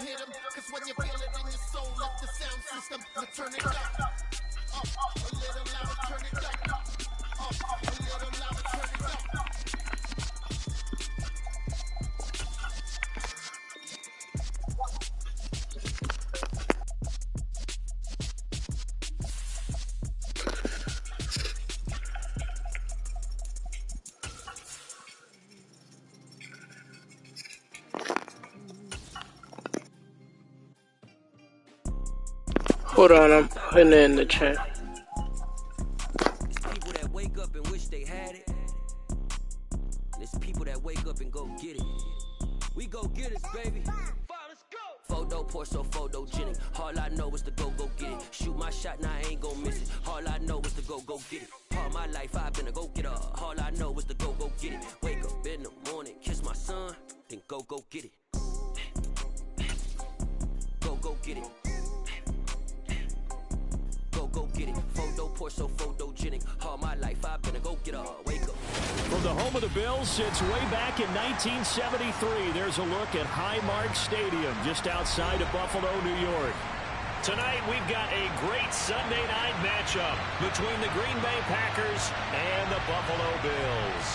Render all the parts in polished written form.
hit him. Cause when you feel it in your soul, let the sound system turn it up. Up, a little louder, turn it up. Up, a little louder, turn it up. Hold on, I'm putting it in the chat. People that wake up and wish they had it. There's people that wake up and go get it. We go get it, baby. Let's go. Photo pour so photogenic. All I know is to go get it. Shoot my shot, now I ain't gon' miss it. All I know is to go get it. All my life I've been a go-getter. All I know is to go get it. Wake up in the morning, kiss my son, then go get it. Go get it. Go get it. Photo pour so photogenic. All my life I've been a go-getter. Wake up. From the home of the Bills since way back in 1973, there's a look at Highmark Stadium just outside of Buffalo, New York. Tonight we've got a great Sunday night matchup between the Green Bay Packers and the Buffalo Bills.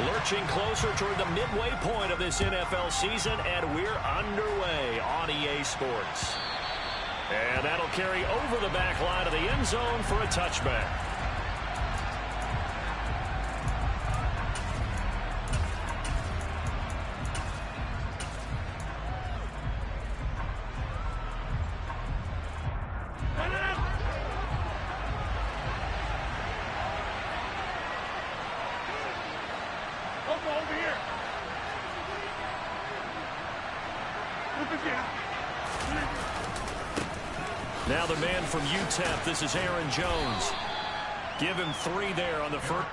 Lurching closer toward the midway point of this NFL season, and we're underway on EA Sports. And that'll carry over the back line of the end zone for a touchback. Now the man from UTEP, this is Aaron Jones. Give him 3 there on the first.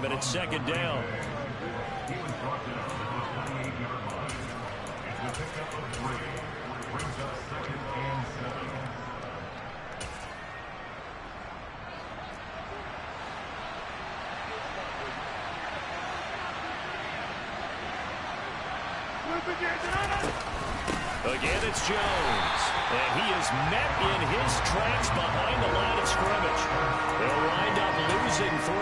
But it's second down. Again, it's Jones. And he is met in his tracks behind the line of scrimmage. They'll wind up losing 3.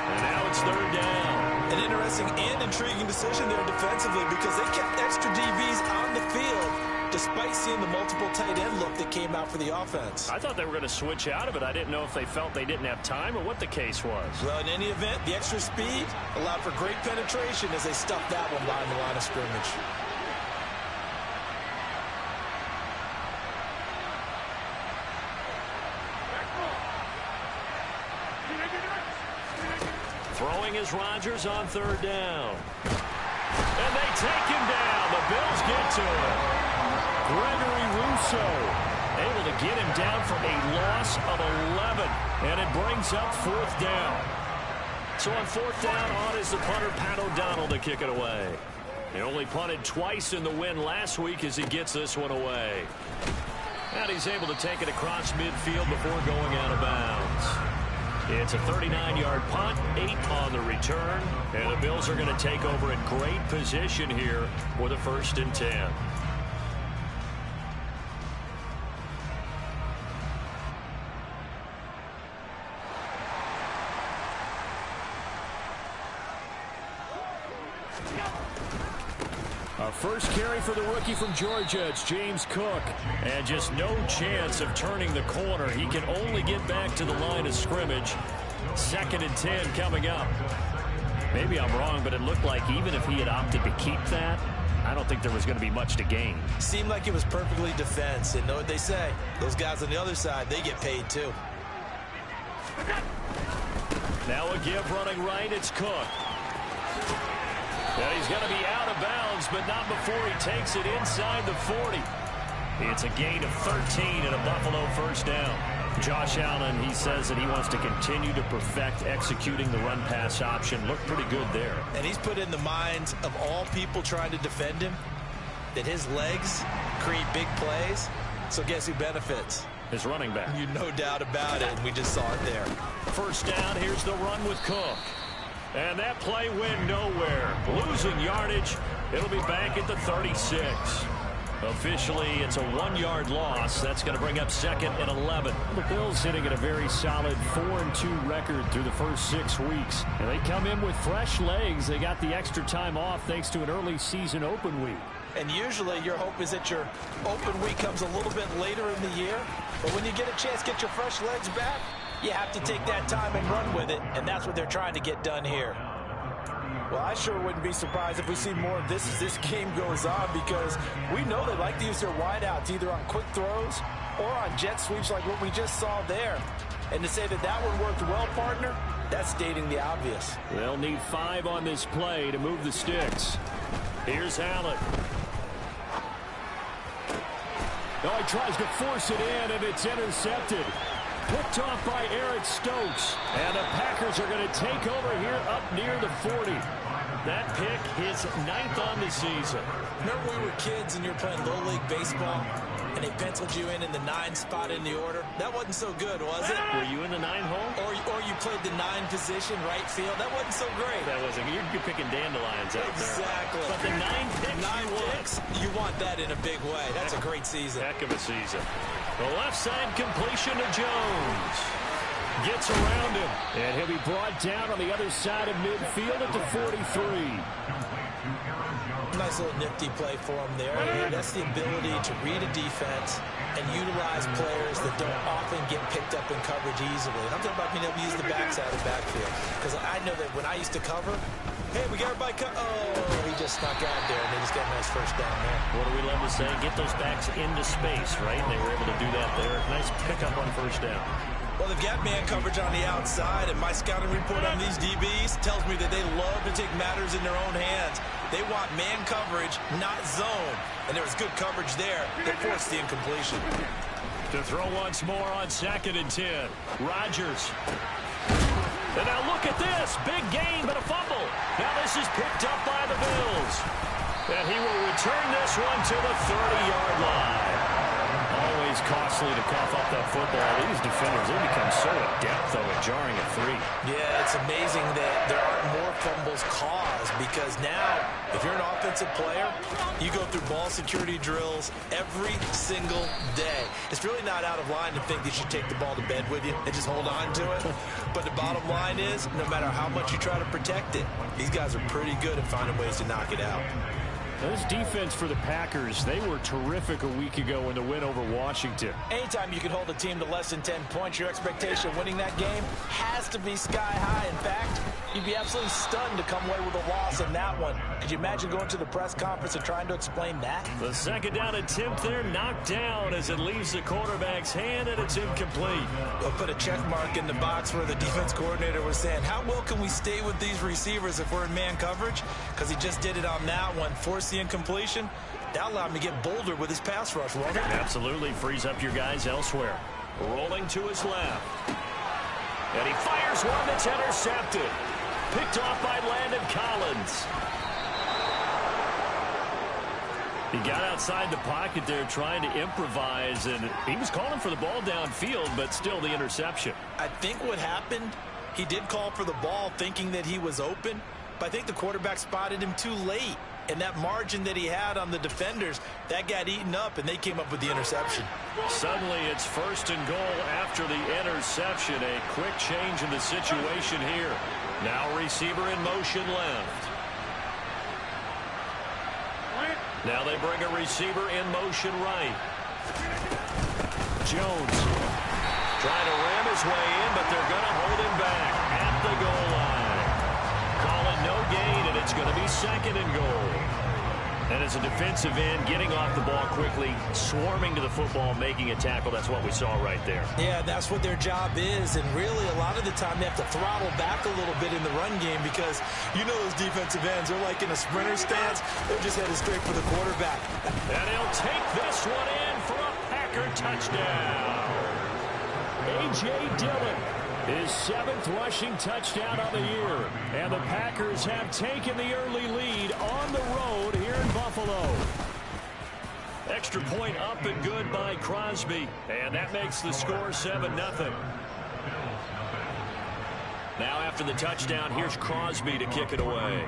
And now it's third down. An interesting and intriguing decision there defensively because they kept extra DBs on the field to despite seeing the multiple tight end look that came out for the offense. I thought they were going to switch out of it. I didn't know if they felt they didn't have time or what the case was. Well, in any event, the extra speed allowed for great penetration as they stuffed that one behind the line of scrimmage. Throwing is Rodgers on third down. And they take him down. The Bills get to him. Gregory Rousseau able to get him down for a loss of 11. And it brings up fourth down. So on fourth down, on is the punter, Pat O'Donnell, to kick it away. He only punted twice in the win last week as he gets this one away. And he's able to take it across midfield before going out of bounds. It's a 39-yard punt, 8 on the return, and the Bills are going to take over in great position here with a 1st and 10. A first carry for the rookie from Georgia. It's James Cook. And just no chance of turning the corner. He can only get back to the line of scrimmage. 2nd and 10 coming up. Maybe I'm wrong, but it looked like even if he had opted to keep that, I don't think there was going to be much to gain. Seemed like it was perfectly defense. And know what they say? Those guys on the other side, they get paid too. Now a give running right. It's Cook. And he's going to be out of bounds, but not before he takes it inside the 40. It's a gain of 13 and a Buffalo 1st down. Josh Allen, he says that he wants to continue to perfect executing the run-pass option. Looked pretty good there. And he's put in the minds of all people trying to defend him that his legs create big plays. So guess who benefits? His running back. You no doubt about it, and we just saw it there. 1st down, here's the run with Cook. And that play went nowhere. Losing yardage. It'll be back at the 36. Officially, it's a 1-yard loss. That's going to bring up 2nd and 11. The Bills sitting at a very solid 4-2 record through the first 6 weeks. And they come in with fresh legs. They got the extra time off thanks to an early season open week. And usually your hope is that your open week comes a little bit later in the year. But when you get a chance to get your fresh legs back, you have to take that time and run with it, and that's what they're trying to get done here. Well, I sure wouldn't be surprised if we see more of this as this game goes on, because we know they like to use their wideouts either on quick throws or on jet sweeps like what we just saw there. And to say that that one worked well, partner, that's stating the obvious. They'll need 5 on this play to move the sticks. Here's Allen. Oh, he tries to force it in, and it's intercepted. Picked off by Eric Stokes. And the Packers are going to take over here up near the 40. That pick, his 9th on the season. Remember we were kids and you were playing Little League Baseball, and they penciled you in the 9 spot in the order? That wasn't so good, was it? Were you in the 9 hole? Or you played the 9 position, right field? That wasn't so great. That wasn't. You're picking dandelions out exactly. There. But the 9 picks, 9 picks, you want that in a big way. That's a great season. Heck of a season. The left side completion to Jones. Gets around him. And he'll be brought down on the other side of midfield at the 43. Nice little nifty play for him there. That's the ability to read a defense and utilize players that don't often get picked up in coverage easily. And I'm talking about being able to use the backside of the backfield. Because I know that when I used to cover, hey, we got everybody oh, he just snuck out there, and they just got a nice 1st down there. What do we love to say? Get those backs into space, right? And they were able to do that there. Nice pickup on 1st down. Well, they've got man coverage on the outside, and my scouting report on these DBs tells me that they love to take matters in their own hands. They want man coverage, not zone. And there was good coverage there that forced the incompletion. To throw once more on 2nd and 10. Rodgers. And now look at this. Big gain, but a fumble. Now this is picked up by the Bills. And he will return this one to the 30-yard line. Always costly to cough up that football. These defenders, they become so adept, though, at jarring a 3. Yeah, it's amazing that there aren't more fumbles caused, because now, if you're an offensive player, you go through ball security drills every single day. It's really not out of line to think that you should take the ball to bed with you and just hold on to it. But the bottom line is, no matter how much you try to protect it, these guys are pretty good at finding ways to knock it out. This defense for the Packers, they were terrific a week ago in the win over Washington. Anytime you can hold a team to less than 10 points, your expectation of winning that game has to be sky high. In fact, you'd be absolutely stunned to come away with a loss in that one. Could you imagine going to the press conference and trying to explain that? The second down attempt there knocked down as it leaves the quarterback's hand, and it's incomplete. We'll put a check mark in the box where the defense coordinator was saying, how well can we stay with these receivers if we're in man coverage? Because he just did it on that one. Force the incompletion. That allowed him to get bolder with his pass rush, won't it? Absolutely. Frees up your guys elsewhere. Rolling to his left. And he fires one that's intercepted. Picked off by Landon Collins. He got outside the pocket there trying to improvise, and he was calling for the ball downfield, but still the interception. I think what happened, he did call for the ball thinking that he was open, but I think the quarterback spotted him too late. And that margin that he had on the defenders, that got eaten up, and they came up with the interception. Suddenly it's first and goal after the interception. A quick change in the situation here. Now receiver in motion left. Now they bring a receiver in motion right. Jones trying to ram his way in, but they're going to hold him back at the goal line. Call it no gain, and it's going to be second and goal. And as a defensive end, getting off the ball quickly, swarming to the football, making a tackle, that's what we saw right there. Yeah, that's what their job is, and really a lot of the time they have to throttle back a little bit in the run game because you know those defensive ends, they're like in a sprinter stance, they're just headed straight for the quarterback. And he'll take this one in for a Packer touchdown. A.J. Dillon, his 7th rushing touchdown of the year. And the Packers have taken the early lead on the road here in Buffalo. Extra point up and good by Crosby. And that makes the score 7-0. Now after the touchdown, here's Crosby to kick it away.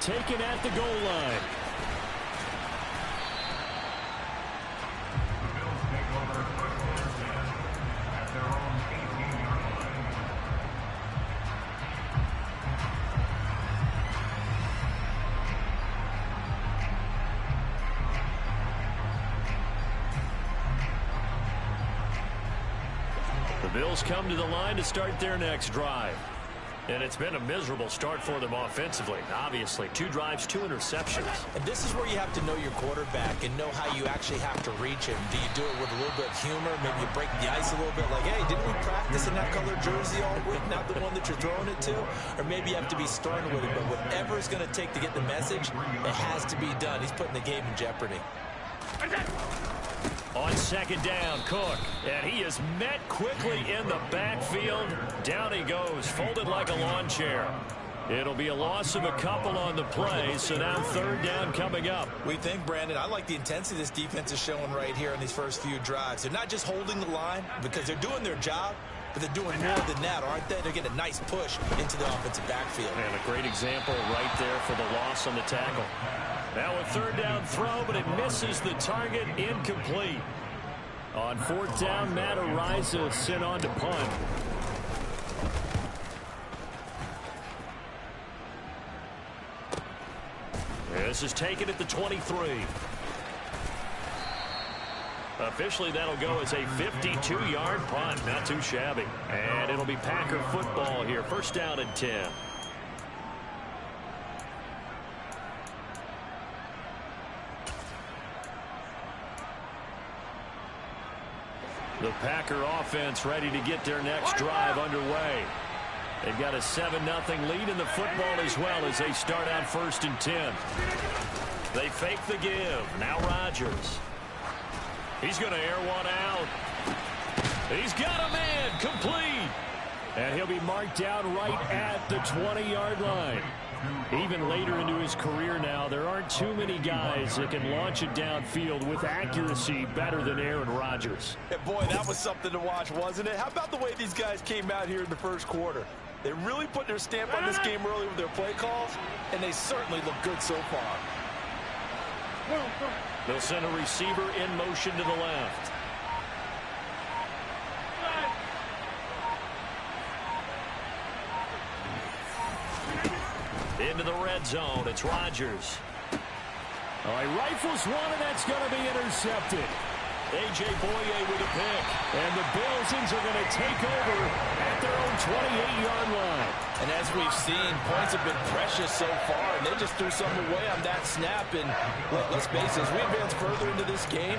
Taken at the goal line. The Bills come to the line to start their next drive. And it's been a miserable start for them offensively. Obviously, 2 drives, 2 interceptions. And this is where you have to know your quarterback and know how you actually have to reach him. Do you do it with a little bit of humor? Maybe you break the ice a little bit like, hey, didn't we practice in that color jersey all week, not the one that you're throwing it to? Or maybe you have to be stern with it. But whatever it's going to take to get the message, it has to be done. He's putting the game in jeopardy. On second down, Cook, and he is met quickly in the backfield. Down he goes, folded like a lawn chair. It'll be a loss of a couple on the play, so now third down coming up. We think, Brandon, I like the intensity this defense is showing right here in these first few drives. They're not just holding the line because they're doing their job, but they're doing more than that, aren't they? They're getting a nice push into the offensive backfield. And a great example right there for the loss on the tackle. Now a third down throw, but it misses the target, incomplete. On fourth down, Matt Ariza sent on to punt. This is taken at the 23. Officially, that'll go as a 52-yard punt. Not too shabby. And it'll be Packer football here. First down and 10. The Packer offense ready to get their next drive underway. They've got a 7-0 lead in the football as well as they start out first and 10. They fake the give. Now Rodgers. He's going to air one out. He's got a man complete. And he'll be marked down right at the 20-yard line. Even later into his career now, there aren't too many guys that can launch it downfield with accuracy better than Aaron Rodgers. And boy, that was something to watch, wasn't it? How about the way these guys came out here in the first quarter? They really put their stamp on this game early with their play calls, and they certainly look good so far. They'll send a receiver in motion to the left. into the red zone. It's Rodgers. Oh, he rifles one, and that's going to be intercepted. A.J. Boye with a pick. And the Bills are going to take over at their own 28-yard line. And as we've seen, points have been precious so far, and they just threw some away on that snap. And let's face it, as we advance further into this game,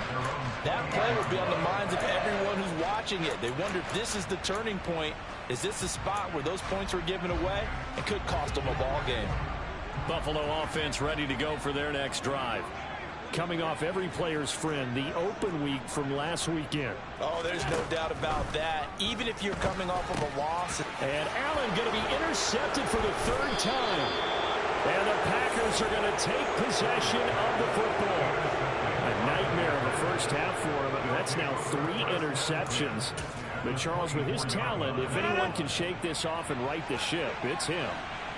that play will be on the minds of everyone who's watching it. They wonder if this is the turning point. Is this the spot where those points were given away? It could cost them a ball game. Buffalo offense ready to go for their next drive. Coming off every player's friend, the open week from last weekend. Oh, there's no doubt about that. Even if you're coming off of a loss. And Allen going to be intercepted for the third time. And the Packers are going to take possession of the football. A nightmare of a first half for him. That's now 3 interceptions. But Charles, with his talent, if anyone can shake this off and right the ship, it's him.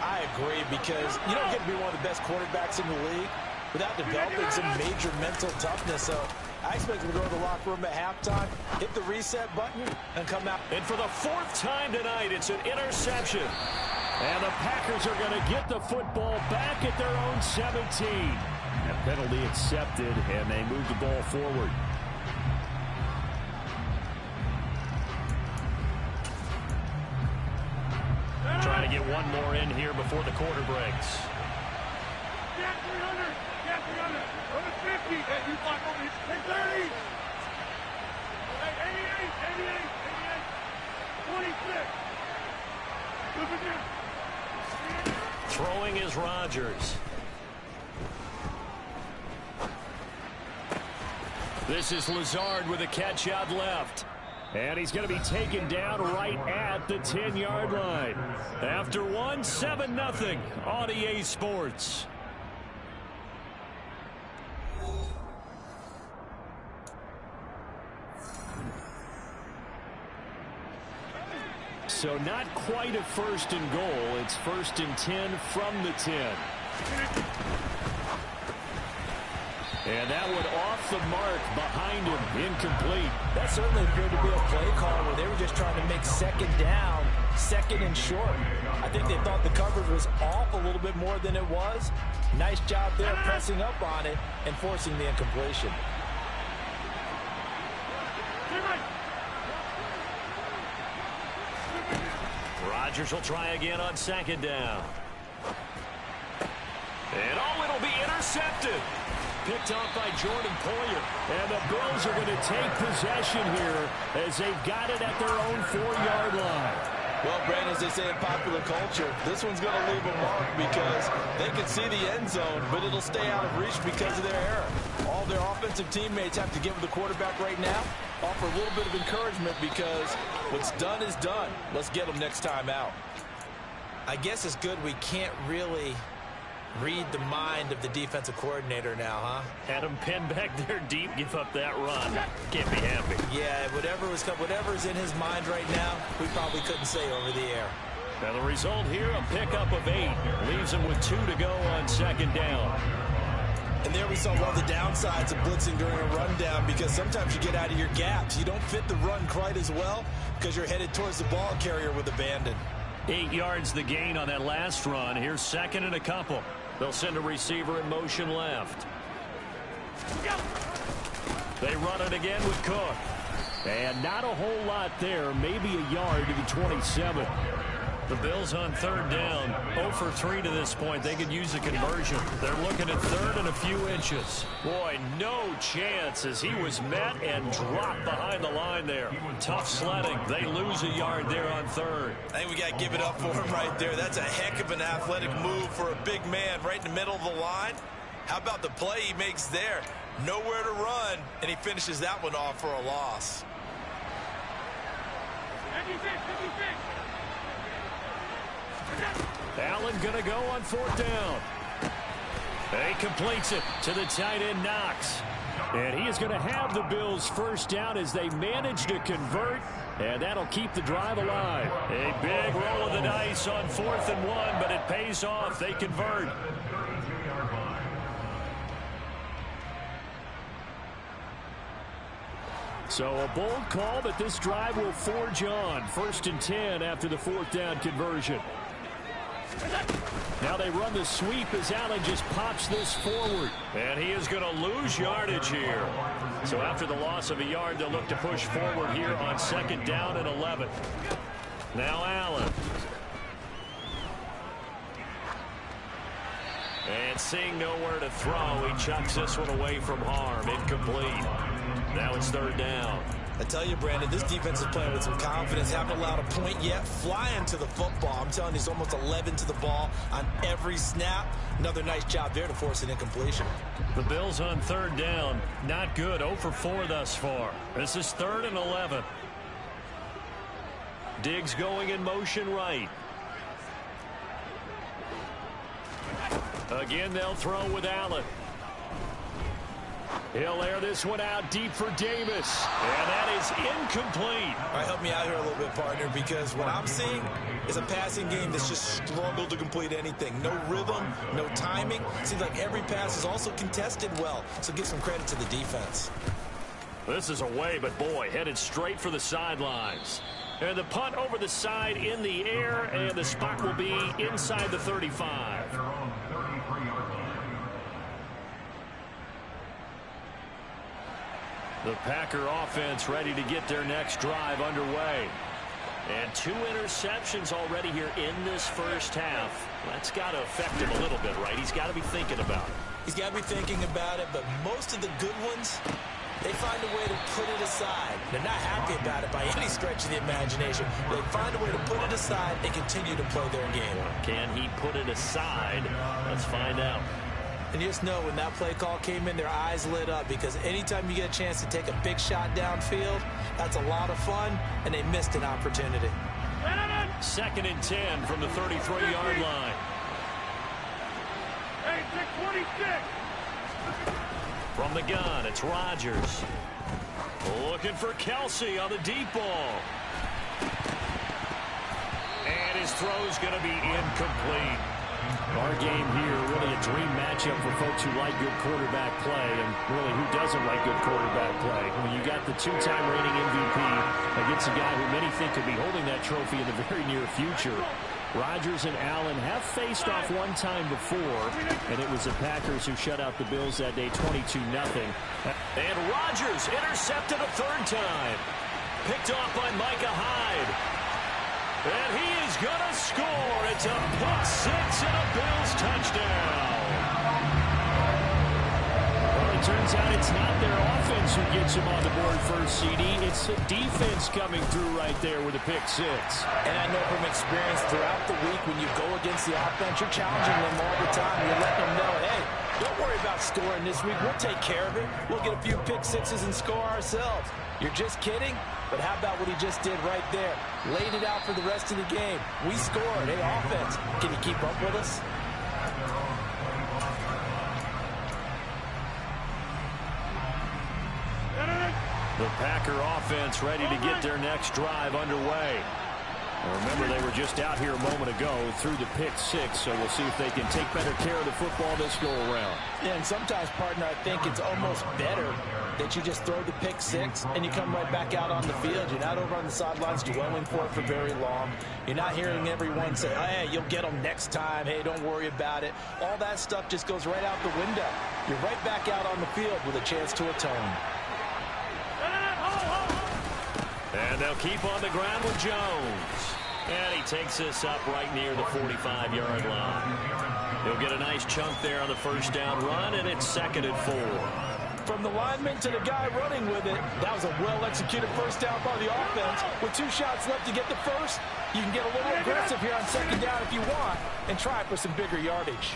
I agree, because you don't get to be one of the best quarterbacks in the league without developing some major mental toughness. So I expect him to go to the locker room at halftime, hit the reset button, and come out. And for the 4th time tonight, it's an interception. And the Packers are going to get the football back at their own 17. A penalty accepted, and they move the ball forward. Trying to get one more in here before the quarter breaks. Get 300. Get 300. Over 50. Hey, you block over here. Hey, 30. Hey, 88. 26. Look again. Throwing is Rodgers. This is Lazard with a catch out left. And he's going to be taken down right at the 10-yard line. After 1, 7-0 on EA Sports. So not quite a 1st and goal. It's 1st and 10 from the 10. And that one off the mark behind him, incomplete. That certainly appeared to be a play call where they were just trying to make 2nd down, 2nd and short. I think they thought the coverage was off a little bit more than it was. Nice job there pressing up on it and forcing the incompletion. Rodgers will try again on 2nd down. And it'll be intercepted. Picked off by Jordan Poyer. And the Bills are going to take possession here as they've got it at their own 4-yard line. Well, Brandon, as they say in popular culture, this one's going to leave a mark because they can see the end zone, but it'll stay out of reach because of their error. All their offensive teammates have to give the quarterback right now, offer a little bit of encouragement because what's done is done. Let's get them next time out. I guess it's good we can't really read the mind of the defensive coordinator now, huh? Had him pinned back there deep, give up that run. Can't be happy. Yeah, whatever's in his mind right now, we probably couldn't say over the air. Now the result here, a pickup of 8. Leaves him with 2 to go on 2nd down. And there we saw one of the downsides of blitzing during a rundown, because sometimes you get out of your gaps. You don't fit the run quite as well because you're headed towards the ball carrier with abandon. 8 yards the gain on that last run. Here's 2nd and a couple. They'll send a receiver in motion left. They run it again with Cook. And not a whole lot there. Maybe a yard to the 27. The Bills on 3rd down. 0 for 3 to this point. They could use a conversion. They're looking at 3rd and a few inches. Boy, no chance as he was met and dropped behind the line there. Tough sledding. They lose a yard there on 3rd. I think we got to give it up for him right there. That's a heck of an athletic move for a big man right in the middle of the line. How about the play he makes there? Nowhere to run, and he finishes that one off for a loss. Allen going to go on 4th down. He completes it to the tight end, Knox. And he is going to have the Bills 1st down as they manage to convert. And that'll keep the drive alive. A big roll of the dice on 4th and 1, but it pays off. They convert. So a bold call, but this drive will forge on. 1st and 10 after the 4th down conversion. Now they run the sweep as Allen just pops this forward. And he is going to lose yardage here. So after the loss of a yard, they'll look to push forward here on 2nd down and 11. Now Allen. And seeing nowhere to throw, he chucks this one away from harm. Incomplete. Now it's 3rd down. I tell you, Brandon, this defense is playing with some confidence. Haven't allowed a point yet. Flying to the football. I'm telling you, he's almost 11 to the ball on every snap. Another nice job there to force an incompletion. The Bills on 3rd down. Not good. 0 for 4 thus far. This is 3rd and 11. Diggs going in motion right. Again, they'll throw with Allen. He'll air this one out deep for Davis. And that is incomplete. All right, help me out here a little bit, partner, because what I'm seeing is a passing game that's just struggled to complete anything. No rhythm, no timing. Seems like every pass is also contested well. So give some credit to the defense. This is away, but boy, headed straight for the sidelines. And the punt over the side in the air, and the spot will be inside the 35. The Packer offense ready to get their next drive underway. And 2 interceptions already here in this first half. That's got to affect him a little bit, right? He's got to be thinking about it. He's got to be thinking about it, but most of the good ones, they find a way to put it aside. They're not happy about it by any stretch of the imagination. They find a way to put it aside and continue to play their game. Can he put it aside? Let's find out. And you just know when that play call came in, their eyes lit up, because anytime you get a chance to take a big shot downfield, that's a lot of fun, and they missed an opportunity. 2nd and 10 from the 33-yard line. Hey, 626. From the gun, it's Rodgers. Looking for Kelsey on the deep ball. And his throw's going to be incomplete. Our game here, really a dream matchup for folks who like good quarterback play, and really who doesn't like good quarterback play. When you got the 2-time reigning MVP against a guy who many think could be holding that trophy in the very near future. Rodgers and Allen have faced off one time before, and it was the Packers who shut out the Bills that day 22-0. And Rodgers intercepted a 3rd time. Picked off by Micah Hyde. And he is going to score. It's a pick 6 and a Bills touchdown. Well, it turns out it's not their offense who gets him on the board first, CD. It's the defense coming through right there with a pick 6. And I know from experience throughout the week, when you go against the offense, you're challenging them all the time. You're letting them know, hey, don't worry about scoring this week. We'll take care of it. We'll get a few pick 6s and score ourselves. You're just kidding? But how about what he just did right there? Laid it out for the rest of the game. We scored. Hey, offense, can you keep up with us? The Packer offense ready to get their next drive underway. And remember, they were just out here a moment ago through the pick 6, so we'll see if they can take better care of the football this go-around. Yeah, and sometimes, partner, I think it's almost better that you just throw the pick 6 and you come right back out on the field. You're not over on the sidelines dwelling for it for very long. You're not hearing everyone say, hey, you'll get them next time. Hey, don't worry about it. All that stuff just goes right out the window. You're right back out on the field with a chance to atone. And they'll keep on the ground with Jones. And he takes this up right near the 45-yard line. He'll get a nice chunk there on the first down run, and it's 2nd and 4. From the lineman to the guy running with it, that was a well-executed first down by the offense. With 2 shots left to get the first, you can get a little aggressive here on 2nd down if you want and try for some bigger yardage.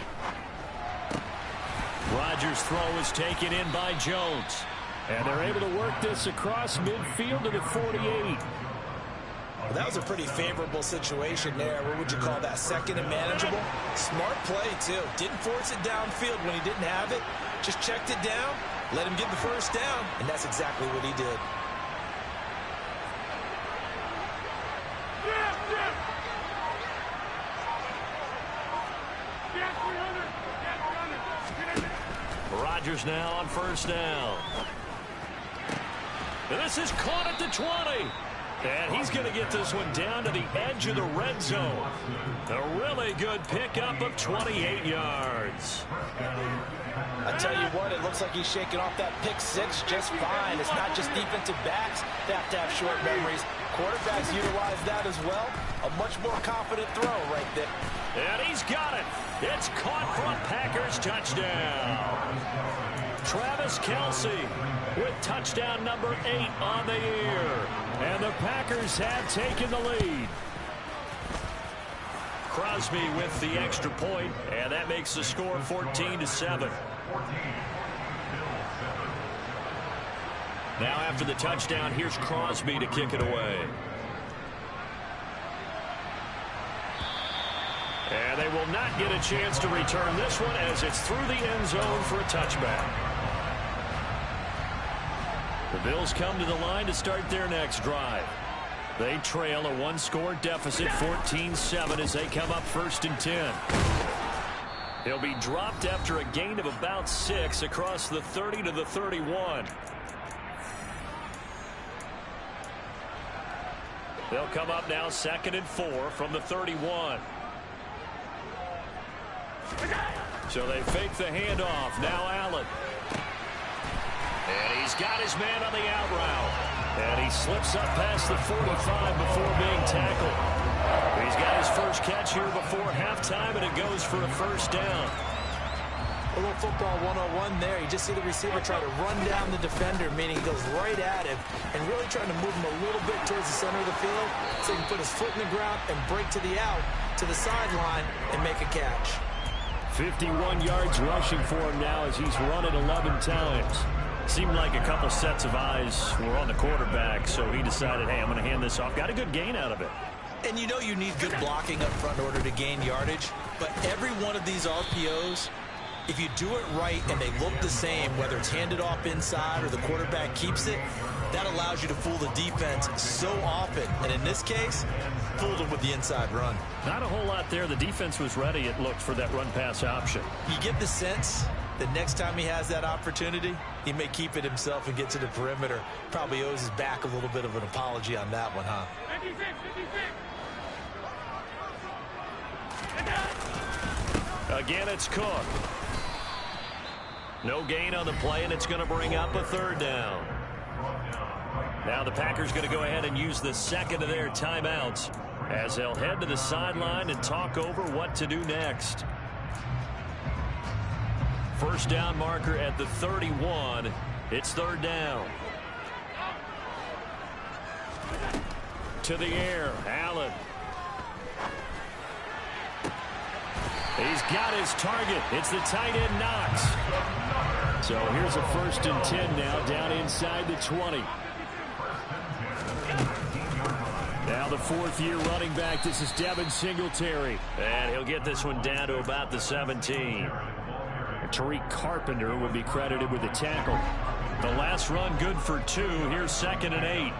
Rodgers' throw is taken in by Jones. And they're able to work this across midfield to the 48. Well, that was a pretty favorable situation there. What would you call that? 2nd and manageable? Smart play, too. Didn't force it downfield when he didn't have it. Just checked it down, let him get the first down, and that's exactly what he did. Rodgers now on first down. And this is caught at the 20. And he's going to get this one down to the edge of the red zone. A really good pickup of 28 yards. I tell you what, it looks like he's shaking off that pick six just fine. It's not just defensive backs that have to have short memories. Quarterbacks utilize that as well. A much more confident throw right there. And he's got it. It's caught for a Packers touchdown. Travis Kelce with touchdown number 8 on the year. And the Packers have taken the lead. Crosby with the extra point, and that makes the score 14-7. Now after the touchdown, here's Crosby to kick it away. And they will not get a chance to return this one as it's through the end zone for a touchback. The Bills come to the line to start their next drive. They trail a one-score deficit, 14-7, as they come up 1st and 10. He'll be dropped after a gain of about 6 across the 30 to the 31. They'll come up now 2nd and 4 from the 31. So they fake the handoff. Now Allen. And he's got his man on the out route. And he slips up past the 45 before being tackled. He's got his first catch here before halftime, and it goes for a 1st down. A little football 101 there. You just see the receiver try to run down the defender, meaning he goes right at him and really trying to move him a little bit towards the center of the field so he can put his foot in the ground and break to the out, to the sideline, and make a catch. 51 yards rushing for him now as he's run it 11 times. Seemed like a couple sets of eyes were on the quarterback, so he decided, hey, I'm going to hand this off. Got a good gain out of it. And you know you need good blocking up front in order to gain yardage, but every one of these RPOs, if you do it right and they look the same, whether it's handed off inside or the quarterback keeps it, that allows you to fool the defense so often. And in this case, fooled them with the inside run. Not a whole lot there. The defense was ready, it looked, for that run-pass option. You get the sense the next time he has that opportunity, he may keep it himself and get to the perimeter. Probably owes his back a little bit of an apology on that one, huh? 56. Again, it's Cook. No gain on the play, and it's going to bring up a 3rd down. Now the Packers going to go ahead and use the 2nd of their timeouts as they'll head to the sideline and talk over what to do next. 1st down marker at the 31. It's 3rd down. To the air, Allen. He's got his target. It's the tight end Knox. So here's a 1st and 10 now down inside the 20. Now the 4th-year running back. This is Devin Singletary. And he'll get this one down to about the 17. Tariq Carpenter would be credited with the tackle. The last run good for 2. Here's 2nd and 8.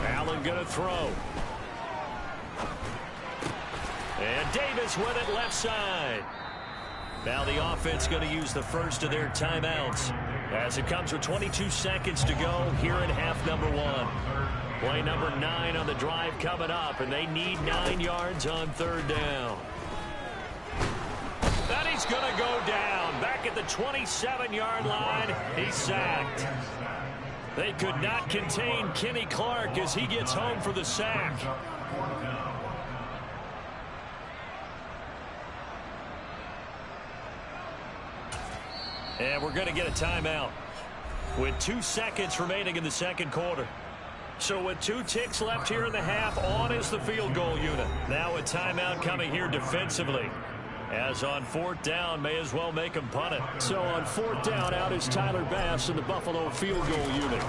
Allen going to throw. And Davis with it left side. Now the offense going to use the 1st of their timeouts as it comes with 22 seconds to go here in half number 1. Play number 9 on the drive coming up, and they need 9 yards on 3rd down. And he's going to go down back at the 27-yard line. He's sacked. They could not contain Kenny Clark as he gets home for the sack. And we're going to get a timeout with 2 seconds remaining in the 2nd quarter. So with 2 ticks left here in the half, on is the field goal unit. Now a timeout coming here defensively. As on 4th down, may as well make him punt it. So on 4th down, out is Tyler Bass in the Buffalo field goal unit.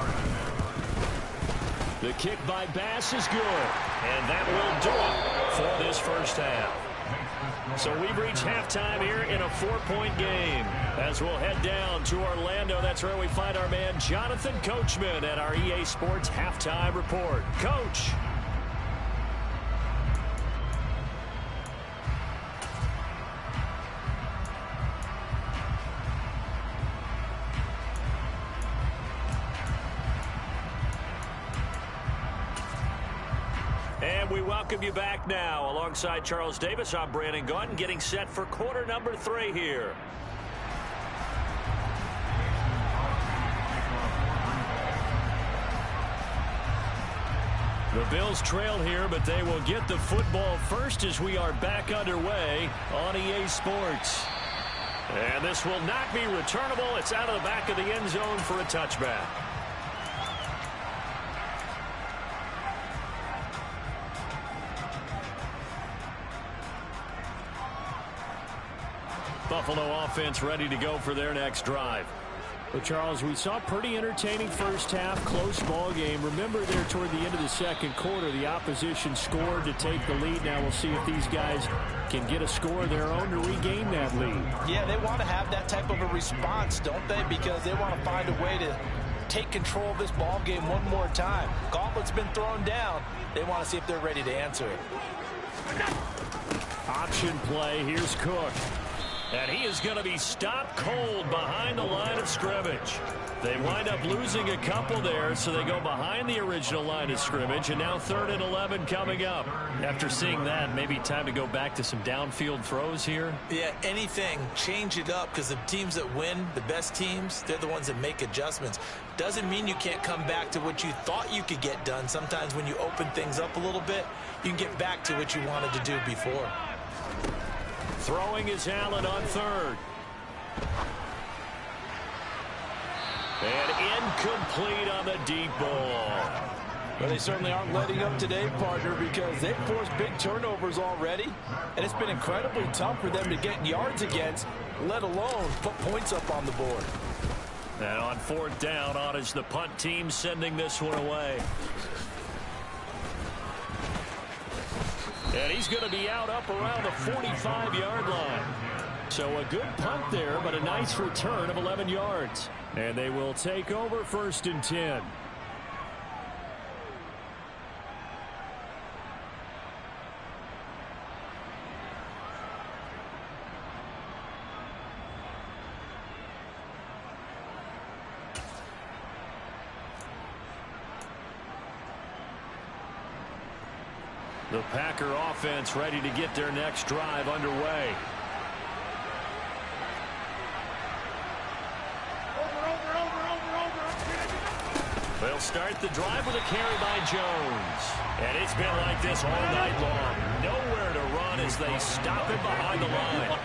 The kick by Bass is good. And that will do it for this 1st half. So we've reached halftime here in a 4-point game. As we'll head down to Orlando, that's where we find our man Jonathan Coachman at our EA Sports Halftime Report. Coach. And we welcome you back now. Alongside Charles Davis, I'm Brandon Gaudin, getting set for quarter number 3 here. The Bills trail here, but they will get the football first as we are back underway on EA Sports. And this will not be returnable. It's out of the back of the end zone for a touchback. Buffalo offense ready to go for their next drive. Well, Charles, we saw a pretty entertaining first half, close ball game. Remember there toward the end of the second quarter, the opposition scored to take the lead. Now we'll see if these guys can get a score of their own to regain that lead. Yeah, they want to have that type of a response, don't they? Because they want to find a way to take control of this ball game one more time. Gauntlet's been thrown down. They want to see if they're ready to answer it. Option play. Here's Cook. And he is going to be stopped cold behind the line of scrimmage. They wind up losing a couple there, so they go behind the original line of scrimmage, and now 3rd and 11 coming up. After seeing that, maybe time to go back to some downfield throws here. Yeah, anything. Change it up, because the teams that win, the best teams, they're the ones that make adjustments. Doesn't mean you can't come back to what you thought you could get done. Sometimes when you open things up a little bit, you can get back to what you wanted to do before. Throwing is Allen on 3rd. And incomplete on the deep ball. Well, they certainly aren't letting up today, partner, because they've forced big turnovers already. And it's been incredibly tough for them to get yards against, let alone put points up on the board. And on 4th down, on is the punt team sending this one away. And he's going to be out up around the 45-yard line. So a good punt there, but a nice return of 11 yards. And they will take over 1st and 10. The Packer offense ready to get their next drive underway. They'll start the drive with a carry by Jones. And it's been like this all night long. Nowhere to run as they stop it behind the line.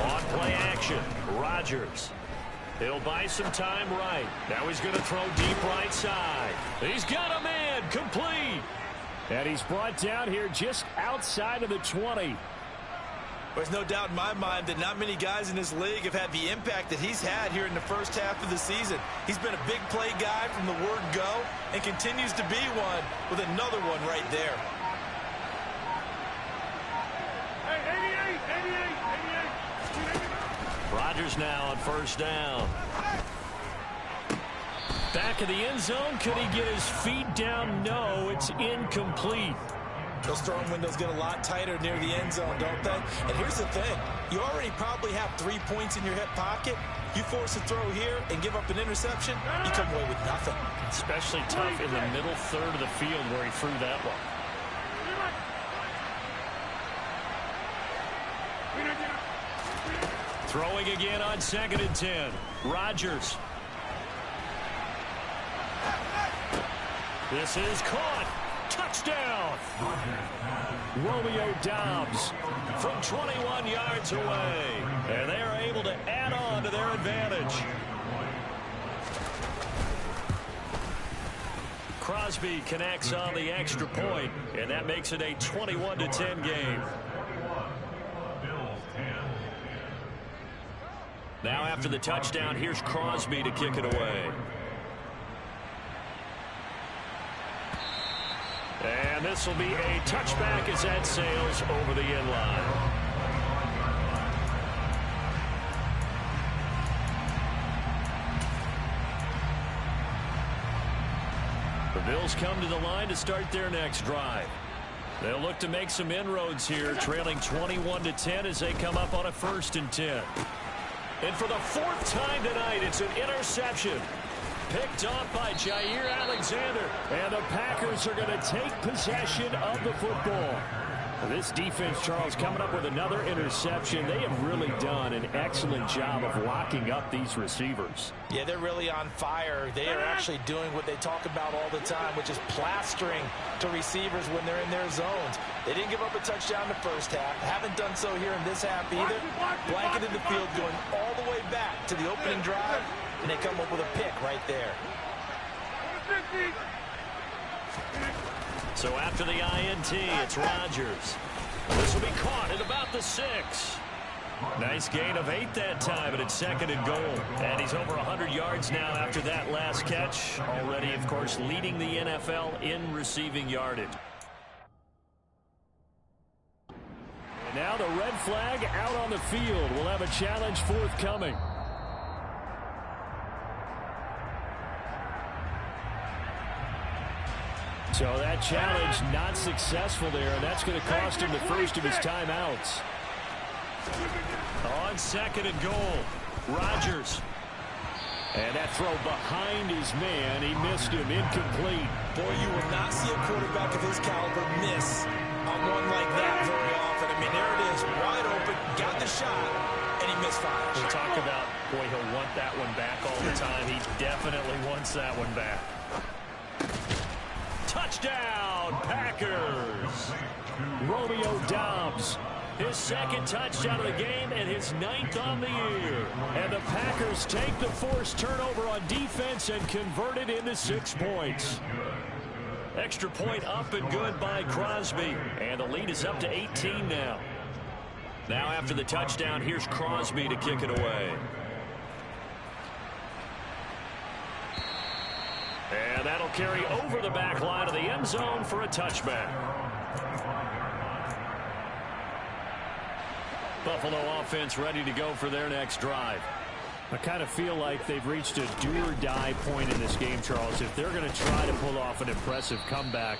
On play action, Rodgers. He'll buy some time right. Now he's going to throw deep right side. He's got a man, complete. And he's brought down here just outside of the 20. There's no doubt in my mind that not many guys in this league have had the impact that he's had here in the first half of the season. He's been a big play guy from the word go and continues to be one with another one right there. Hey, 88. Rodgers now on 1st down. Back of the end zone. Could he get his feet down? No, it's incomplete. Those throwing windows get a lot tighter near the end zone, don't they? And here's the thing. You already probably have 3 points in your hip pocket. You force a throw here and give up an interception, you come away with nothing. Especially tough in the middle 3rd of the field where he threw that one. Throwing again on 2nd and 10. Rodgers. This is caught. Touchdown. Romeo Doubs from 21 yards away. And they are able to add on to their advantage. Crosby connects on the extra point, and that makes it a 21-10 game. Now after the touchdown, here's Crosby to kick it away. And this will be a touchback as that sails over the end line. The Bills come to the line to start their next drive. They'll look to make some inroads here, trailing 21-10 as they come up on a 1st and 10. And for the 4th time tonight, it's an interception. picked off by Jair Alexander. And the Packers are going to take possession of the football. This defense, Charles, coming up with another interception. They have really done an excellent job of locking up these receivers. Yeah, they're really on fire. They are actually doing what they talk about all the time, which is plastering to receivers when they're in their zones. They didn't give up a touchdown the first half. Haven't done so here in this half either. Blanketed the field going all the way back to the opening drive, and they come up with a pick right there. So after the INT, it's Rodgers. This will be caught at about the 6. Nice gain of 8 that time, and it's 2nd and goal. And he's over 100 yards now after that last catch. Already, of course, leading the NFL in receiving yardage. And now the red flag out on the field. We'll have a challenge forthcoming. So that challenge not successful there, and that's going to cost him the first of his timeouts. On 2nd and goal, Rodgers. And that throw behind his man, he missed him, incomplete. Boy, you will not see a quarterback of his caliber miss on one like that very often. I mean, there it is, wide open, got the shot, and he misfires. We talk about, boy, he'll want that one back all the time. He definitely wants that one back. Touchdown, Packers. Romeo Doubs, his 2nd touchdown of the game and his 9th on the year. And the Packers take the forced turnover on defense and convert it into 6 points. Extra point up and good by Crosby. And the lead is up to 18 now. Now after the touchdown, here's Crosby to kick it away. And that'll carry over the back line of the end zone for a touchback. Buffalo offense ready to go for their next drive. I kind of feel like they've reached a do-or-die point in this game, Charles. If they're going to try to pull off an impressive comeback,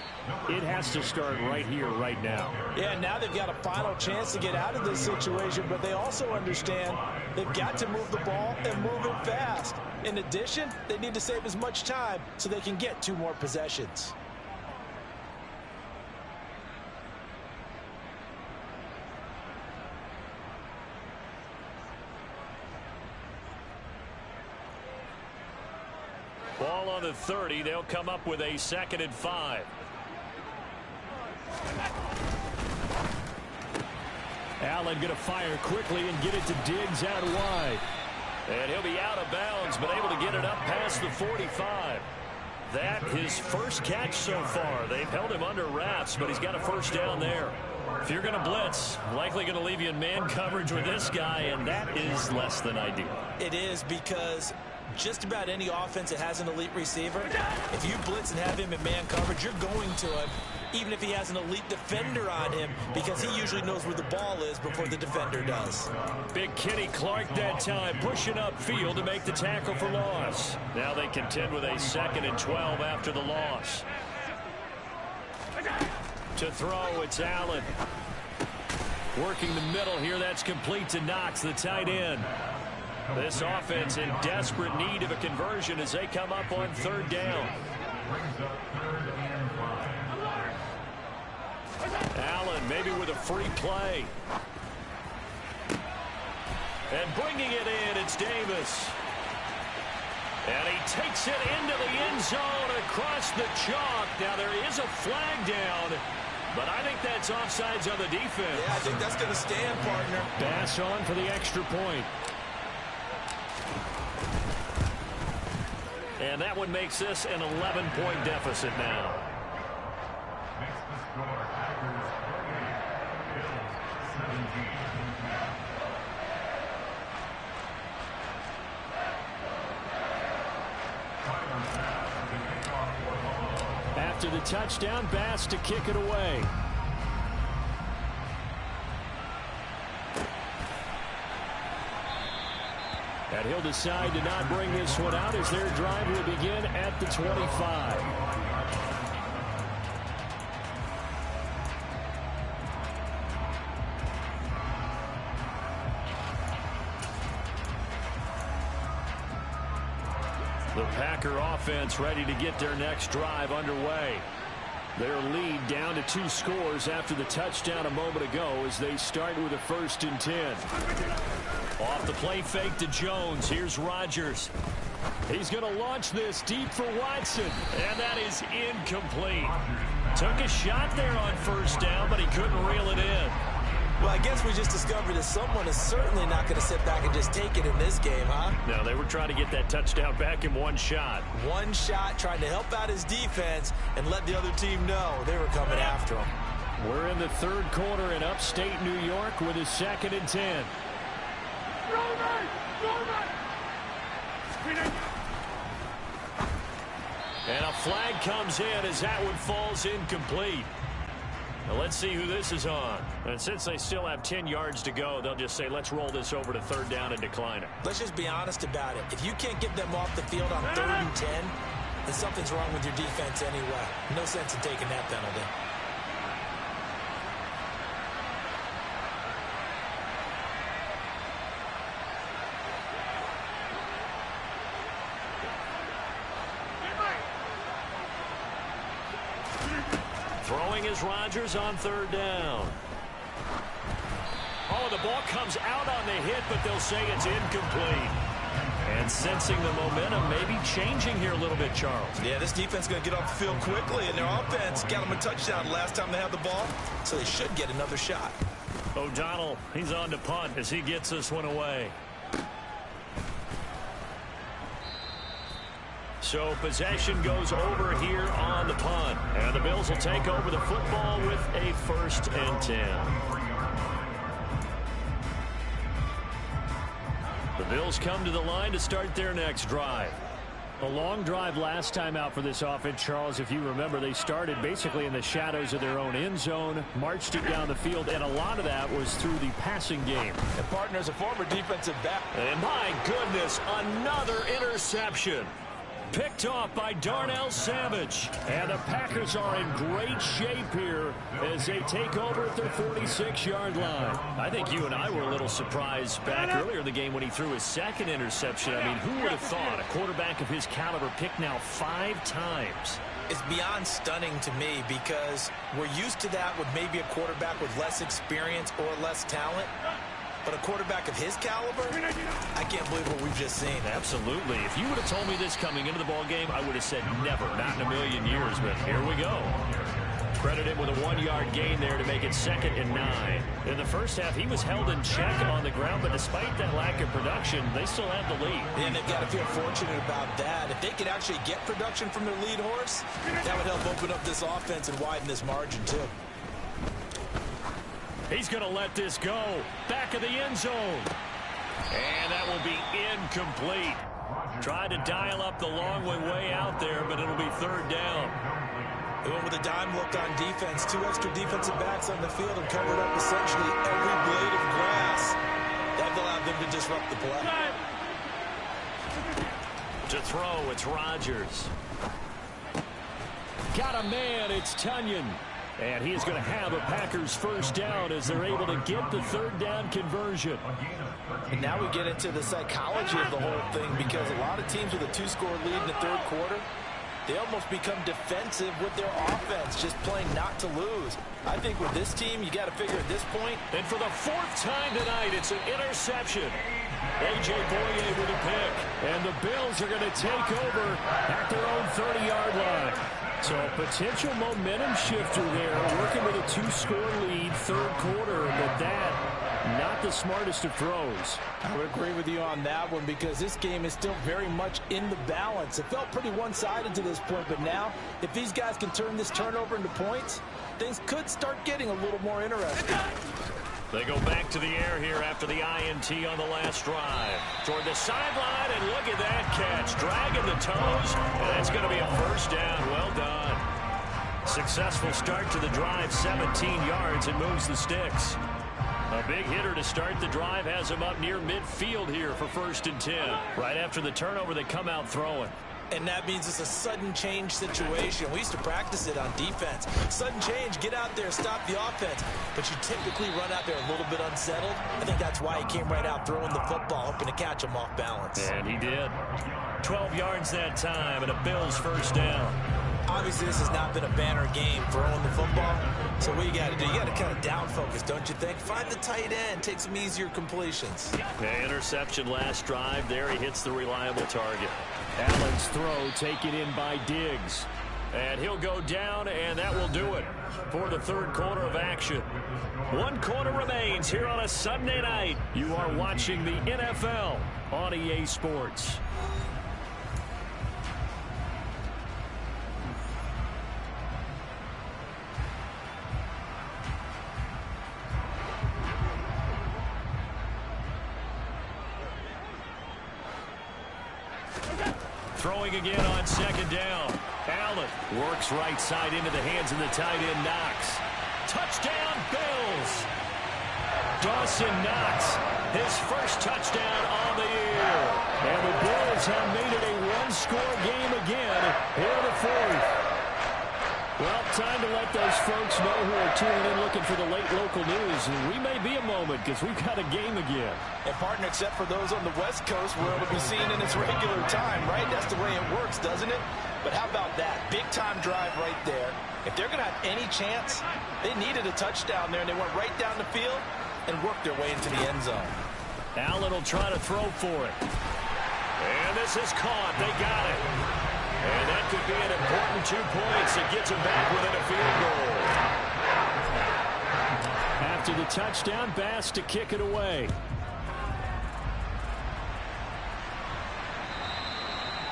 it has to start right here, right now. Yeah, now they've got a final chance to get out of this situation, but they also understand they've got to move the ball and move it fast. In addition, they need to save as much time so they can get 2 more possessions. Ball on the 30. They'll come up with a 2nd and 5. Allen going to fire quickly and get it to Diggs out wide. And he'll be out of bounds, but able to get it up past the 45. That his first catch so far. They've held him under wraps, but he's got a first down there. If you're going to blitz, likely going to leave you in man coverage with this guy, and that is less than ideal. It is, because just about any offense that has an elite receiver, if you blitz and have him in man coverage, you're going to him, even if he has an elite defender on him, because he usually knows where the ball is before the defender does. Big Kenny Clark that time, pushing upfield to make the tackle for loss. Now they contend with a 2nd and 12 after the loss. To throw, it's Allen. Working the middle here, that's complete to Knox, the tight end. This offense in desperate need of a conversion as they come up on 3rd down. Allen maybe with a free play. And bringing it in, it's Davis. And he takes it into the end zone across the chalk. Now there is a flag down, but I think that's offsides on the defense. Yeah, I think that's going to stand, partner. Bass on for the extra point. And that one makes this an 11-point deficit now. After the touchdown, Bass to kick it away. And he'll decide to not bring this one out as their drive will begin at the 25. The The Packer offense ready to get their next drive underway. Their lead down to 2 scores after the touchdown a moment ago as they start with a 1st and 10. Off the play fake to Jones. Here's Rodgers. He's going to launch this deep for Watson, and that is incomplete. Took a shot there on 1st down, but he couldn't reel it in. Well, I guess we just discovered that someone is certainly not going to sit back and just take it in this game, huh? No, they were trying to get that touchdown back in 1 shot. 1 shot, trying to help out his defense and let the other team know they were coming after him. We're in the 3rd quarter in upstate New York with a 2nd and 10. And a flag comes in as that one falls incomplete. Now let's see who this is on. And since they still have 10 yards to go, they'll just say, let's roll this over to 3rd down and decline it. Let's just be honest about it. If you can't get them off the field on 3rd and 10, then something's wrong with your defense anyway. No sense in taking that penalty. Throwing is Rodgers on 3rd down. Oh, the ball comes out on the hit, but they'll say it's incomplete. And sensing the momentum maybe changing here a little bit, Charles. Yeah, this defense is going to get off the field quickly, and their offense got them a touchdown last time they had the ball, so they should get another shot. O'Donnell, he's on to punt as he gets this one away. So possession goes over here on the punt. And the Bills will take over the football with a 1st and 10. The Bills come to the line to start their next drive. A long drive last time out for this offense, Charles. If you remember, they started basically in the shadows of their own end zone, marched it down the field, and a lot of that was through the passing game. And partner's a former defensive back. And my goodness, another interception. Picked off by Darnell Savage. And the Packers are in great shape here as they take over at their 46-yard line. I think you and I were a little surprised back earlier in the game when he threw his 2nd interception. I mean, who would have thought a quarterback of his caliber picked now 5 times? It's beyond stunning to me because we're used to that with maybe a quarterback with less experience or less talent. But a quarterback of his caliber, I can't believe what we've just seen. Absolutely. If you would have told me this coming into the ball game, I would have said never, not in a million years. But here we go. Credited with a 1-yard gain there to make it 2nd and 9. In the first half, he was held in check on the ground, but despite that lack of production, they still have the lead. And they've got to feel fortunate about that. If they could actually get production from their lead horse, that would help open up this offense and widen this margin, too. He's going to let this go. Back of the end zone. And that will be incomplete. Tried to dial up the long way out there, but it'll be 3rd down. They went with a dime look on defense. 2 extra defensive backs on the field and covered up essentially every blade of grass. That allowed them to disrupt the play. To throw, it's Rodgers. Got a man, it's Tunyon. And he is going to have a Packers 1st down as they're able to get the 3rd down conversion. And now we get into the psychology of the whole thing because a lot of teams with a 2-score lead in the 3rd quarter, they almost become defensive with their offense, just playing not to lose. I think with this team, you got to figure at this point. And for the 4th time tonight, it's an interception. A.J. Boye with a pick. And the Bills are going to take over at their own 30-yard line. So a potential momentum shifter there, working with a 2-score lead, 3rd quarter, but that, not the smartest of throws. I would agree with you on that one because this game is still very much in the balance. It felt pretty one-sided to this point, but now, if these guys can turn this turnover into points, things could start getting a little more interesting. They go back to the air here after the INT on the last drive. Toward the sideline, and look at that catch. Dragging the toes, and that's going to be a 1st down. Well done. Successful start to the drive, 17 yards, and moves the sticks. A big hitter to start the drive has him up near midfield here for 1st and 10. Right after the turnover, they come out throwing. And that means it's a sudden change situation. We used to practice it on defense. Sudden change, get out there, stop the offense. But you typically run out there a little bit unsettled. I think that's why he came right out throwing the football, hoping to catch him off balance. And he did. 12 yards that time, and a Bills first down. Obviously, this has not been a banner game throwing the football. So what you got to do, you got to kind of down focus, don't you think? Find the tight end, take some easier completions. Okay, interception last drive. There he hits the reliable target. Allen's throw taken in by Diggs. And he'll go down, and that will do it for the third quarter of action. 1 quarter remains here on a Sunday night. You are watching the NFL on EA Sports. Throwing again on second down. Allen works right side into the hands of the tight end Knox. Touchdown Bills! Dawson Knox, his first touchdown on the year. And the Bills have made it a one-score game again here in the fourth. Well, time to let those folks know who are tuning in looking for the late local news. And we may be a moment because we've got a game again. And partner, except for those on the West Coast, where it'll be seen in its regular time, right? That's the way it works, doesn't it? But how about that? Big-time drive right there. If they're going to have any chance, they needed a touchdown there, and they went right down the field and worked their way into the end zone. Allen will try to throw for it. And this is caught. They got it. And that could be an important 2 points. It gets him back within a field goal. After the touchdown, Bass to kick it away.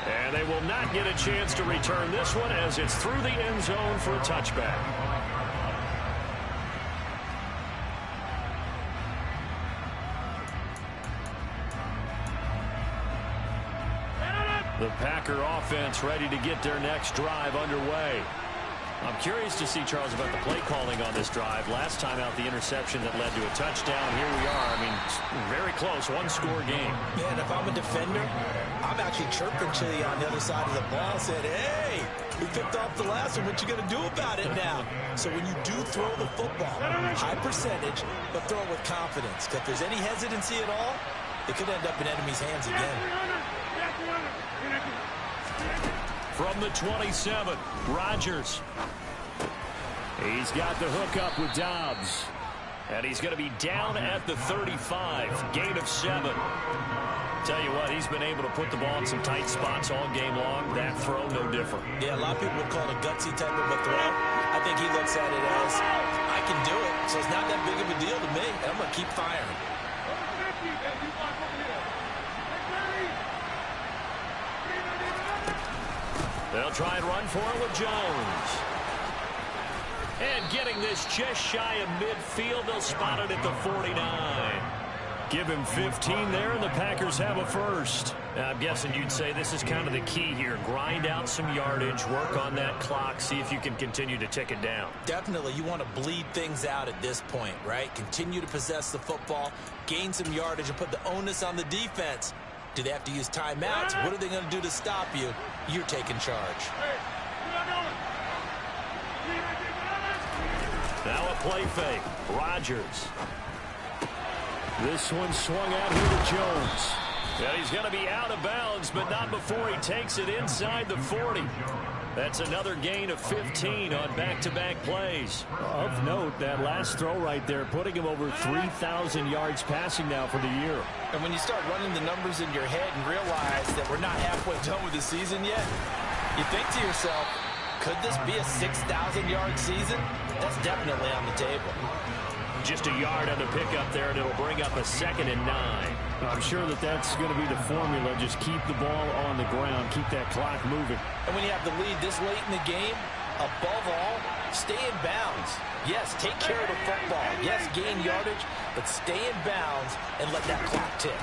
And they will not get a chance to return this one as it's through the end zone for a touchback. The Packer offense ready to get their next drive underway. I'm curious to see, Charles, about the play calling on this drive. Last time out, the interception that led to a touchdown. Here we are. I mean, very close, one-score game. Man, if I'm a defender, I'm actually chirping to you on the other side of the ball, saying, hey, we picked off the last one. What you going to do about it now? So when you do throw the football, high percentage, but throw it with confidence. If there's any hesitancy at all, it could end up in enemy's hands again. From the 27, Rodgers. He's got the hook up with Dobbs. And he's going to be down at the 35. Gain of 7. Tell you what, he's been able to put the ball in some tight spots all game long. That throw, no different. Yeah, a lot of people would call it a gutsy type of a throw. I think he looks at it as, I can do it, so it's not that big of a deal to me. I'm going to keep firing. They'll try and run for it with Jones. And getting this just shy of midfield, they'll spot it at the 49. Give him 15 there, and the Packers have a first. Now, I'm guessing you'd say this is kind of the key here. Grind out some yardage, work on that clock, see if you can continue to tick it down. Definitely, you want to bleed things out at this point, right? Continue to possess the football, gain some yardage, and put the onus on the defense. Do they have to use timeouts? What are they going to do to stop you? You're taking charge. Now a play fake. Rodgers. This one swung out here to Jones. And he's going to be out of bounds, but not before he takes it inside the 40. That's another gain of 15 on back-to-back plays. Of note, that last throw right there, putting him over 3,000 yards passing now for the year. And when you start running the numbers in your head and realize that we're not halfway done with the season yet, you think to yourself, could this be a 6,000-yard season? That's definitely on the table. Just a yard on the pickup there, and it'll bring up a 2nd and 9. I'm sure that that's going to be the formula. Just keep the ball on the ground. Keep that clock moving. And when you have the lead this late in the game, above all, stay in bounds. Yes, take care of the football. Yes, gain yardage, but stay in bounds and let that clock tick.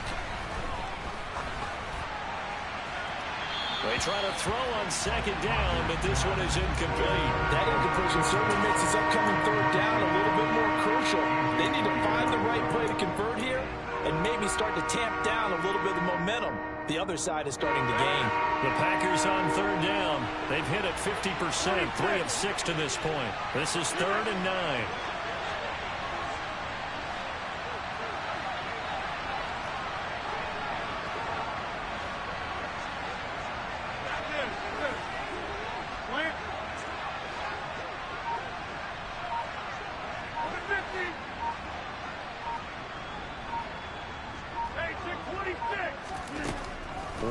They try to throw on 2nd down, but this one is incomplete. That incompletion certainly makes this upcoming 3rd down a little bit more crucial. They need to find the right play to convert here and maybe start to tamp down a little bit of the momentum the other side is starting to gain. The Packers on third down. They've hit it 50%, 3 of 6 to this point. This is 3rd and 9.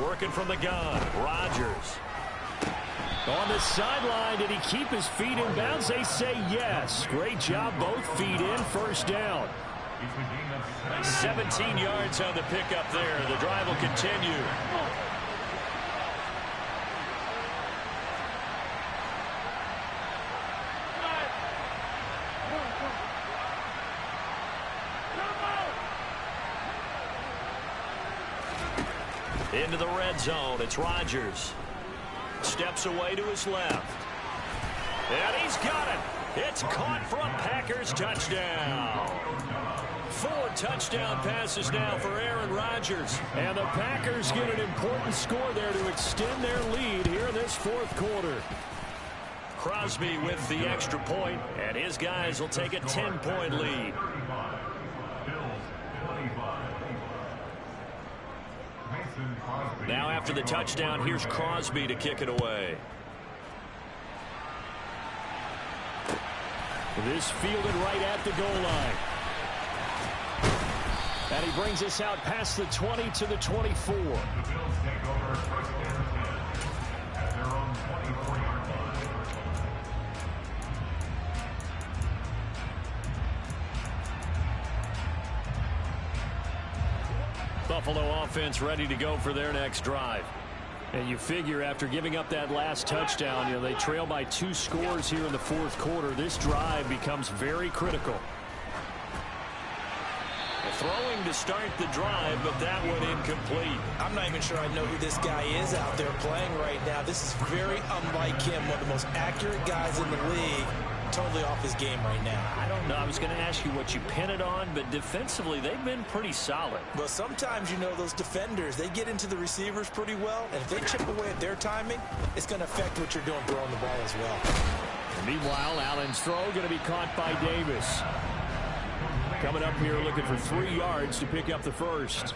Working from the gun, Rodgers. On the sideline, did he keep his feet in bounds? They say yes. Great job, both feet in, first down. 17 yards on the pickup there. The drive will continue. Into the red zone. It's Rodgers. Steps away to his left. And he's got it. It's caught for a Packers touchdown. 4 touchdown passes now for Aaron Rodgers. And the Packers get an important score there to extend their lead here in this 4th quarter. Crosby with the extra point, and his guys will take a 10-point lead. Now after the touchdown, here's Crosby to kick it away. This fielded right at the goal line. And he brings us out past the 20 to the 24. The Bills take over 1st and 10 at their own 24-yard line. Buffalo offense ready to go for their next drive. And you figure after giving up that last touchdown, they trail by 2 scores here in the 4th quarter. This drive becomes very critical. Throwing to start the drive, but that one incomplete. I'm not even sure I know who this guy is out there playing right now. This is very unlike him, one of the most accurate guys in the league. Totally off his game right now. I don't know. I was going to ask you what you pin it on, but defensively, they've been pretty solid. Well, sometimes, those defenders, they get into the receivers pretty well, and if they chip away at their timing, it's going to affect what you're doing throwing the ball as well. And meanwhile, Allen's throw going to be caught by Davis. Coming up here looking for 3 yards to pick up the first.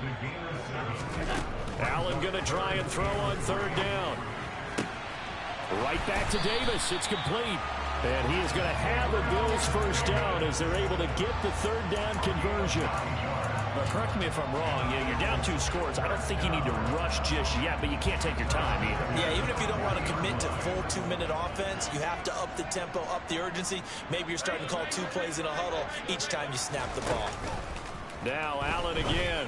Allen going to try and throw on 3rd down. Right back to Davis. It's complete. And he is going to have the Bills first down as they're able to get the 3rd down conversion. But correct me if I'm wrong. You're down 2 scores. I don't think you need to rush just yet, but you can't take your time either. Yeah, even if you don't want to commit to full 2-minute offense, you have to up the tempo, up the urgency. Maybe you're starting to call 2 plays in a huddle each time you snap the ball. Now Allen again.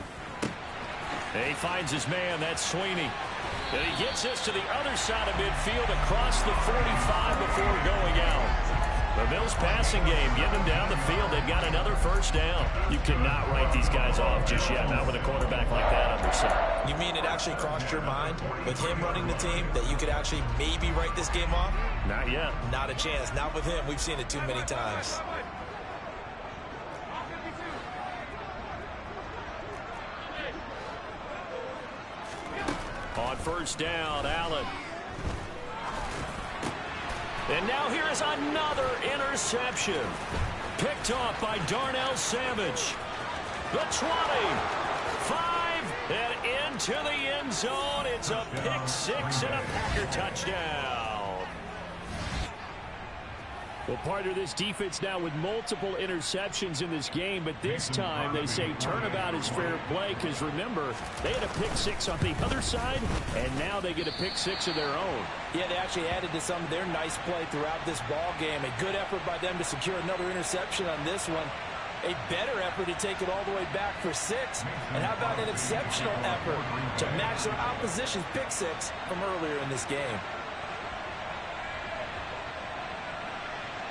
And he finds his man. That's Sweeney. And he gets us to the other side of midfield across the 45 before going out. The Bills passing game, getting them down the field. They've got another first down. You cannot write these guys off just yet, not with a quarterback like that under center. You mean it actually crossed your mind with him running the team that you could actually maybe write this game off? Not yet. Not a chance. Not with him. We've seen it too many times. On first down, Allen. And now here is another interception. Picked off by Darnell Savage. The 20, 5, and into the end zone. It's a pick 6 and a Packer touchdown. Well, part of this defense now with multiple interceptions in this game, but this time they say turnabout is fair play because, remember, they had a pick 6 on the other side, and now they get a pick 6 of their own. Yeah, they actually added to some of their nice play throughout this ball game. A good effort by them to secure another interception on this one. A better effort to take it all the way back for 6. And how about an exceptional effort to match their opposition's pick 6 from earlier in this game.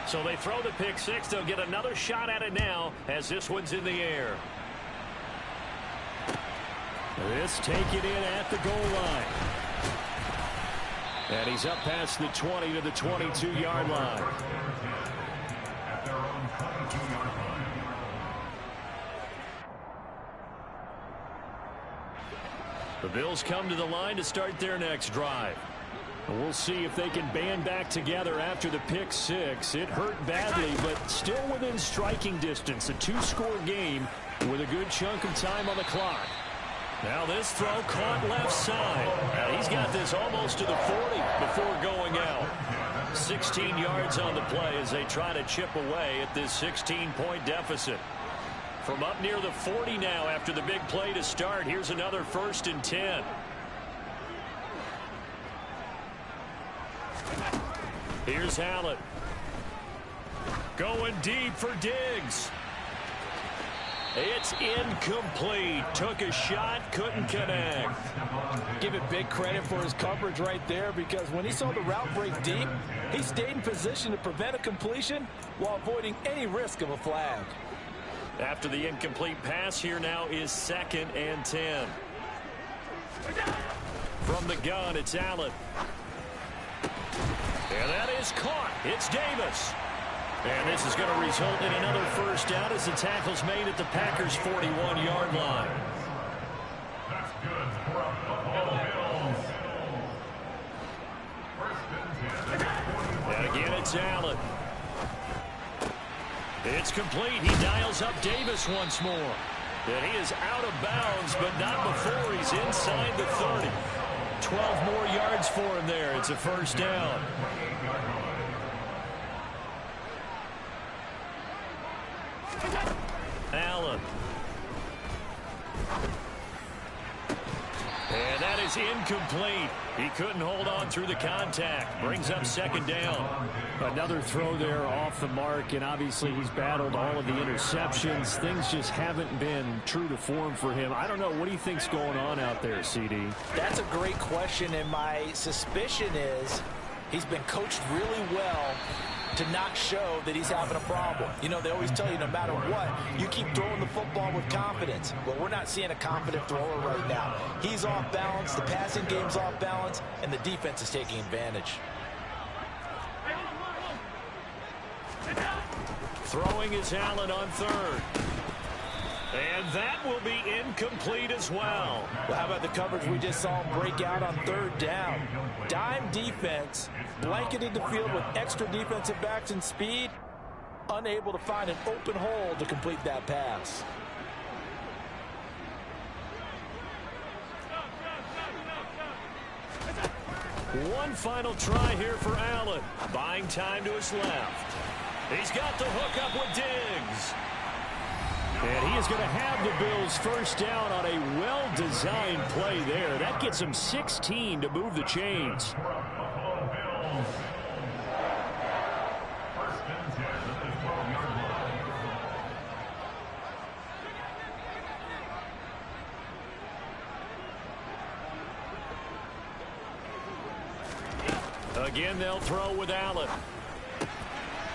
So they throw the pick 6. They'll get another shot at it now as this one's in the air. This take it in at the goal line. And he's up past the 20 to the 22-yard line. The Bills come to the line to start their next drive. We'll see if they can band back together after the pick six. It hurt badly, but still within striking distance. A two-score game with a good chunk of time on the clock. Now this throw caught left side. Now he's got this almost to the 40 before going out. 16 yards on the play as they try to chip away at this 16-point deficit. From up near the 40 now after the big play to start. Here's another 1st and 10. Here's Allen. Going deep for Diggs. It's incomplete. Took a shot, couldn't connect. Give it big credit for his coverage right there, because when he saw the route break deep, he stayed in position to prevent a completion while avoiding any risk of a flag. After the incomplete pass, here now is 2nd and 10. From the gun, it's Allen. And that is caught. It's Davis. And this is going to result in another 1st down as the tackle's made at the Packers' 41-yard line. That's good for a Buffalo Bills. 1st and 10. And again, it's Allen. It's complete. He dials up Davis once more. And he is out of bounds, but not before he's inside the 30. 12 more yards for him there. It's a 1st down. Allen. And that is incomplete. He couldn't hold on through the contact. Brings up 2nd down. Another throw there off the mark, and obviously he's battled all of the interceptions. Things just haven't been true to form for him. I don't know. What do you think's going on out there, CD? That's a great question, and my suspicion is he's been coached really well to not show that he's having a problem. You know, they always tell you no matter what, you keep throwing the football with confidence. Well, we're not seeing a confident thrower right now. He's off balance, the passing game's off balance, and the defense is taking advantage. Throwing is Allen on 3rd. And that will be incomplete as well. Well, how about the coverage we just saw him break out on 3rd down? Dime defense, blanketed the field with extra defensive backs and speed, unable to find an open hole to complete that pass. One final try here for Allen. Buying time to his left. He's got the hook up with Diggs. And he is going to have the Bills 1st down on a well-designed play there. That gets him 16 to move the chains. Again, they'll throw with Allen.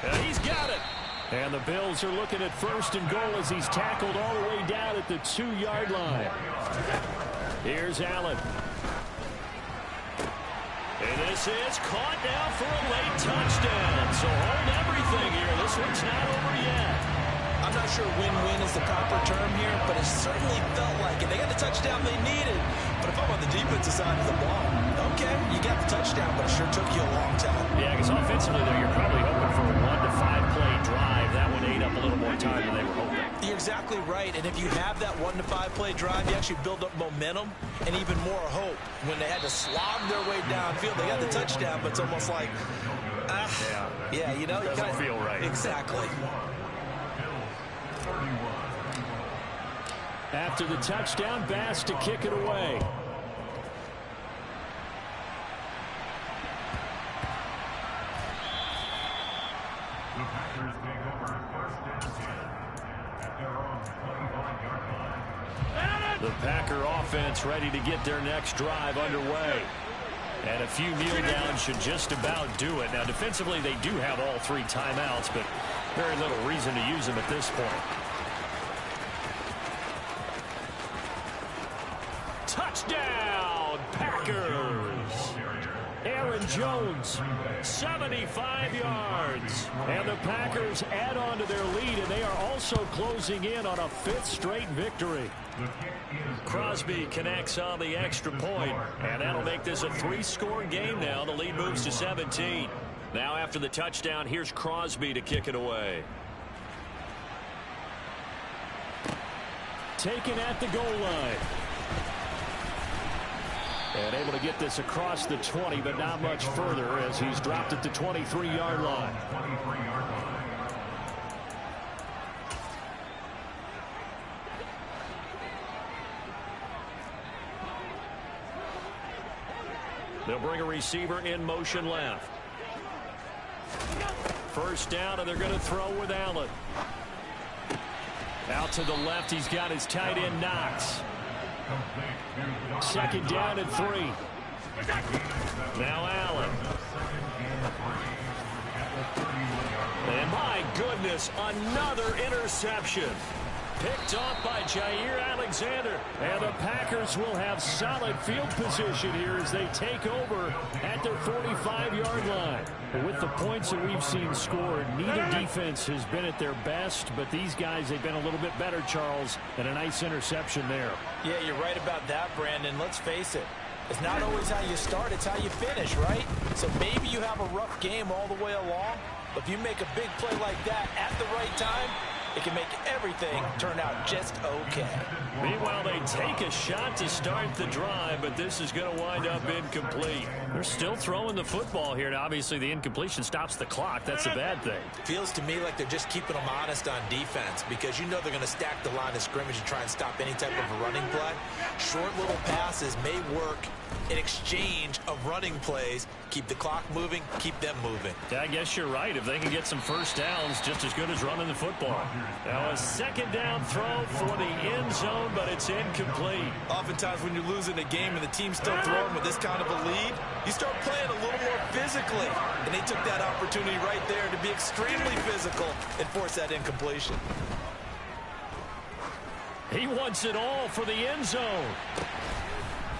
And he's got it. And the Bills are looking at 1st and goal as he's tackled all the way down at the 2-yard line. Here's Allen. And this is caught now for a late touchdown. So hold everything here. This one's not over yet. I'm not sure win-win is the proper term here, but it certainly felt like it. They got the touchdown they needed. But if I'm on the defensive side of the ball, okay, you got the touchdown, but it sure took you a long time. Yeah, because offensively, though, you're probably hoping for a 1-to-5 play drive. That one ate up a little more time than they were hoping. You're exactly right, and if you have that 1-to-5 play drive, you actually build up momentum and even more hope. When they had to slob their way downfield, they got the touchdown, but it's almost like, yeah, you know, doesn't feel right. Exactly. After the touchdown, Bass to kick it away. The Packers take over 1st and 10 at their own 25-yard line. The Packer offense ready to get their next drive underway. And a few kneel downs should just about do it. Now, defensively, they do have all 3 timeouts, but very little reason to use them at this point. Touchdown, Packers! Aaron Jones 75 yards. And the Packers add on to their lead, and they are also closing in on a 5th straight victory. Crosby connects on the extra point, and that'll make this a 3-score game now. The lead moves to 17. Now after the touchdown, here's Crosby to kick it away. Taken at the goal line. And able to get this across the 20, but not much further as he's dropped at the 23-yard line. They'll bring a receiver in motion left. First down, and they're going to throw with Allen. Out to the left, he's got his tight end Knox. Second down and 3. Now Allen. And my goodness, another interception. Picked off by Jair Alexander. And the Packers will have solid field position here as they take over at their 45-yard line. With the points that we've seen scored, neither defense has been at their best, but these guys, they've been a little bit better, Charles, and a nice interception there. Yeah, you're right about that, Brandon. Let's face it. It's not always how you start, it's how you finish, right? So maybe you have a rough game all the way along, but if you make a big play like that at the right time, it can make everything turn out just okay. Meanwhile, they take a shot to start the drive, but this is going to wind up incomplete. They're still throwing the football here, and obviously the incompletion stops the clock. That's a bad thing. Feels to me like they're just keeping them honest on defense because you know they're going to stack the line of scrimmage and try and stop any type of a running play. Short little passes may work in exchange of running plays. Keep the clock moving, keep them moving. Yeah, I guess you're right. If they can get some first downs, just as good as running the football. Now a second down throw for the end zone, but it's incomplete. Oftentimes when you're losing a game and the team's still throwing with this kind of a lead, you start playing a little more physically. And they took that opportunity right there to be extremely physical and force that incompletion. He wants it all for the end zone.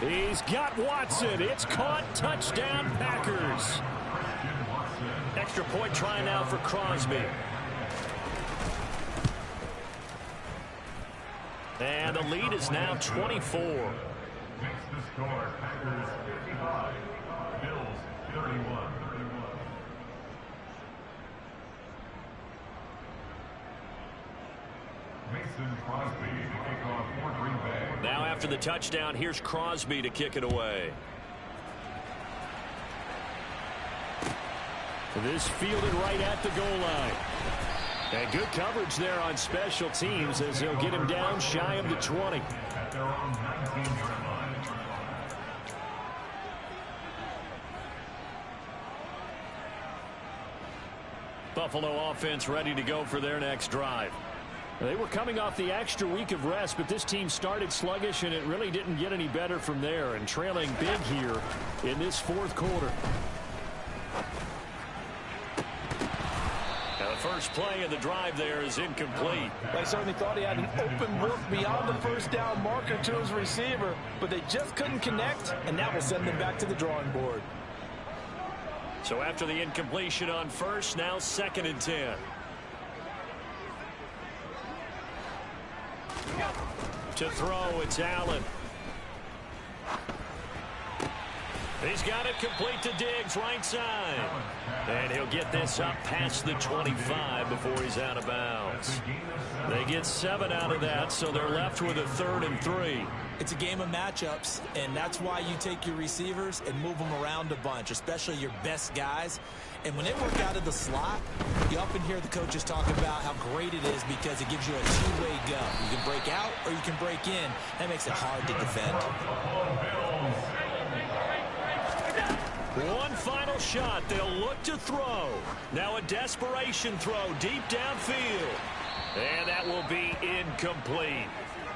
He's got Watson. It's caught. Touchdown, Packers. Extra point try now for Crosby. And the lead is now 24. Makes the score Packers 55, Bills 31. Mason Crosby to kick off for Green Bay. Now after the touchdown, here's Crosby to kick it away. This fielded right at the goal line. And good coverage there on special teams as they'll get him down shy of the 20. At their own 19-yard line. Buffalo offense ready to go for their next drive. They were coming off the extra week of rest, but this team started sluggish, and it really didn't get any better from there, and trailing big here in this fourth quarter. Now the first play of the drive there is incomplete. I certainly thought he had an open look beyond the first down marker to his receiver, but they just couldn't connect, and that will send them back to the drawing board. So after the incompletion on first, now 2nd and 10. To throw, it's Allen. He's got it complete to Diggs, right side. And he'll get this up past the 25 before he's out of bounds. They get 7 out of that, so they're left with a 3rd and 3. It's a game of matchups, and that's why you take your receivers and move them around a bunch, especially your best guys. And when they work out of the slot, you often hear the coaches talk about how great it is because it gives you a two-way go. You can break out or you can break in. That makes it hard to defend. One final shot. They'll look to throw. Now a desperation throw deep downfield. And that will be incomplete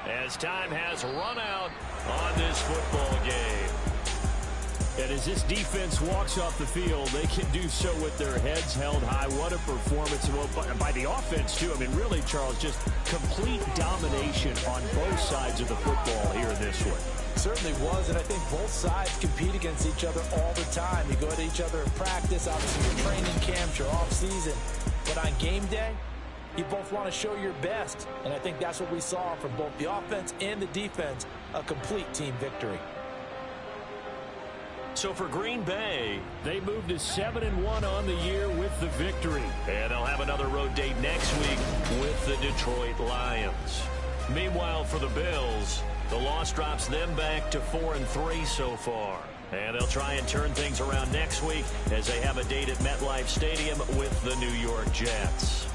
as time has run out on this football game. And as this defense walks off the field, they can do so with their heads held high. What a performance. Well, by the offense, too. I mean, really, Charles, just complete domination on both sides of the football here in this one. Certainly was, and I think both sides compete against each other all the time. You go at each other in practice, obviously your training camps, your off-season. But on game day, you both want to show your best. And I think that's what we saw from both the offense and the defense, a complete team victory. So for Green Bay, they moved to 7-1 on the year with the victory. And they'll have another road date next week with the Detroit Lions. Meanwhile, for the Bills, the loss drops them back to 4-3 so far. And they'll try and turn things around next week as they have a date at MetLife Stadium with the New York Jets.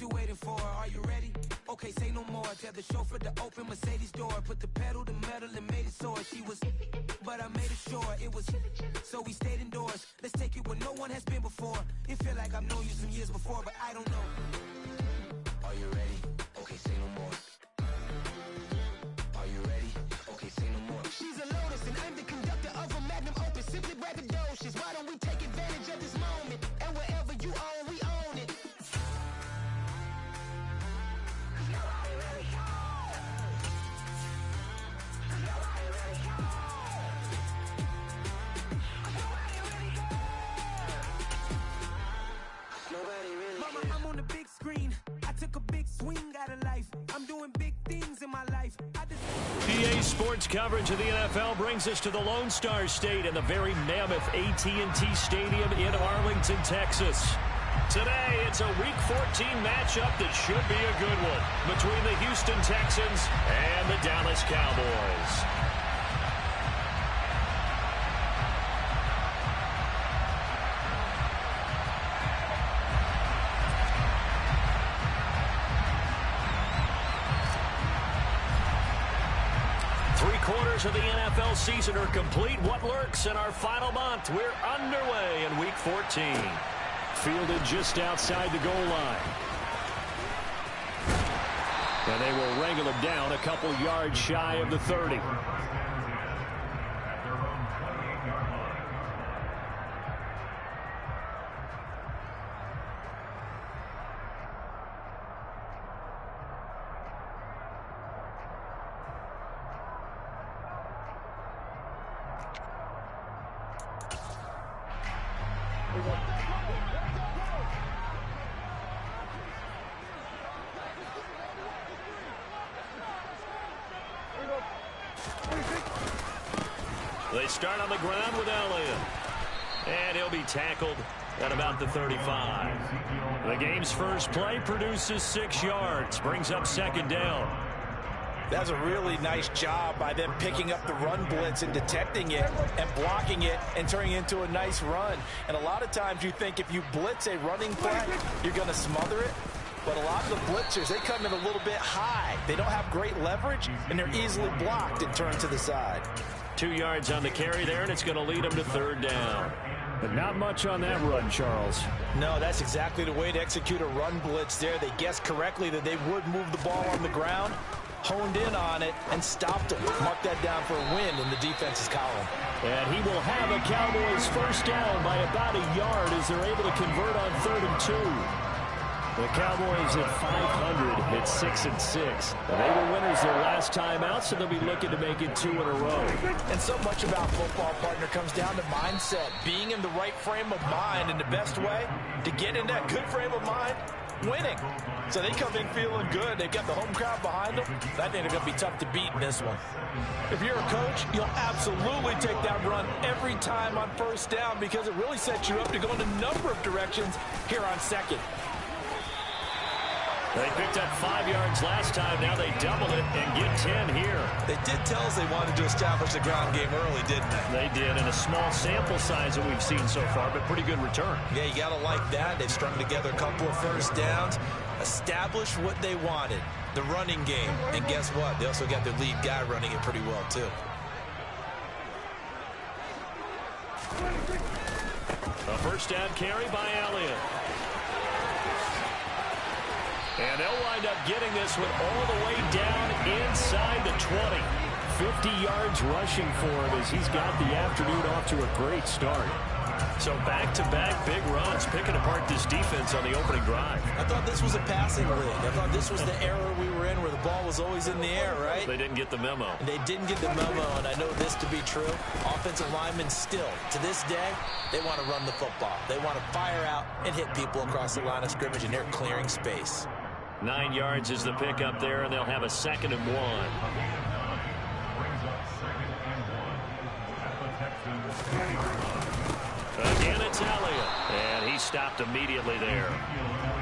you waiting for? Are you ready? Okay, say no more. Tell the chauffeur to open Mercedes door. Put the pedal to metal and made it soar. She was, but I made it sure it was. So we stayed indoors. Let's take it where no one has been before. It feel like I've known you some years before, but I don't know. Are you ready? Okay, say no more. Are you ready? Okay, say no more. She's a Lotus and I'm the conductor of a magnum opus. Simply braggadocious. Why don't we take advantage of this moment? And wherever you own, we own it. Mama, I'm on the big screen. I took a big swing out of life. I'm doing big things in my life. PA Sports coverage of the NFL brings us to the Lone Star State and the very mammoth AT&T Stadium in Arlington, Texas. Today, it's a Week 14 matchup that should be a good one between the Houston Texans and the Dallas Cowboys. Quarters of the NFL season are complete. What lurks in our final month? We're underway in Week 14. Fielded just outside the goal line. And they will wrangle him down a couple yards shy of the 30. They start on the ground with Elliott. And he'll be tackled at about the 35. The game's first play produces 6 yards. Brings up second down. That's a really nice job by them picking up the run blitz and detecting it and blocking it and turning it into a nice run. And a lot of times you think if you blitz a running play, you're going to smother it. But a lot of the blitzers, they come in a little bit high. They don't have great leverage, and they're easily blocked and turned to the side. 2 yards on the carry there, and it's going to lead them to third down. But not much on that run, Charles. No, that's exactly the way to execute a run blitz there. They guessed correctly that they would move the ball on the ground, honed in on it, and stopped them. Mark that down for a win in the defense's column. And he will have a Cowboys first down by about a yard as they're able to convert on 3rd and 2. The Cowboys at 500 at 6-6. They were winners their last time out, so they'll be looking to make it 2 in a row. And so much about football, partner, comes down to mindset. Being in the right frame of mind, and the best way to get in that good frame of mind, winning. So they come in feeling good. They've got the home crowd behind them. I think they're going to be tough to beat in this one. If you're a coach, you'll absolutely take that run every time on first down because it really sets you up to go in a number of directions here on second. They picked up 5 yards last time. Now they double it and get 10 here. They did tell us they wanted to establish the ground game early, didn't they? They did, in a small sample size that we've seen so far, but pretty good return. Yeah, you got to like that. They've strung together a couple of first downs, established what they wanted, the running game. And guess what? They also got their lead guy running it pretty well, too. A first down carry by Elliott. And they'll wind up getting this one all the way down inside the 20. 50 yards rushing for him as he's got the afternoon off to a great start. So back-to-back big runs, picking apart this defense on the opening drive. I thought this was a passing league. I thought this was the era we were in where the ball was always in the air, right? They didn't get the memo. And they didn't get the memo, and I know this to be true. Offensive linemen still, to this day, they want to run the football. They want to fire out and hit people across the line of scrimmage, and they're clearing space. 9 yards is the pickup there, and they'll have a 2nd and 1. Again, it's Elliott, and he stopped immediately there.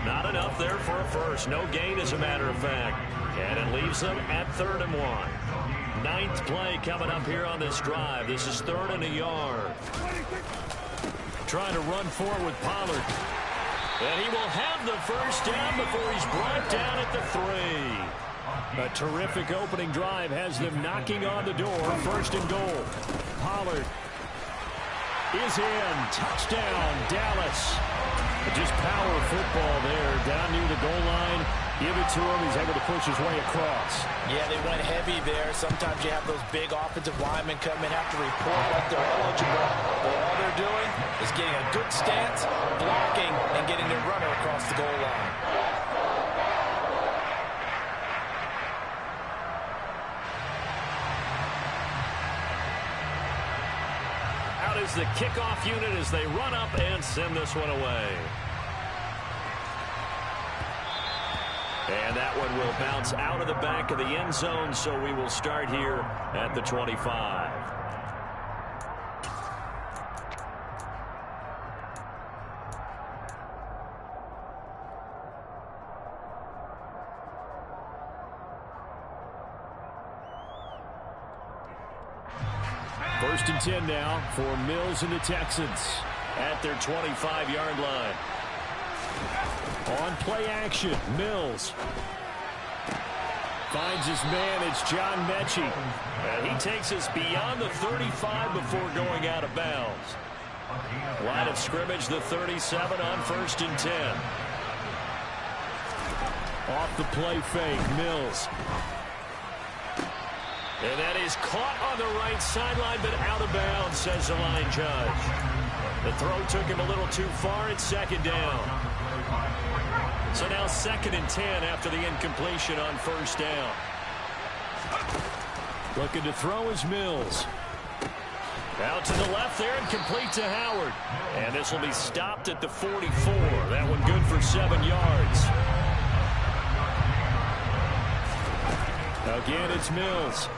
Not enough there for a first. No gain, as a matter of fact. And it leaves them at 3rd and 1. 9th play coming up here on this drive. This is 3rd and a yard. Trying to run forward with Pollard. And he will have the first down before he's brought down at the 3. A terrific opening drive has them knocking on the door. First and goal. Pollard is in. Touchdown, Dallas. Just power football there. Down near the goal line. Give it to him. He's able to push his way across. Yeah, they went heavy there. Sometimes you have those big offensive linemen come in, have to report like they're eligible. But all they're doing is getting a good stance, blocking, and getting their runner across the goal line. Out is the kickoff unit as they run up and send this one away. And that one will bounce out of the back of the end zone, so we will start here at the 25. First and 10 now for Mills and the Texans at their 25-yard line. On play action, Mills finds his man. It's John Mechie. And he takes us beyond the 35 before going out of bounds. Line of scrimmage, the 37 on first and 10. Off the play fake, Mills. And that is caught on the right sideline, but out of bounds, says the line judge. The throw took him a little too far. It's second down. So now second and 10 after the incompletion on first down. Looking to throw is Mills. Out to the left there and complete to Howard. And this will be stopped at the 44. That one good for 7 yards. Again, it's Mills.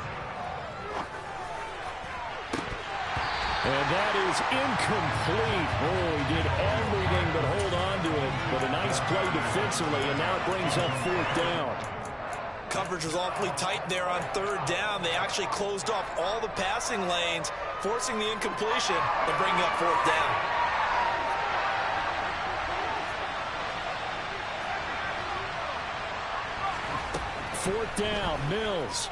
And that is incomplete. Oh, he did everything but hold on to it. But a nice play defensively, and now it brings up fourth down. Coverage was awfully tight there on third down. They actually closed off all the passing lanes, forcing the incompletion and bringing up fourth down. Fourth down, Mills.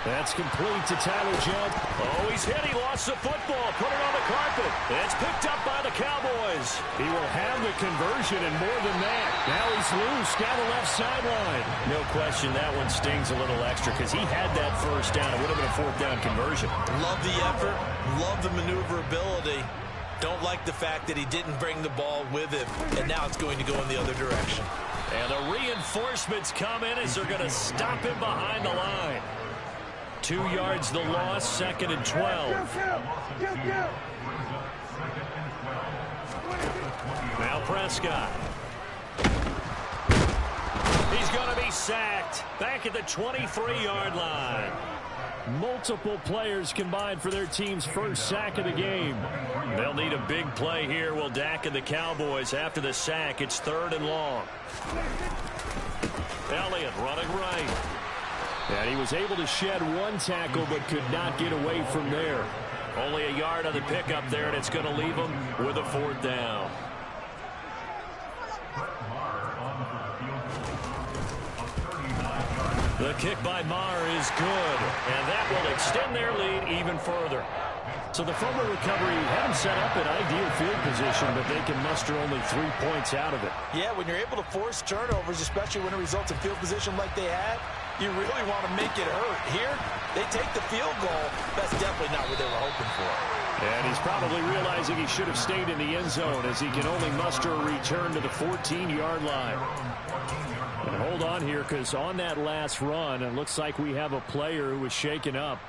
That's complete to Tyler Jones. Oh, he's hit. He lost the football. Put it on the carpet. It's picked up by the Cowboys. He will have the conversion and more than that. Now he's loose down the left sideline. No question that one stings a little extra because he had that first down. It would have been a fourth down conversion. Love the effort. Love the maneuverability. Don't like the fact that he didn't bring the ball with him, and now it's going to go in the other direction. And the reinforcements come in as they're going to stop him behind the line. 2 yards the loss, second and 12. Now Prescott. He's going to be sacked back at the 23-yard line. Multiple players combined for their team's first sack of the game. They'll need a big play here. Will Dak and the Cowboys after the sack. It's third and long. Elliott running right. And he was able to shed one tackle but could not get away from there. Only a yard on the pickup there, and it's going to leave him with a fourth down. The kick by Maher is good, and that will extend their lead even further. So the fumble recovery had them set up in ideal field position, but they can muster only 3 points out of it. Yeah, when you're able to force turnovers, especially when it results in field position like they had, you really want to make it hurt. Here, they take the field goal. That's definitely not what they were hoping for. And he's probably realizing he should have stayed in the end zone as he can only muster a return to the 14-yard line. And hold on here, because on that last run, it looks like we have a player who was shaken up.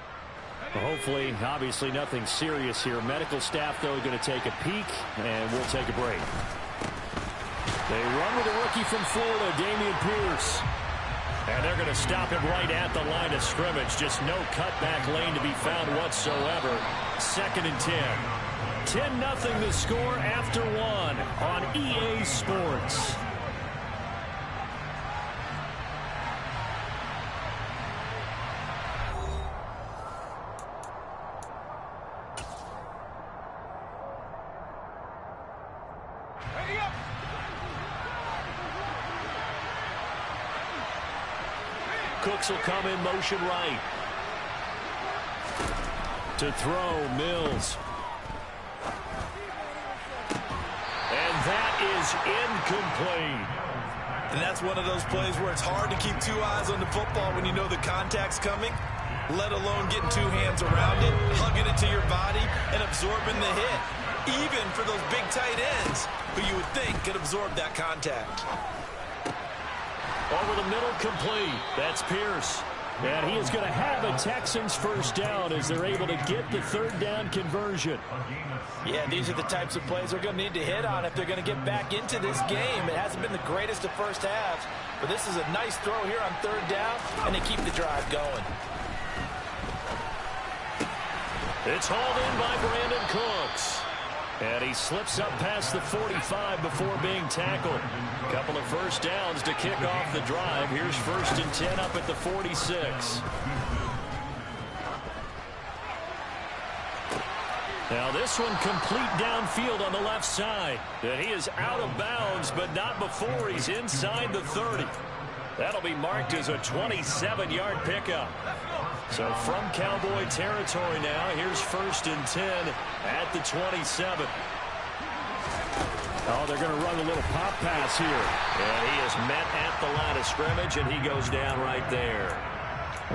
Hopefully, obviously nothing serious here. Medical staff, though, going to take a peek, and we'll take a break. They run with a rookie from Florida, Dameon Pierce. And they're going to stop him right at the line of scrimmage. Just no cutback lane to be found whatsoever. Second and 10. 10-0 the score after one on EA Sports. Cooks will come in motion right. To throw, Mills. And that is incomplete. And that's one of those plays where it's hard to keep two eyes on the football when you know the contact's coming, let alone getting two hands around it, hugging it to your body, and absorbing the hit. Even for those big tight ends who you would think could absorb that contact. Over the middle, complete. That's Pierce. And he is going to have a Texans first down as they're able to get the third down conversion. Yeah, these are the types of plays they're going to need to hit on if they're going to get back into this game. It hasn't been the greatest of first halves, but this is a nice throw here on third down, and they keep the drive going. It's hauled in by Brandon Cooks. And he slips up past the 45 before being tackled. A couple of first downs to kick off the drive. Here's 1st and 10 up at the 46. Now this one complete downfield on the left side. And he is out of bounds, but not before he's inside the 30. That'll be marked as a 27-yard pickup. So from Cowboy territory now, here's 1st and 10 at the 27. Oh, they're going to run a little pop pass here. And he is met at the line of scrimmage, and he goes down right there.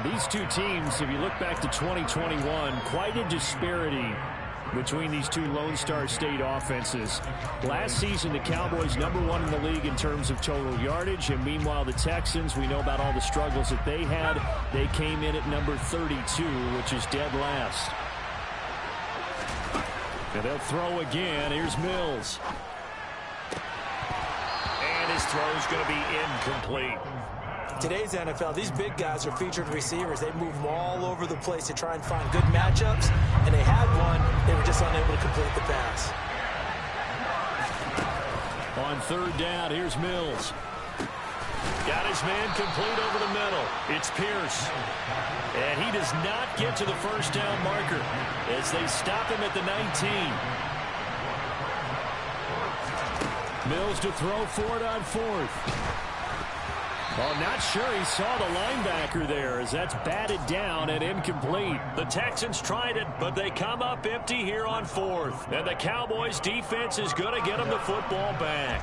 These two teams, if you look back to 2021, quite a disparity between these two Lone Star State offenses. Last season, the Cowboys #1 in the league in terms of total yardage, and meanwhile the Texans, we know about all the struggles that they had. They came in at number 32, which is dead last. And they'll throw again. Here's Mills. And his throw is going to be incomplete. Today's NFL, these big guys are featured receivers. They move them all over the place to try and find good matchups, and they had one. They were just unable to complete the pass. On third down, here's Mills. Got his man complete over the middle. It's Pierce. And he does not get to the first down marker as they stop him at the 19. Mills to throw for it on 4th. Well, not sure he saw the linebacker there as that's batted down and incomplete. The Texans tried it, but they come up empty here on 4th. And the Cowboys defense is going to get them the football back.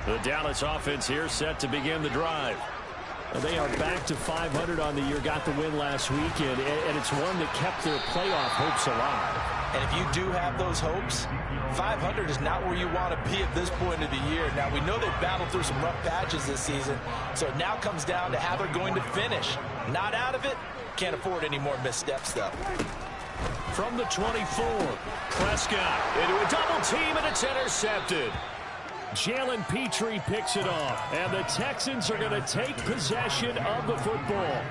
The Dallas offense here set to begin the drive. Well, they are back to 500 on the year, got the win last weekend, and it's one that kept their playoff hopes alive. And if you do have those hopes, 500 is not where you want to be at this point of the year. Now, we know they've battled through some rough patches this season, so it now comes down to how they're going to finish. Not out of it, can't afford any more missteps, though. From the 24, Prescott into a double team, and it's intercepted. Jalen Petrie picks it off, and the Texans are going to take possession of the football.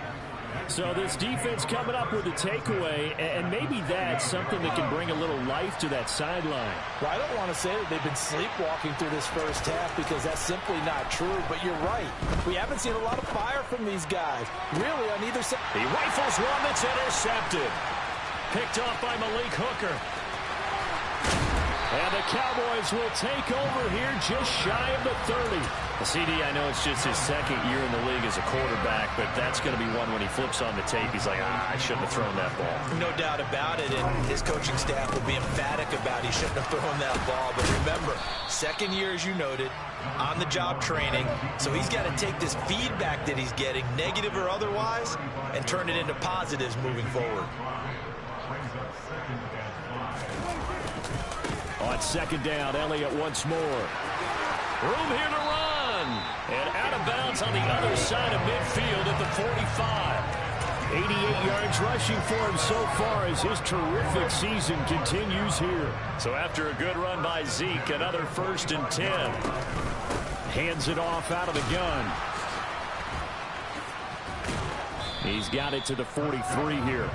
So this defense coming up with a takeaway, and maybe that's something that can bring a little life to that sideline. Well, I don't want to say that they've been sleepwalking through this first half because that's simply not true, but you're right. We haven't seen a lot of fire from these guys, really, on either side. He rifles one that's intercepted. Picked off by Malik Hooker. And the Cowboys will take over here just shy of the 30. CD, I know it's just his second year in the league as a quarterback, but that's going to be one when he flips on the tape. He's like, I shouldn't have thrown that ball. No doubt about it, and his coaching staff will be emphatic about he shouldn't have thrown that ball. But remember, second year, as you noted, on-the-job training, so he's got to take this feedback that he's getting, negative or otherwise, and turn it into positives moving forward. On second down, Elliott once more. Room here to run. And out of bounds on the other side of midfield at the 45. 88 yards rushing for him so far as his terrific season continues here. So after a good run by Zeke, another 1st and 10. Hands it off out of the gun. He's got it to the 43 here.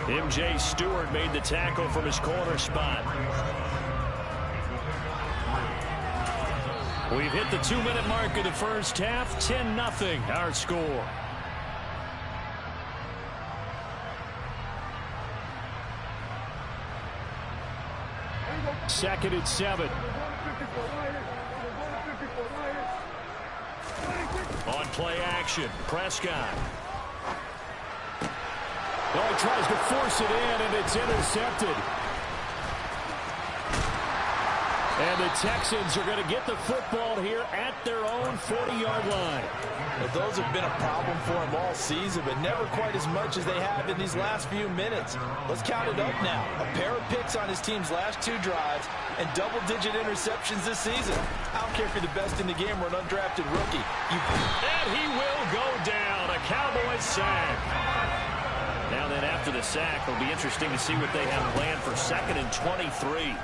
MJ Stewart made the tackle from his corner spot. We've hit the 2-minute mark of the first half. 10-0 our score. Second and 7. On play action, Prescott. Oh, he tries to force it in, and it's intercepted. And the Texans are going to get the football here at their own 40-yard line. Well, those have been a problem for him all season, but never quite as much as they have in these last few minutes. Let's count it up now. A pair of picks on his team's last 2 drives and double-digit interceptions this season. I don't care if you're the best in the game or an undrafted rookie. And he will go down. A Cowboys sack. Now then, after the sack, it'll be interesting to see what they have planned for 2nd and 23.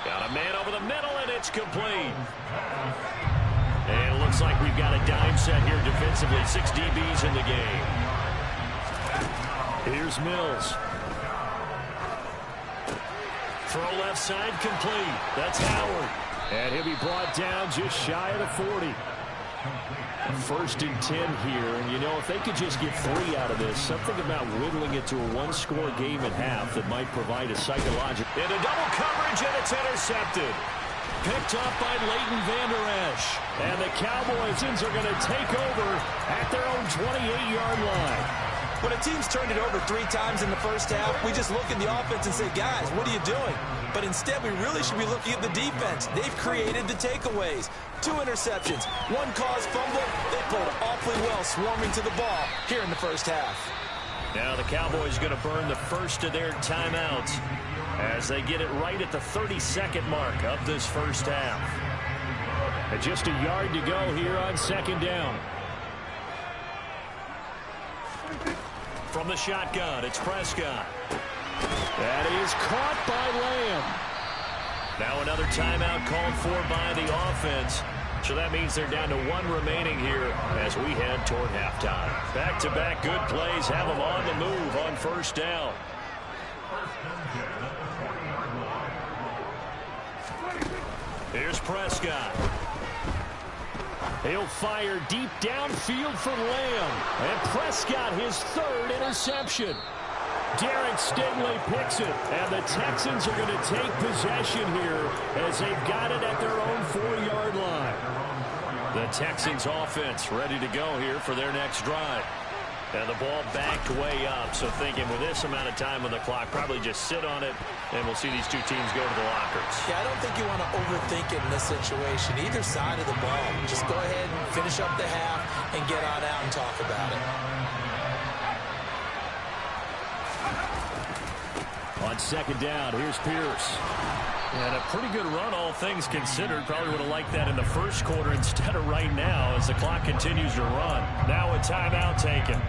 Got a man over the middle, and it's complete. And it looks like we've got a dime set here defensively. 6 DBs in the game. Here's Mills. Throw left side complete. That's Howard. And he'll be brought down just shy of the 40. 1st and 10 here. And, you know, if they could just get 3 out of this, something about whittling it to a 1-score game at half that might provide a psychological. Into double coverage, and it's intercepted. Picked up by Leighton Vander Esch. And the Cowboys are going to take over at their own 28-yard line. When a team's turned it over 3 times in the first half, we just look at the offense and say, guys, what are you doing? But instead, we really should be looking at the defense. They've created the takeaways. 2 interceptions, 1 caused fumble. They played awfully well swarming to the ball here in the first half. Now the Cowboys going to burn the first of their timeouts as they get it right at the 32nd mark of this first half. And just a yard to go here on 2nd down. From the shotgun, it's Prescott. That is caught by Lamb. Now another timeout called for by the offense. So that means they're down to 1 remaining here as we head toward halftime. Back-to-back good plays have them on the move on 1st down. Here's Prescott. He'll fire deep downfield for Lamb. And Prescott his 3rd interception. Derek Stingley picks it. And the Texans are going to take possession here as they've got it at their own 4-yard line. The Texans offense ready to go here for their next drive. And the ball backed way up. So thinking with this amount of time on the clock, probably just sit on it, and we'll see these 2 teams go to the lockers. Yeah, I don't think you want to overthink it in this situation. Either side of the ball. Just go ahead and finish up the half and get on out and talk about it. On 2nd down, here's Pierce. And a pretty good run, all things considered. Probably would have liked that in the first quarter instead of right now as the clock continues to run. Now a timeout taken.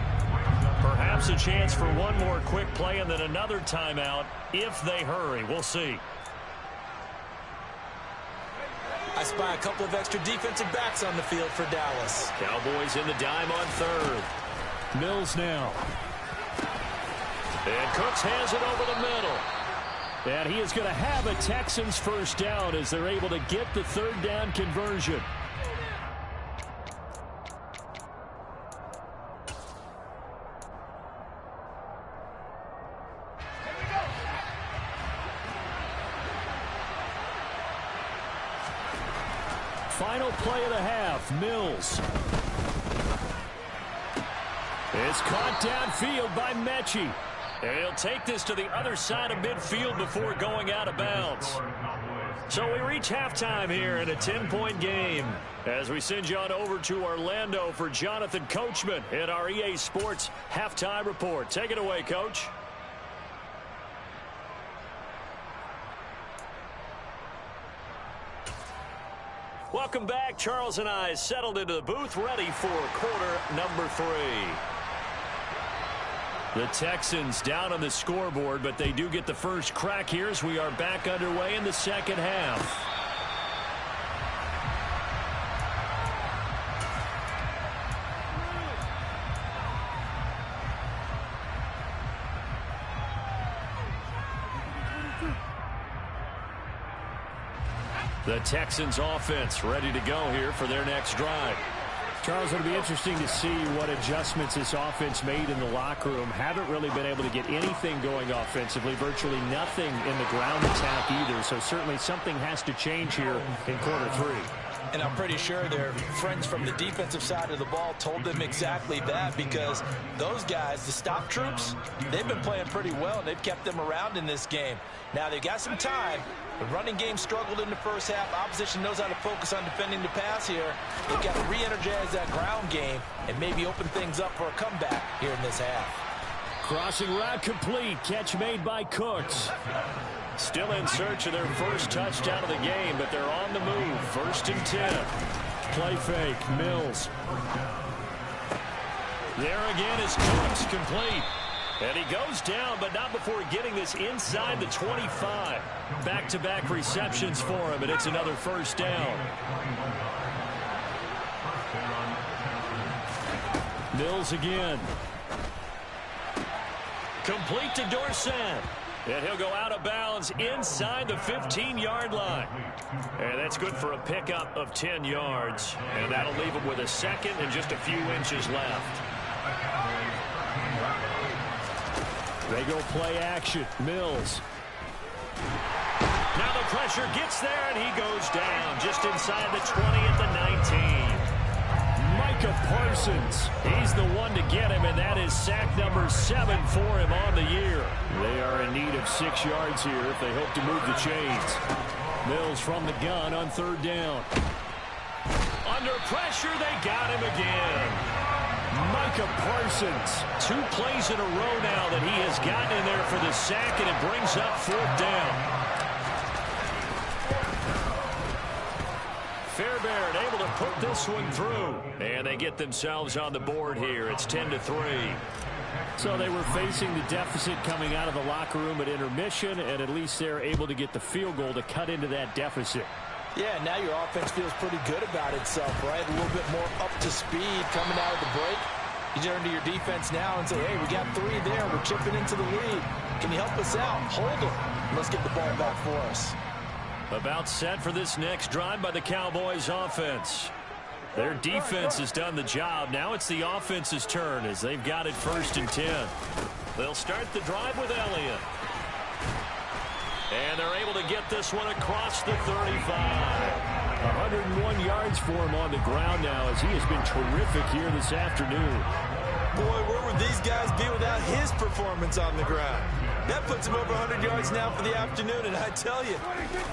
Perhaps a chance for 1 more quick play and then another timeout if they hurry. We'll see. I spy a couple of extra defensive backs on the field for Dallas. Cowboys in the dime on 3rd. Mills now. And Cooks has it over the middle. And he is going to have a Texans 1st down as they're able to get the 3rd down conversion. Final play of the half, Mills. It's caught downfield by Mechie. And he'll take this to the other side of midfield before going out of bounds. So we reach halftime here in a 10-point game as we send you on over to Orlando for Jonathan Coachman in our EA Sports Halftime Report. Take it away, Coach. Welcome back. Charles and I settled into the booth ready for quarter number 3. The Texans down on the scoreboard, but they do get the first crack here as we are back underway in the 2nd half. The Texans offense ready to go here for their next drive. Charles, it'll be interesting to see what adjustments this offense made in the locker room. Haven't really been able to get anything going offensively, virtually nothing in the ground attack either. So certainly something has to change here in quarter 3. And I'm pretty sure their friends from the defensive side of the ball told them exactly that, because those guys, the stop troops, they've been playing pretty well. They've kept them around in this game. Now they've got some time. The running game struggled in the first half. Opposition knows how to focus on defending the pass here. They've got to re-energize that ground game and maybe open things up for a comeback here in this half. Crossing route complete. Catch made by Cooks. Still in search of their first touchdown of the game, but they're on the move. 1st and 10. Play fake. Mills. There again is Cooks, complete. And he goes down, but not before getting this inside the 25. Back-to-back receptions for him, and it's another first down. Mills again. Complete to Dorsett. And he'll go out of bounds inside the 15-yard line. And that's good for a pickup of 10 yards. And that'll leave him with a second and just a few inches left. They go play action. Mills. Now the pressure gets there, and he goes down just inside the 20 at the 19. Micah Parsons. He's the one to get him, and that is sack number 7 for him on the year. They are in need of 6 yards here if they hope to move the chains. Mills from the gun on 3rd down. Under pressure, they got him again. Micah Parsons. 2 plays in a row now that he has gotten in there for the sack, and it brings up 4th down. Fairbairn able to put this one through. And they get themselves on the board here. It's 10-3. So they were facing the deficit coming out of the locker room at intermission, and at least they're able to get the field goal to cut into that deficit. Yeah, now your offense feels pretty good about itself, right? A little bit more up to speed coming out of the break. You turn to your defense now and say, hey, we got 3 there. We're chipping into the lead. Can you help us out? Hold them. Let's get the ball back for us. About set for this next drive by the Cowboys offense. Their defense has done the job. Now it's the offense's turn as they've got it 1st and 10. They'll start the drive with Elliott. And they're able to get this one across the 35. 101 yards for him on the ground now as he has been terrific here this afternoon. Boy, where would these guys be without his performance on the ground? That puts him over 100 yards now for the afternoon, and I tell you,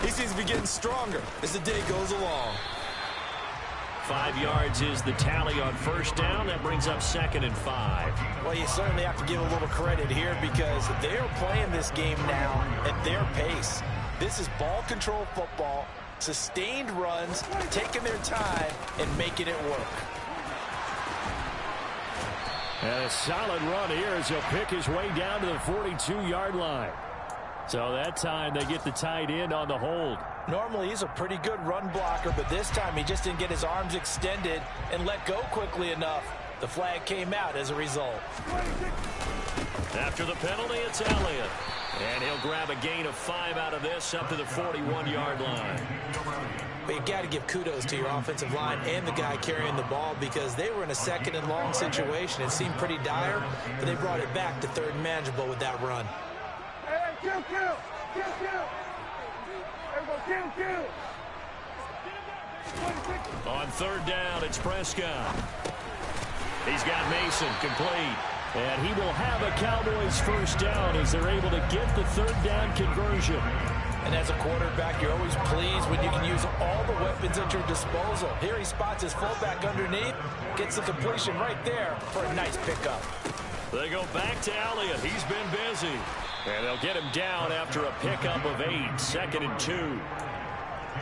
he seems to be getting stronger as the day goes along. 5 yards is the tally on 1st down. That brings up 2nd and 5. Well, you certainly have to give a little credit here because they are playing this game now at their pace. This is ball control football, sustained runs, taking their time, and making it work. And a solid run here as he'll pick his way down to the 42-yard line. So that time they get the tight end on the hold. Normally he's a pretty good run blocker, but this time he just didn't get his arms extended and let go quickly enough. The flag came out as a result. After the penalty, it's Elliott. And he'll grab a gain of 5 out of this up to the 41-yard line. But you got to give kudos to your offensive line and the guy carrying the ball because they were in a 2nd and long situation. It seemed pretty dire, but they brought it back to 3rd and manageable with that run. On 3rd down, it's Prescott. He's got Mason complete. And he will have a Cowboys 1st down as they're able to get the 3rd down conversion. And as a quarterback, you're always pleased when you can use all the weapons at your disposal. Here he spots his fullback underneath, gets the completion right there for a nice pickup. They go back to Elliott. He's been busy. And they'll get him down after a pickup of 8, 2nd and 2.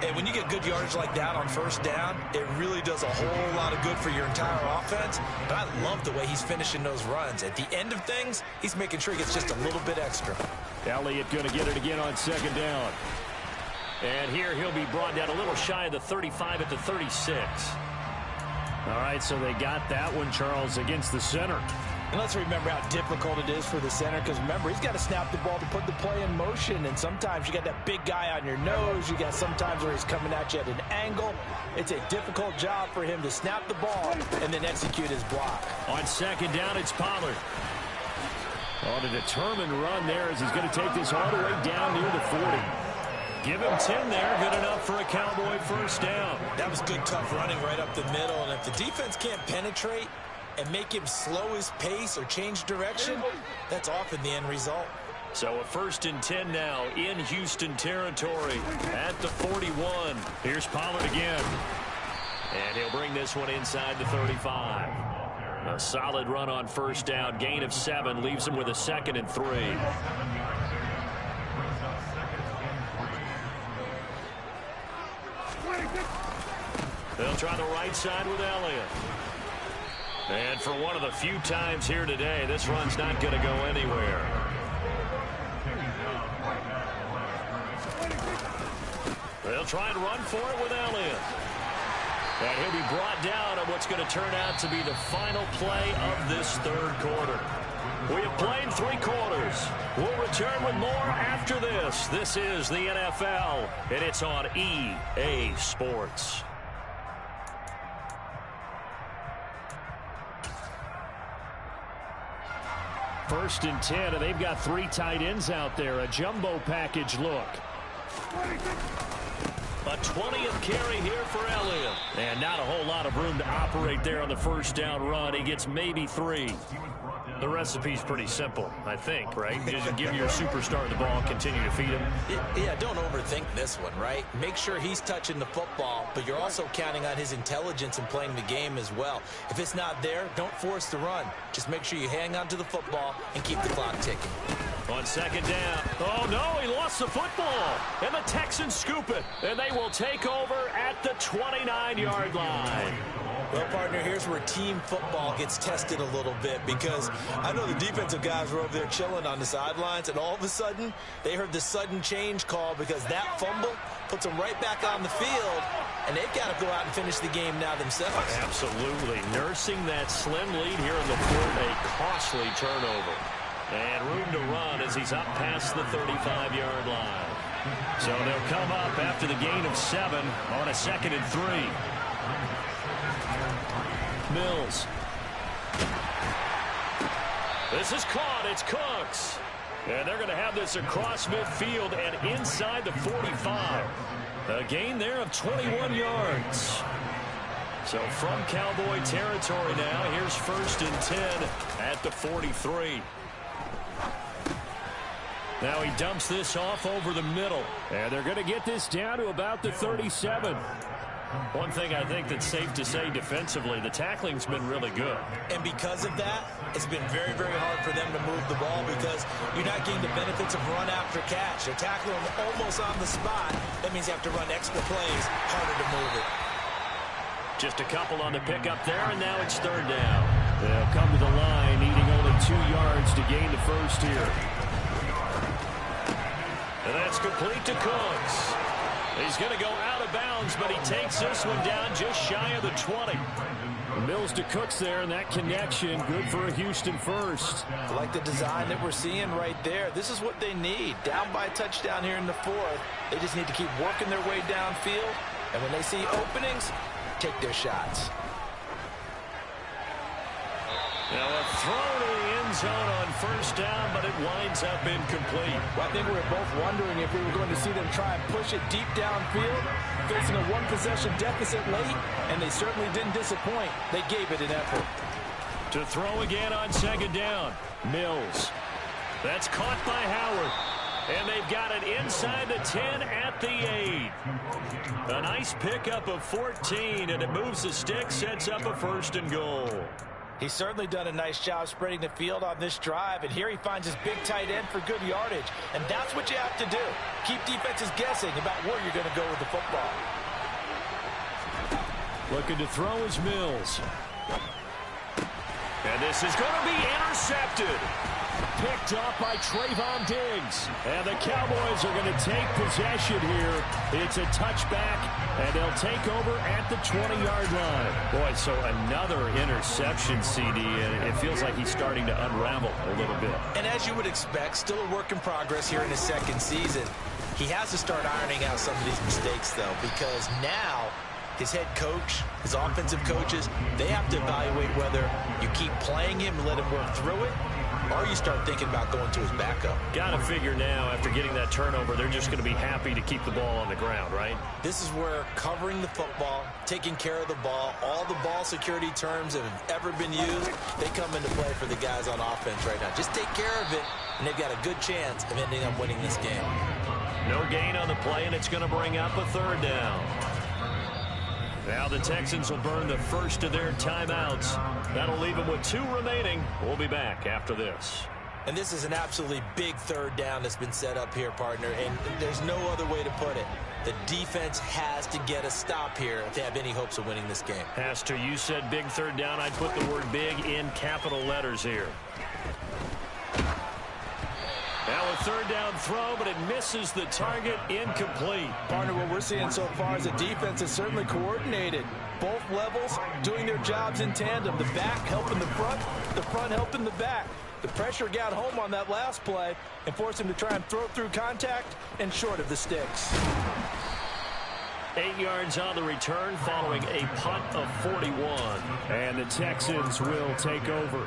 And when you get good yardage like that on 1st down, it really does a whole lot of good for your entire offense. But I love the way he's finishing those runs. At the end of things, he's making sure he gets just a little bit extra. Elliott going to get it again on 2nd down. And here he'll be brought down a little shy of the 35 at the 36. All right, so they got that one, Charles, against the center. And let's remember how difficult it is for the center because, remember, he's got to snap the ball to put the play in motion. And sometimes you got that big guy on your nose. You got sometimes where he's coming at you at an angle. It's a difficult job for him to snap the ball and then execute his block. On 2nd down, it's Pollard. On a determined run there as he's going to take this all the way down near the 40. Give him 10 there. Good enough for a Cowboy first down. That was good, tough running right up the middle. And if the defense can't penetrate and make him slow his pace or change direction, that's often the end result. So a 1st and 10 now in Houston territory at the 41. Here's Pollard again. And he'll bring this one inside the 35. A solid run on first down. Gain of 7 leaves him with a 2nd and 3. They'll try the right side with Elliott. And for one of the few times here today, this run's not going to go anywhere. They'll try and run for it with Elliott. And he'll be brought down on what's going to turn out to be the final play of this 3rd quarter. We have played 3 quarters. We'll return with more after this. This is the NFL, and it's on EA Sports. First and 10, and they've got 3 tight ends out there. A jumbo package look. A 20th carry here for Elliott. And not a whole lot of room to operate there on the first down run. He gets maybe 3. The recipe's pretty simple, I think, right? Just give your superstar the ball, continue to feed him. Yeah, don't overthink this one, right? Make sure he's touching the football, but you're also counting on his intelligence in playing the game as well. If it's not there, don't force the run. Just make sure you hang on to the football and keep the clock ticking. On 2nd down. Oh, no, he lost the football. And the Texans scoop it. And they will take over at the 29-yard line. Well, partner, here's where team football gets tested a little bit, because I know the defensive guys were over there chilling on the sidelines, and all of a sudden, they heard the sudden change call because that fumble puts them right back on the field, and they've got to go out and finish the game now themselves. Absolutely. Nursing that slim lead here in the 4th, a costly turnover. And room to run as he's up past the 35-yard line. So they'll come up after the gain of 7 on a 2nd and 3. Mills. This is caught. It's Cooks. And they're going to have this across midfield and inside the 45. A gain there of 21 yards. So from Cowboy territory now, here's 1st and 10 at the 43. Now he dumps this off over the middle. And they're going to get this down to about the 37. One thing I think that's safe to say defensively, the tackling's been really good. And because of that, it's been very, very hard for them to move the ball because you're not getting the benefits of run after catch. They're tackling them almost on the spot. That means you have to run extra plays, harder to move it. Just a couple on the pickup there, and now it's 3rd down. They'll come to the line, needing only 2 yards to gain the first here. And that's complete to Cooks. He's going to go out of bounds, but he takes this one down just shy of the 20. Mills to Cooks there, and that connection good for a Houston first. I like the design that we're seeing right there. This is what they need. Down by a touchdown here in the 4th. They just need to keep working their way downfield, and when they see openings, take their shots. Now a throw to the end zone on first down, but it winds up incomplete. Well, I think we were both wondering if we were going to see them try and push it deep downfield, facing a 1-possession deficit late, and they certainly didn't disappoint. They gave it an effort. To throw again on 2nd down. Mills. That's caught by Howard. And they've got it inside the 10 at the 8. A nice pickup of 14, and it moves the stick, sets up a 1st and goal. He's certainly done a nice job spreading the field on this drive, and here he finds his big tight end for good yardage. And that's what you have to do. Keep defenses guessing about where you're going to go with the football. Looking to throw is Mills. And this is going to be intercepted. Picked up by Trayvon Diggs. And the Cowboys are going to take possession here. It's a touchback, and they'll take over at the 20-yard line. Boy, so another interception, CD, and it feels like he's starting to unravel a little bit. And as you would expect, still a work in progress here in his 2nd season. He has to start ironing out some of these mistakes, though, because now his head coach, his offensive coaches, they have to evaluate whether you keep playing him and let him work through it, or you start thinking about going to his backup. Got to figure now, after getting that turnover, they're just going to be happy to keep the ball on the ground, right? This is where covering the football, taking care of the ball, all the ball security terms that have ever been used, they come into play for the guys on offense right now. Just take care of it, and they've got a good chance of ending up winning this game. No gain on the play, and it's going to bring up a third down. Now the Texans will burn the first of their timeouts. That'll leave them with 2 remaining. We'll be back after this. And this is an absolutely big third down that's been set up here, partner, and there's no other way to put it. The defense has to get a stop here if they have any hopes of winning this game. Pastor, you said big third down. I'd put the word big in capital letters here. Now a third down throw, but it misses the target, incomplete. Partner, what we're seeing so far is the defense is certainly coordinated. Both levels doing their jobs in tandem. The back helping the front helping the back. The pressure got home on that last play and forced him to try and throw through contact and short of the sticks. 8 yards on the return following a punt of 41. And the Texans will take over.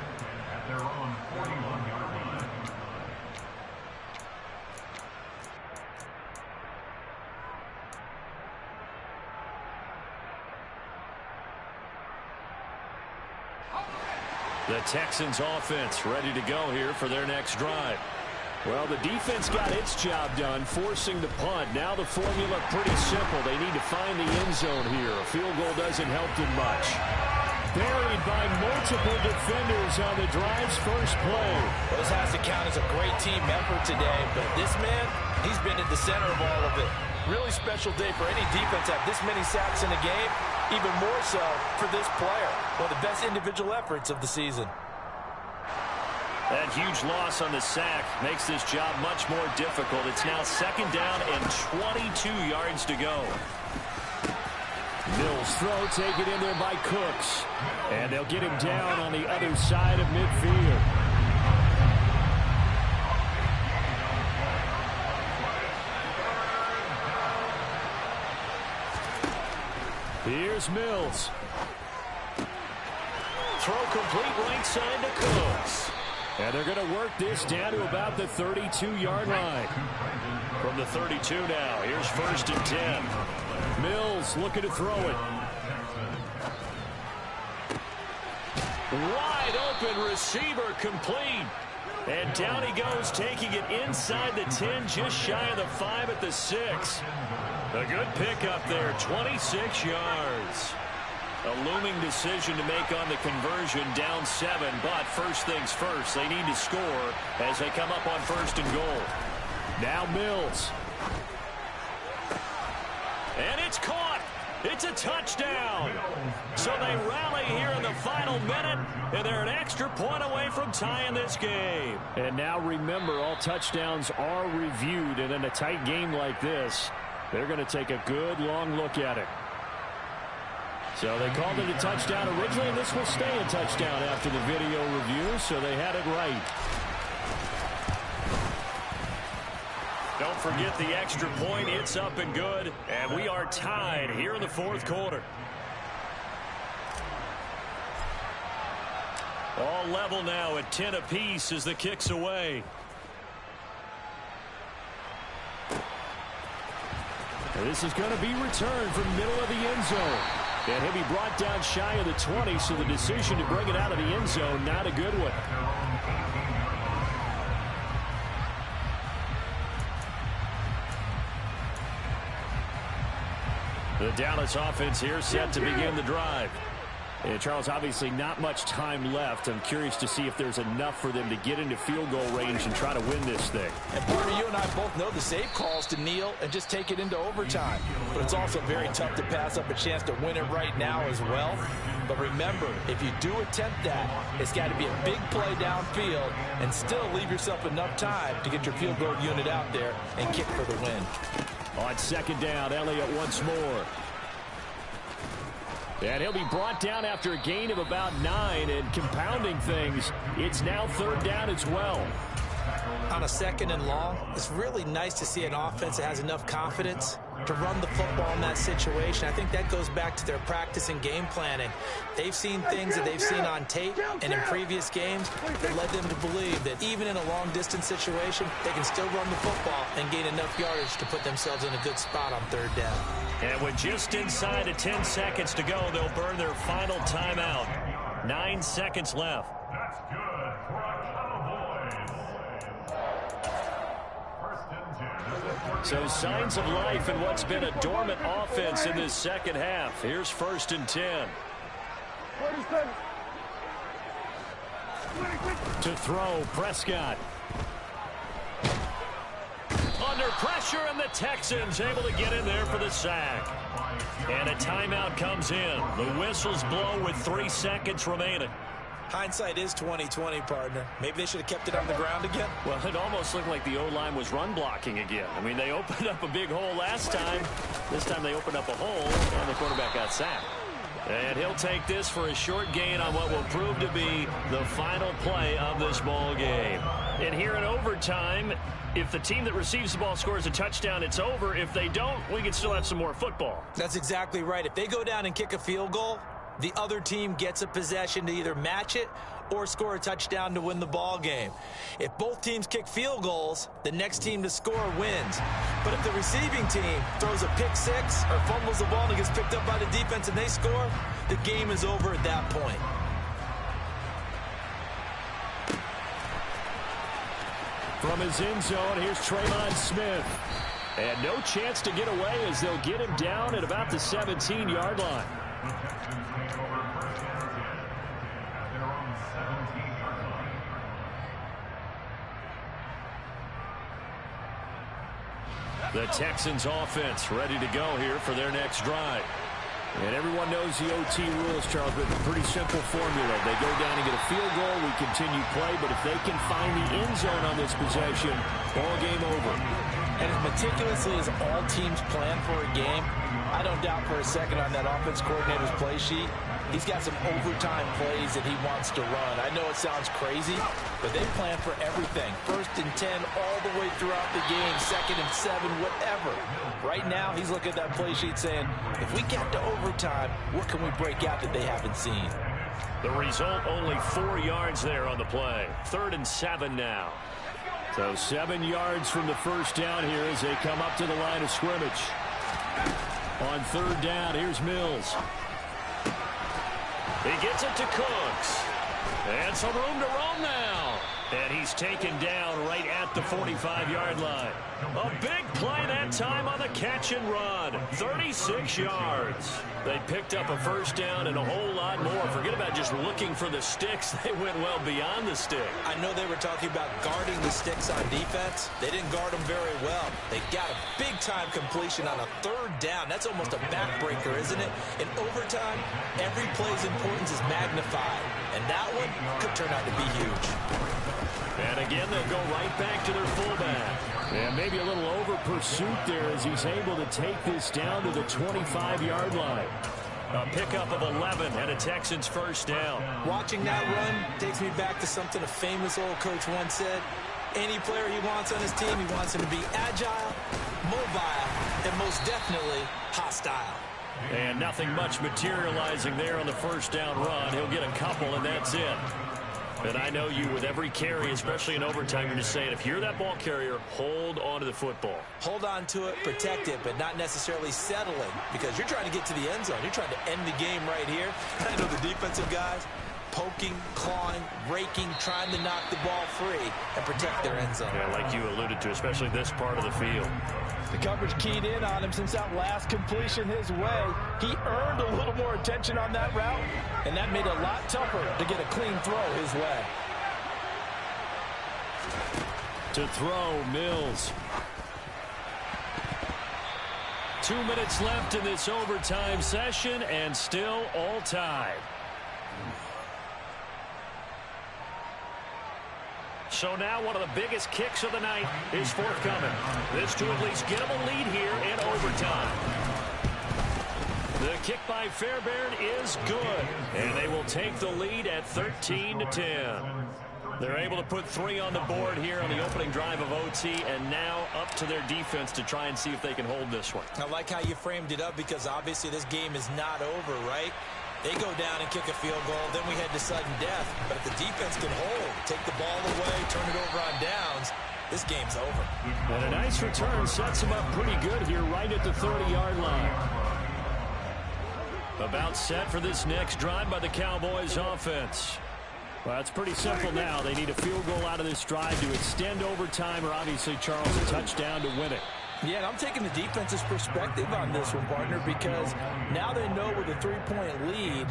The Texans offense ready to go here for their next drive. Well, the defense got its job done, forcing the punt. Now the formula pretty simple. They need to find the end zone here. A field goal doesn't help them much. Buried by multiple defenders on the drive's first play. Well, this has to count as a great team effort today, but this man, he's been at the center of all of it. Really special day for any defense to have this many sacks in a game, even more so for this player. One of the best individual efforts of the season. That huge loss on the sack makes this job much more difficult. It's now second down and 22 yards to go. Mills throw taken in there by Cooks. And they'll get him down on the other side of midfield. Here's Mills. Throw complete right side to Cooks. And they're going to work this down to about the 32-yard line. From the 32 now, here's first and 10. Mills looking to throw it. Wide open receiver complete. And down he goes, taking it inside the 10, just shy of the 5 at the 6. A good pickup there, 26 yards. A looming decision to make on the conversion, down 7. But first things first, they need to score as they come up on first and goal. Now Mills. And it's caught. It's a touchdown. So they rally here in the final minute, and they're an extra point away from tying this game. And now remember, all touchdowns are reviewed, and in a tight game like this, they're going to take a good long look at it. So they called it a touchdown originally, and this will stay a touchdown after the video review, so they had it right. Don't forget the extra point. It's up and good, and we are tied here in the fourth quarter. All level now at 10 apiece as the kick's away. And this is going to be returned from middle of the end zone. And he'll be brought down shy of the 20, so the decision to bring it out of the end zone, not a good one. The Dallas offense here set to begin the drive. And Charles, obviously not much time left. I'm curious to see if there's enough for them to get into field goal range and try to win this thing. And partner, you and I both know the safe calls to kneel and just take it into overtime. But it's also very tough to pass up a chance to win it right now as well. But remember, if you do attempt that, it's got to be a big play downfield and still leave yourself enough time to get your field goal unit out there and kick for the win. On second down, Elliott once more. And he'll be brought down after a gain of about 9, and compounding things, it's now third down as well. On a 2nd and long, it's really nice to see an offense that has enough confidence to run the football in that situation. I think that goes back to their practice and game planning. They've seen things that they've seen on tape and in previous games that led them to believe that even in a long-distance situation, they can still run the football and gain enough yardage to put themselves in a good spot on 3rd down. And with just inside of 10 seconds to go, they'll burn their final timeout. 9 seconds left. That's good for a Cowboys. First and 10. So signs of life in what's been a dormant offense in this second half. Here's 1st and 10. To throw, Prescott. Under pressure, and the Texans able to get in there for the sack. And a timeout comes in. The whistles blow with 3 seconds remaining. Hindsight is 20/20, partner. Maybe they should have kept it on the ground again. Well, it almost looked like the O-line was run blocking again. I mean, they opened up a big hole last time. This time they opened up a hole, and the quarterback got sacked. And he'll take this for a short gain on what will prove to be the final play of this ball game. And here in overtime, if the team that receives the ball scores a touchdown, it's over. If they don't, we can still have some more football. That's exactly right. If they go down and kick a field goal, the other team gets a possession to either match it or score a touchdown to win the ball game. If both teams kick field goals, the next team to score wins. But if the receiving team throws a pick six or fumbles the ball and it gets picked up by the defense and they score, the game is over at that point. From his end zone, here's Traymon Smith. And no chance to get away as they'll get him down at about the 17-yard line. The Texans offense ready to go here for their next drive. And everyone knows the OT rules, Charles, but it's a pretty simple formula. They go down and get a field goal, we continue play, but if they can find the end zone on this possession, ball game over. And as meticulously as all teams plan for a game, I don't doubt for a second on that offense coordinator's play sheet, he's got some overtime plays that he wants to run. I know it sounds crazy, but they plan for everything. 1st and 10 all the way throughout the game, 2nd and 7, whatever. Right now, he's looking at that play sheet saying, if we get to overtime, what can we break out that they haven't seen? The result, only 4 yards there on the play. 3rd and 7 now. So 7 yards from the first down here as they come up to the line of scrimmage. On 3rd down, here's Mills. He gets it to Cooks. And some room to roam now. And he's taken down right at the 45-yard line. A big play that time on the catch and run. 36 yards. They picked up a first down and a whole lot more. Forget about just looking for the sticks. They went well beyond the stick. I know they were talking about guarding the sticks on defense. They didn't guard them very well. They got a big-time completion on a 3rd down. That's almost a backbreaker, isn't it? In overtime, every play's importance is magnified. And that one could turn out to be huge. And again, they'll go right back to their fullback. And maybe a little over pursuit there as he's able to take this down to the 25-yard line. A pickup of 11 and a Texans first down. Watching that run takes me back to something a famous old coach once said. Any player he wants on his team, he wants him to be agile, mobile, and most definitely hostile. And nothing much materializing there on the first down run. He'll get a couple, and that's it. And I know you, with every carry, especially in overtime, you're just saying, if you're that ball carrier, hold on to the football. Hold on to it, protect it, but not necessarily settling, because you're trying to get to the end zone. You're trying to end the game right here. And I know the defensive guys, poking, clawing, raking, trying to knock the ball free and protect their end zone. Yeah, like you alluded to, especially this part of the field. The coverage keyed in on him since that last completion his way. He earned a little more attention on that route, and that made it a lot tougher to get a clean throw his way. To throw, Mills. 2 minutes left in this overtime session, and still all tied. So now one of the biggest kicks of the night is forthcoming. This to at least get them a lead here in overtime. The kick by Fairbairn is good, and they will take the lead at 13-10. They're able to put 3 on the board here on the opening drive of OT, and now up to their defense to try and see if they can hold this one. I like how you framed it up because obviously this game is not over, right? They go down and kick a field goal, then we head to sudden death. But if the defense can hold, take the ball away, turn it over on downs, this game's over. And a nice return sets them up pretty good here right at the 30-yard line. About set for this next drive by the Cowboys offense. Well, it's pretty simple now. They need a field goal out of this drive to extend overtime or obviously, Charles, a touchdown to win it. Yeah, and I'm taking the defense's perspective on this one, partner, because now they know with a 3-point lead,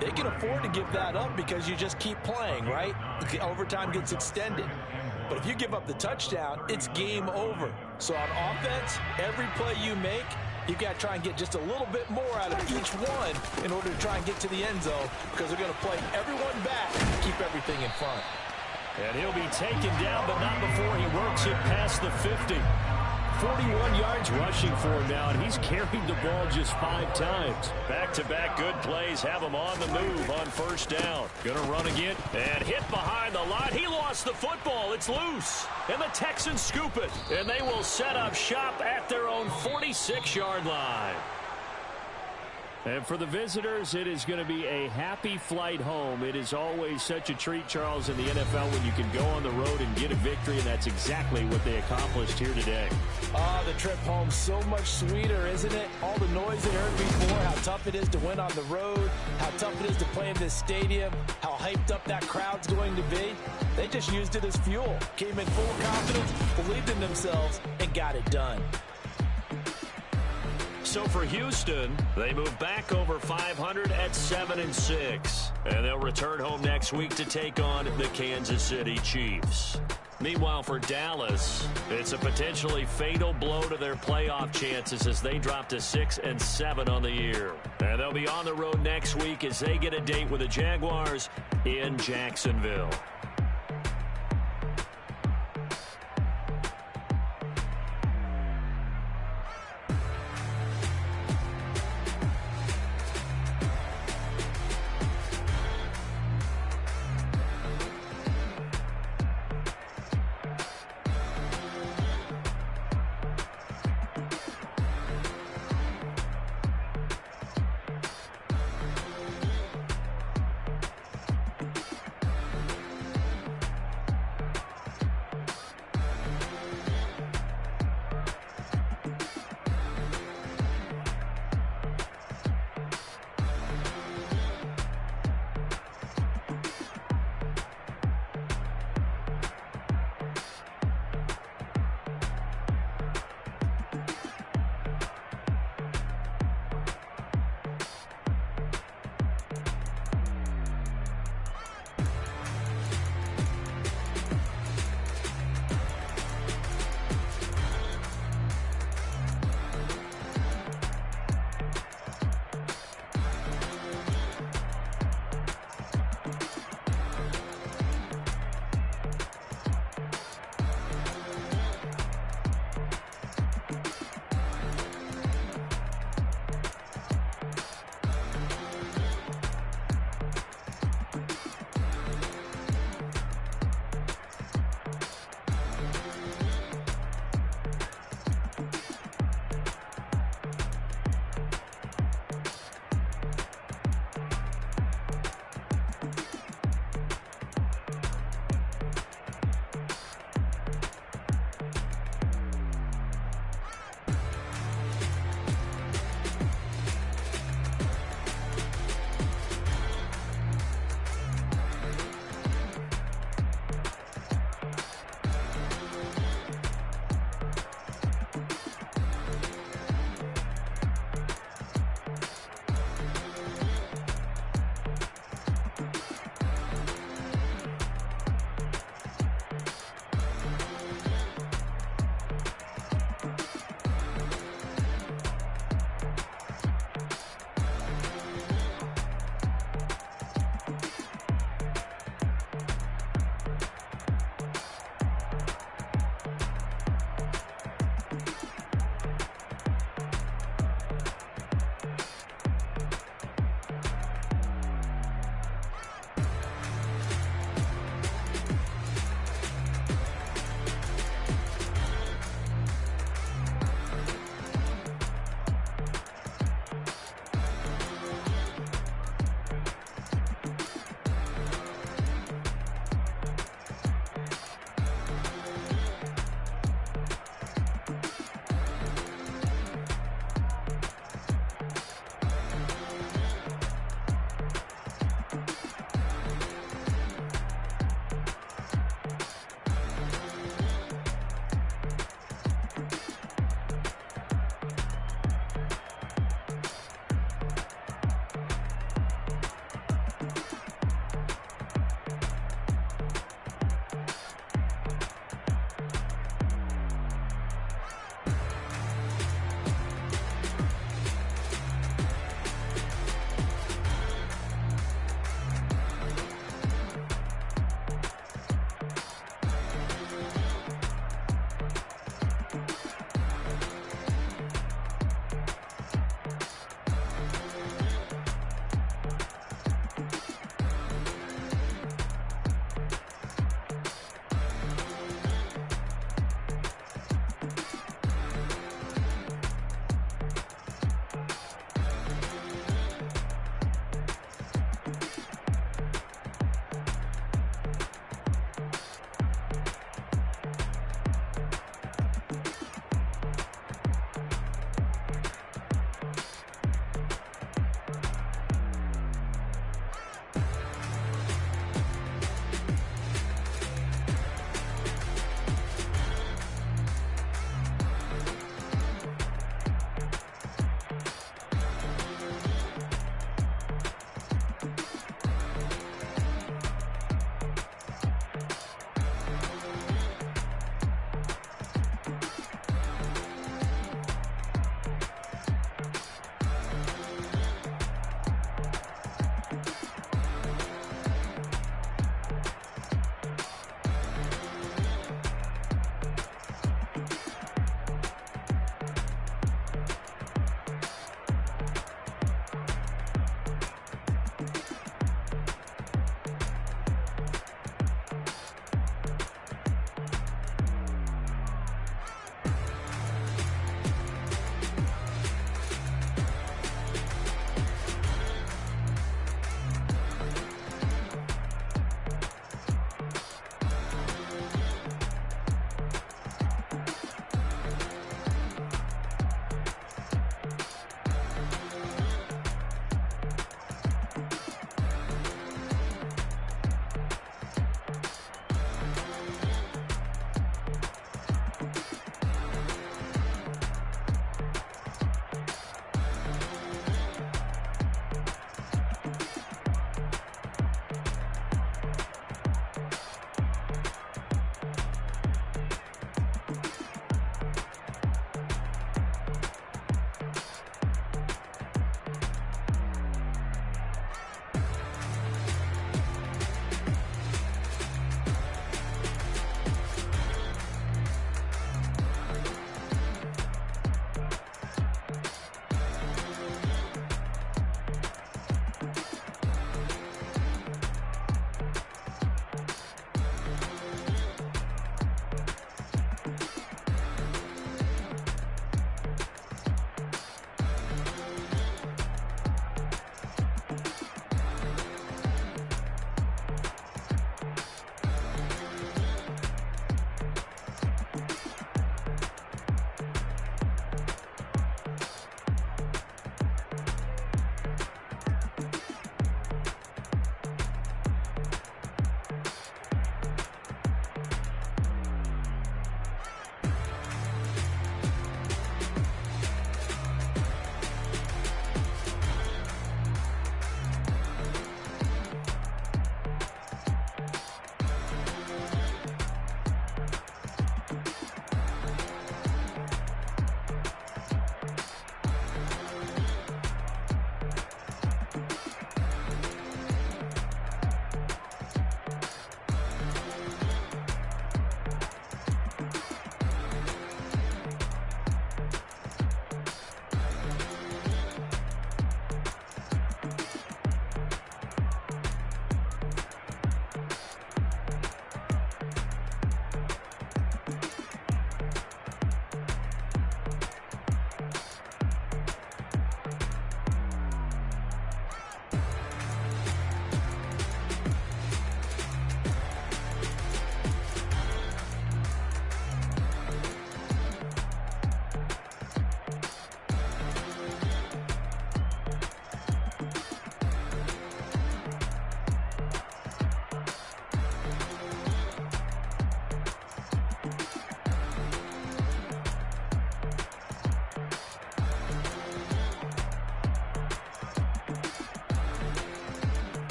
they can afford to give that up because you just keep playing, right? The overtime gets extended. But if you give up the touchdown, it's game over. So on offense, every play you make, you've got to try and get just a little bit more out of each one in order to try and get to the end zone because they're going to play everyone back to keep everything in front. And he'll be taken down, but not before he works it past the 50. 41 yards rushing for him now, and he's carried the ball just 5 times. Back-to-back good plays have him on the move on first down. Gonna run again and hit behind the line. He lost the football. It's loose. And the Texans scoop it. And they will set up shop at their own 46-yard line. And for the visitors, it is going to be a happy flight home. It is always such a treat, Charles, in the NFL when you can go on the road and get a victory, and that's exactly what they accomplished here today. The trip home so much sweeter, isn't it? All the noise they heard before, how tough it is to win on the road, how tough it is to play in this stadium, how hyped up that crowd's going to be. They just used it as fuel, came in full confidence, believed in themselves, and got it done. So for Houston, they move back over 500 at 7-6. And they'll return home next week to take on the Kansas City Chiefs. Meanwhile, for Dallas, it's a potentially fatal blow to their playoff chances as they drop to 6-7 on the year. And they'll be on the road next week as they get a date with the Jaguars in Jacksonville.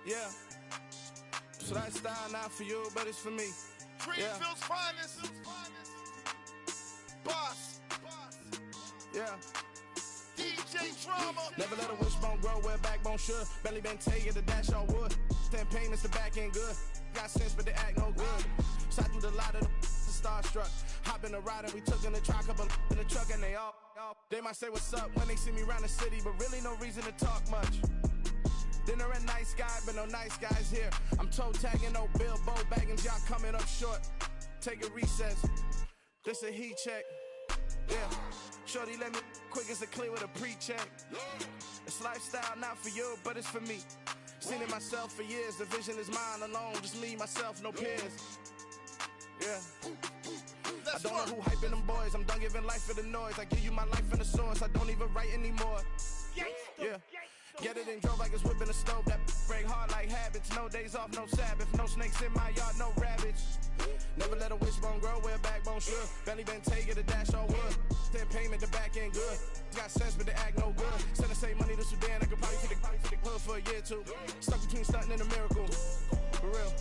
Yeah. So that style not for you, but it's for me. Greenville's finest. Boss. Yeah. DJ Drama. Never let a wishbone grow where a backbone should. Belly been taking the dash all wood. 10 payments, the back end good. Got sense, but they act no good. So I threw the lot of the starstruck. Hop in the ride and we took in the truck, couple in the truck, and they might say what's up when they see me around the city, but really no reason to talk much. Dinner a nice guy, but no nice guys here. I'm toe tagging, no Bilbo Baggins, y'all coming up short. Take a recess. This a heat check. Yeah. Shorty let me quick as a clear with a pre-check. It's lifestyle not for you, but it's for me. Seen it myself for years. The vision is mine alone. Just me, myself, no peers. Yeah. I don't know who hyping them boys. I'm done giving life for the noise. I give you my life in the source. I don't even write anymore. Yeah. Get it and drove like it's whipping a stove. That break hard like habits. No days off, no Sabbath. No snakes in my yard, no rabbits. Never let a wishbone grow where a backbone should. Belly been taking the dash all wood. 10 payment, the back end good. Got sense, but they act no good. Send the same money to Sudan. I could probably take the hood for a year or two. Stuck between stunting and a miracle. For real.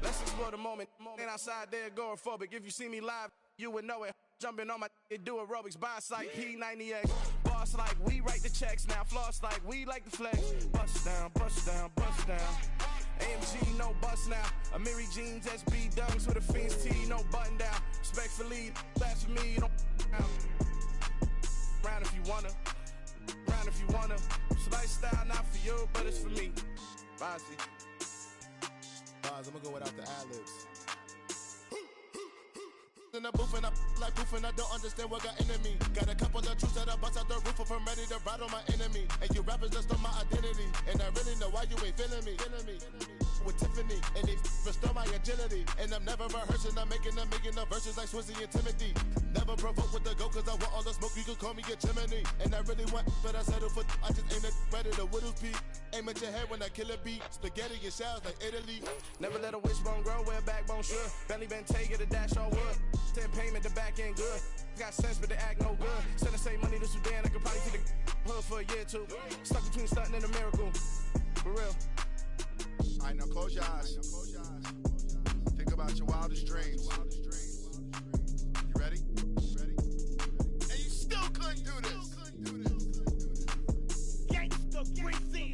Let's explore the moment. Ain't outside there agoraphobic. If you see me live, you would know it. Jumping on my do aerobics, buy site P90X. Boss like we write the checks now. Floss like we like the flex. Bust down, bust down, bust down. AMG, no bust now. Amiri jeans, SB dunks with a Fiends T, no button down. Respectfully, that's for me, you don't round if you wanna. Round if you wanna. So lifestyle not for you, but it's for me. Bossy. Bars, I'm gonna go without the ad-libs. In the booth and I like proof and I don't understand what got into me. Got a couple of truths that I bust out the roof if I'm ready to ride on my enemy. And you rappers just stole my identity, and I really know why you ain't feeling me. With Tiffany, and they restore my agility. And I'm never rehearsing, I'm making a million of verses like Swizzy and Timothy. Never provoke with the go, cause I want all the smoke, you can call me a chimney. And I really want, but I settle for, I just aim at ready to Whittles Peak. Aim at your head when I kill a beat. Spaghetti and shells like Italy. Never let a wishbone grow where a backbone should. Belly been taking the dash all wood. 10 payment, the back end good. Got sense, but they act no good. Send the same money to Sudan, I could probably take the hood for a year or two. Stuck between stunting and a miracle. For real. Alright, now close your eyes. Think about your wildest dreams. You ready? And you still couldn't do this. Gangsta Brazil.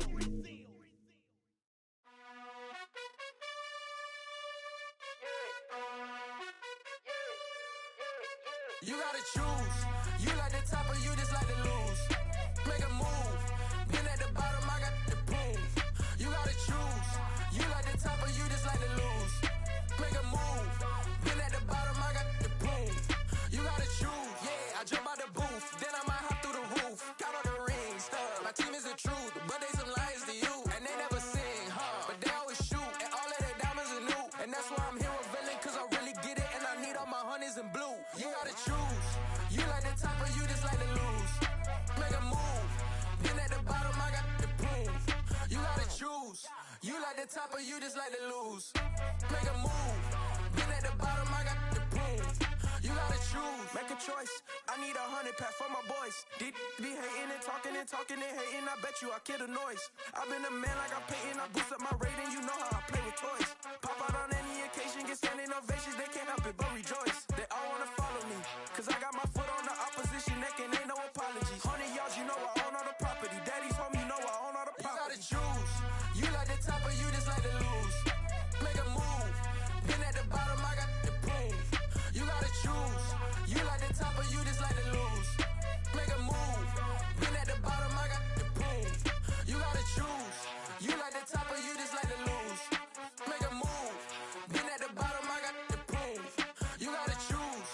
You gotta choose. You like the top or you just like to lose. Make a move. Been at the bottom, I got the proof. You gotta choose. You like the top or you just like to lose. Make a move. Been at the bottom, I got the proof. You gotta choose. Yeah, I jump out the booth. Then I might hop through the roof. Count all the rings, stuff. My team is the truth, but they some liars to you. And they never sing, but they always shoot. And all of their diamonds are new. And that's why I'm here with villain, cause I really get it. And I need all my honeys in blue. You gotta choose. You like the top or you just like to lose. Make a move. Been at the bottom, I got the proof. You gotta choose. You like the top or you just like to lose. Make a move. Been at the bottom, I got the proof. You gotta choose. Make a choice. I need 100 pack for my boys. Deep be hating and talking and hating. I bet you I kill the noise. I've been a man like I'm Peyton. I boost up my rating. You know how I play with toys. Pop out on any occasion, get standing ovations. They can't help it but rejoice. They all wanna follow me, cause I got my foot on the opposition neck and ain't no apologies. 100 yards, you know I own all the property. Daddy's home, you know I own all the property. You gotta choose. You like the top or you just like to lose. Make a move. Been at the bottom, I got the proof. You gotta choose. You like the top or you just like to lose. Make a move. Been at the bottom, I got the proof. You gotta choose. You like the top or you just like to lose. Make a move. Been at the bottom, I got the proof. You gotta choose.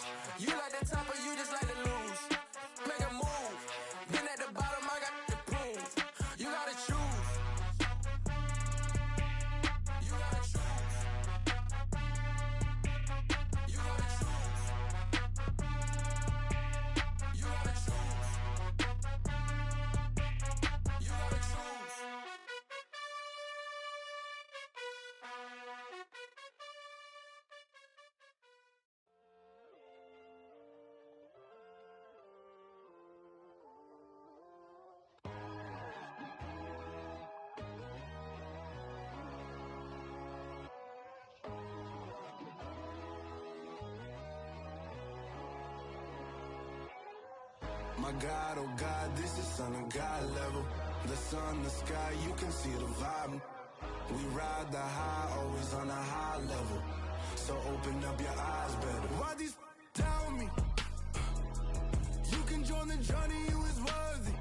My God, oh God, this is Son of God level. The sun, the sky, you can see the vibe. We ride the high, always on a high level. So open up your eyes better. Why these down me? You can join the journey, you is worthy.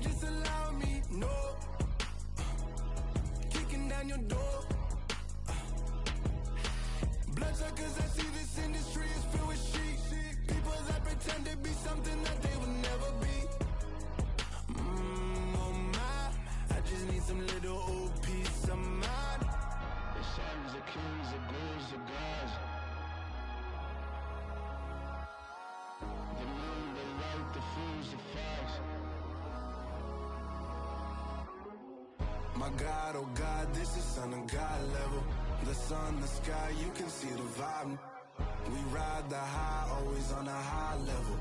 Just allow me, no. Kicking down your door. Bloodsuckers, I see this industry is filled with sheep. People that pretend to be something that they would never be. Oh my, I just need some little old peace of mind. The sons, the kings, the ghouls, the gods. The moon, the light, the fools, the facts. My God, oh God, this is Son of God level. The sun, the sky, you can see the vibe. We ride the high, always on a high level.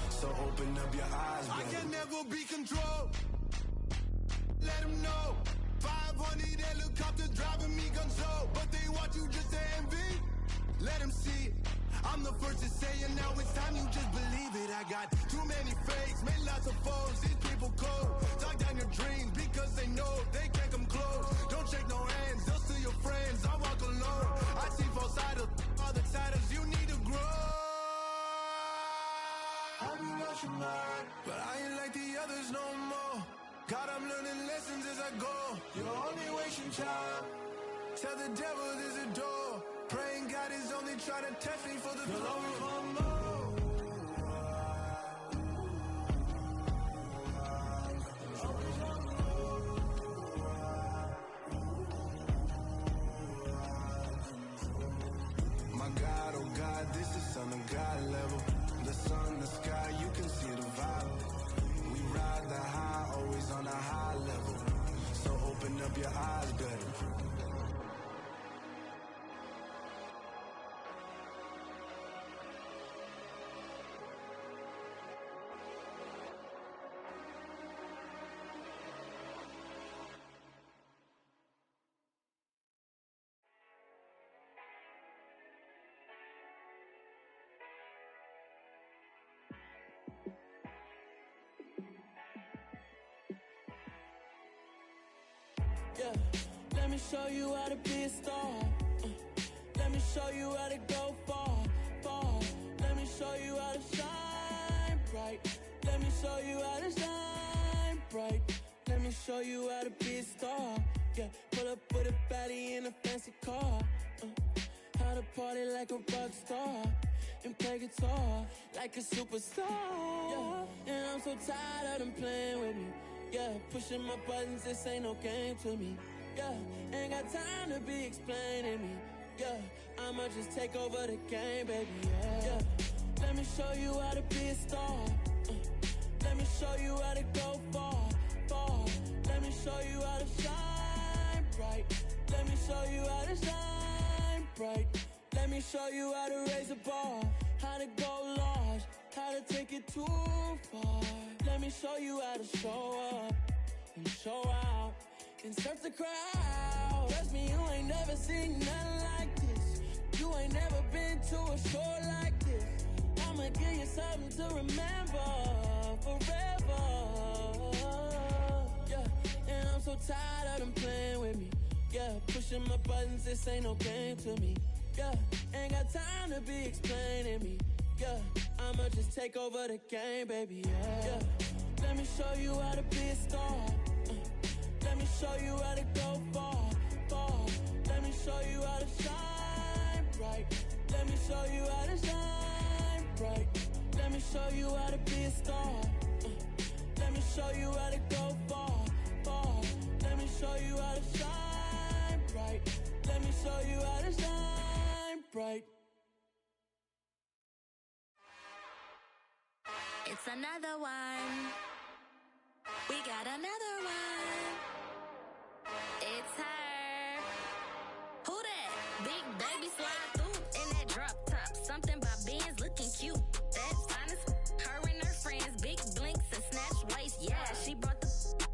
So open up your eyes, baby. I can never be controlled. Let them know. 500 helicopters driving me gonzo. But they want you just to envy. Let them see it. I'm the first to say it, now it's time you just believe it. I got too many fakes, made lots of foes. These people cold. Talk down your dreams because they know they can't come close. Don't shake no hands, they'll steal your friends. I walk alone. I see false idols, all the titles you need to grow. I've been watching mine, but I ain't like the others no more. God, I'm learning lessons as I go. You're only wasting time. Tell the devil there's a door. Praying God is only trying to test me for the glory for more. My God, oh God, this is Son of God level. The sun, the sky, you can see the vibe. We ride the high, always on a high level. So open up your eyes better. Yeah, let me show you how to be a star. Let me show you how to go far, far. Let me show you how to shine bright. Let me show you how to shine bright. Let me show you how to be a star. Yeah, pull up with a baddie in a fancy car. How to party like a rock star and play guitar like a superstar. Yeah, and I'm so tired of them playing with me. Yeah, pushing my buttons, this ain't no game to me. Yeah, ain't got time to be explaining me. Yeah, I'ma just take over the game, baby. Yeah, let me show you how to be a star. Let me show you how to go far, far. Let me show you how to shine bright. Let me show you how to shine bright. Let me show you how to raise a bar, how to go large, how to take it too far. Let me show you how to show up and show out and surf the crowd. Trust me, you ain't never seen nothing like this. You ain't never been to a show like this. I'ma give you something to remember forever. Yeah, and I'm so tired of them playing with me. Yeah, pushing my buttons, this ain't no game to me. Yeah, ain't got time to be explaining me. Yeah, I'ma just take over the game, baby. Yeah, let me show you how to be a star. Let me show you how to go far, far. Let me show you how to shine bright. Let me show you how to shine bright. Let me show you how to be a star. Let me show you how to go far, far. Let me show you how to shine bright. Let me show you how to shine bright. It's another one. We got another one. It's her. Who that? Big baby slide through in that drop top. Something by Benz looking cute. That's fine as her and her friends. Big blinks and snatch waist. Yeah, she brought the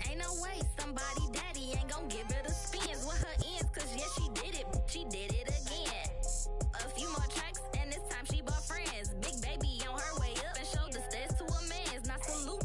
ain't no way. Somebody daddy ain't gon' give her the spins with her ends. Cause yeah, she did it. She did it again. A few more tracks and this time she bought friends. Big baby on her way up and showed the steps to a man's. Not salute.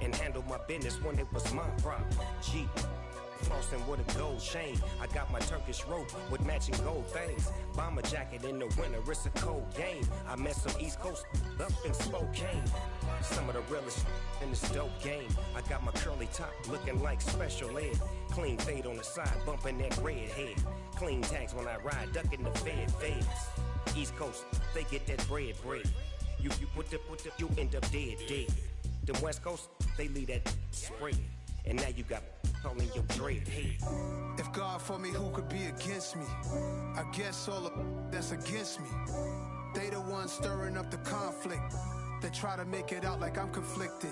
and handle my business when it was my problem. G. Flossing with a gold chain. I got my Turkish rope with matching gold things. Bomber jacket in the winter, it's a cold game. I met some East Coast up in Spokane. Some of the realest in this dope game. I got my curly top looking like special ed. Clean fade on the side, bumping that red head. Clean tags when I ride, ducking the feds. East Coast, they get that bread. You you end up dead. The West Coast, they leave that spread. And now you got all in your dread head. If God for me, who could be against me? I guess all of that's against me. They the ones stirring up the conflict. They try to make it out like I'm conflicted.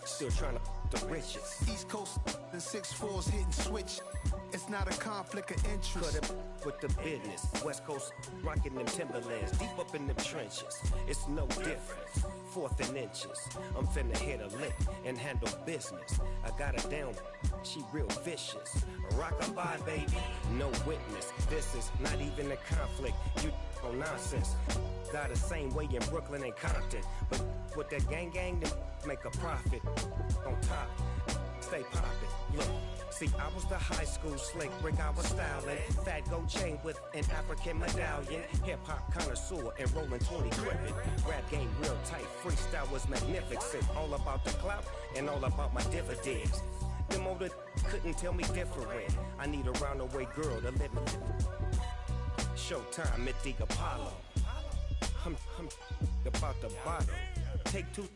Still trying to the riches. East Coast and 6'4s hitting switch. It's not a conflict of interest. Cut it with the business. West Coast rocking them Timberlands. Deep up in them trenches. It's no difference. 4th and inches. I'm finna hit a lick and handle business. I got her down. She real vicious. Rockabye, baby. No witness. This is not even a conflict. You on nonsense. Got the same way in Brooklyn and Compton. But with that gang, they make a profit. On top, stay poppin'. Look. See, I was the high school slick brick, I was styling. Fat gold chain with an African medallion. Hip-hop connoisseur and rolling 20 cribbin'. Rap game real tight, freestyle was magnificent. All about the clout and all about my dividends. Them older couldn't tell me different. I need a roundaway girl to let me. Showtime at the Apollo. I'm about the bottom. Take 2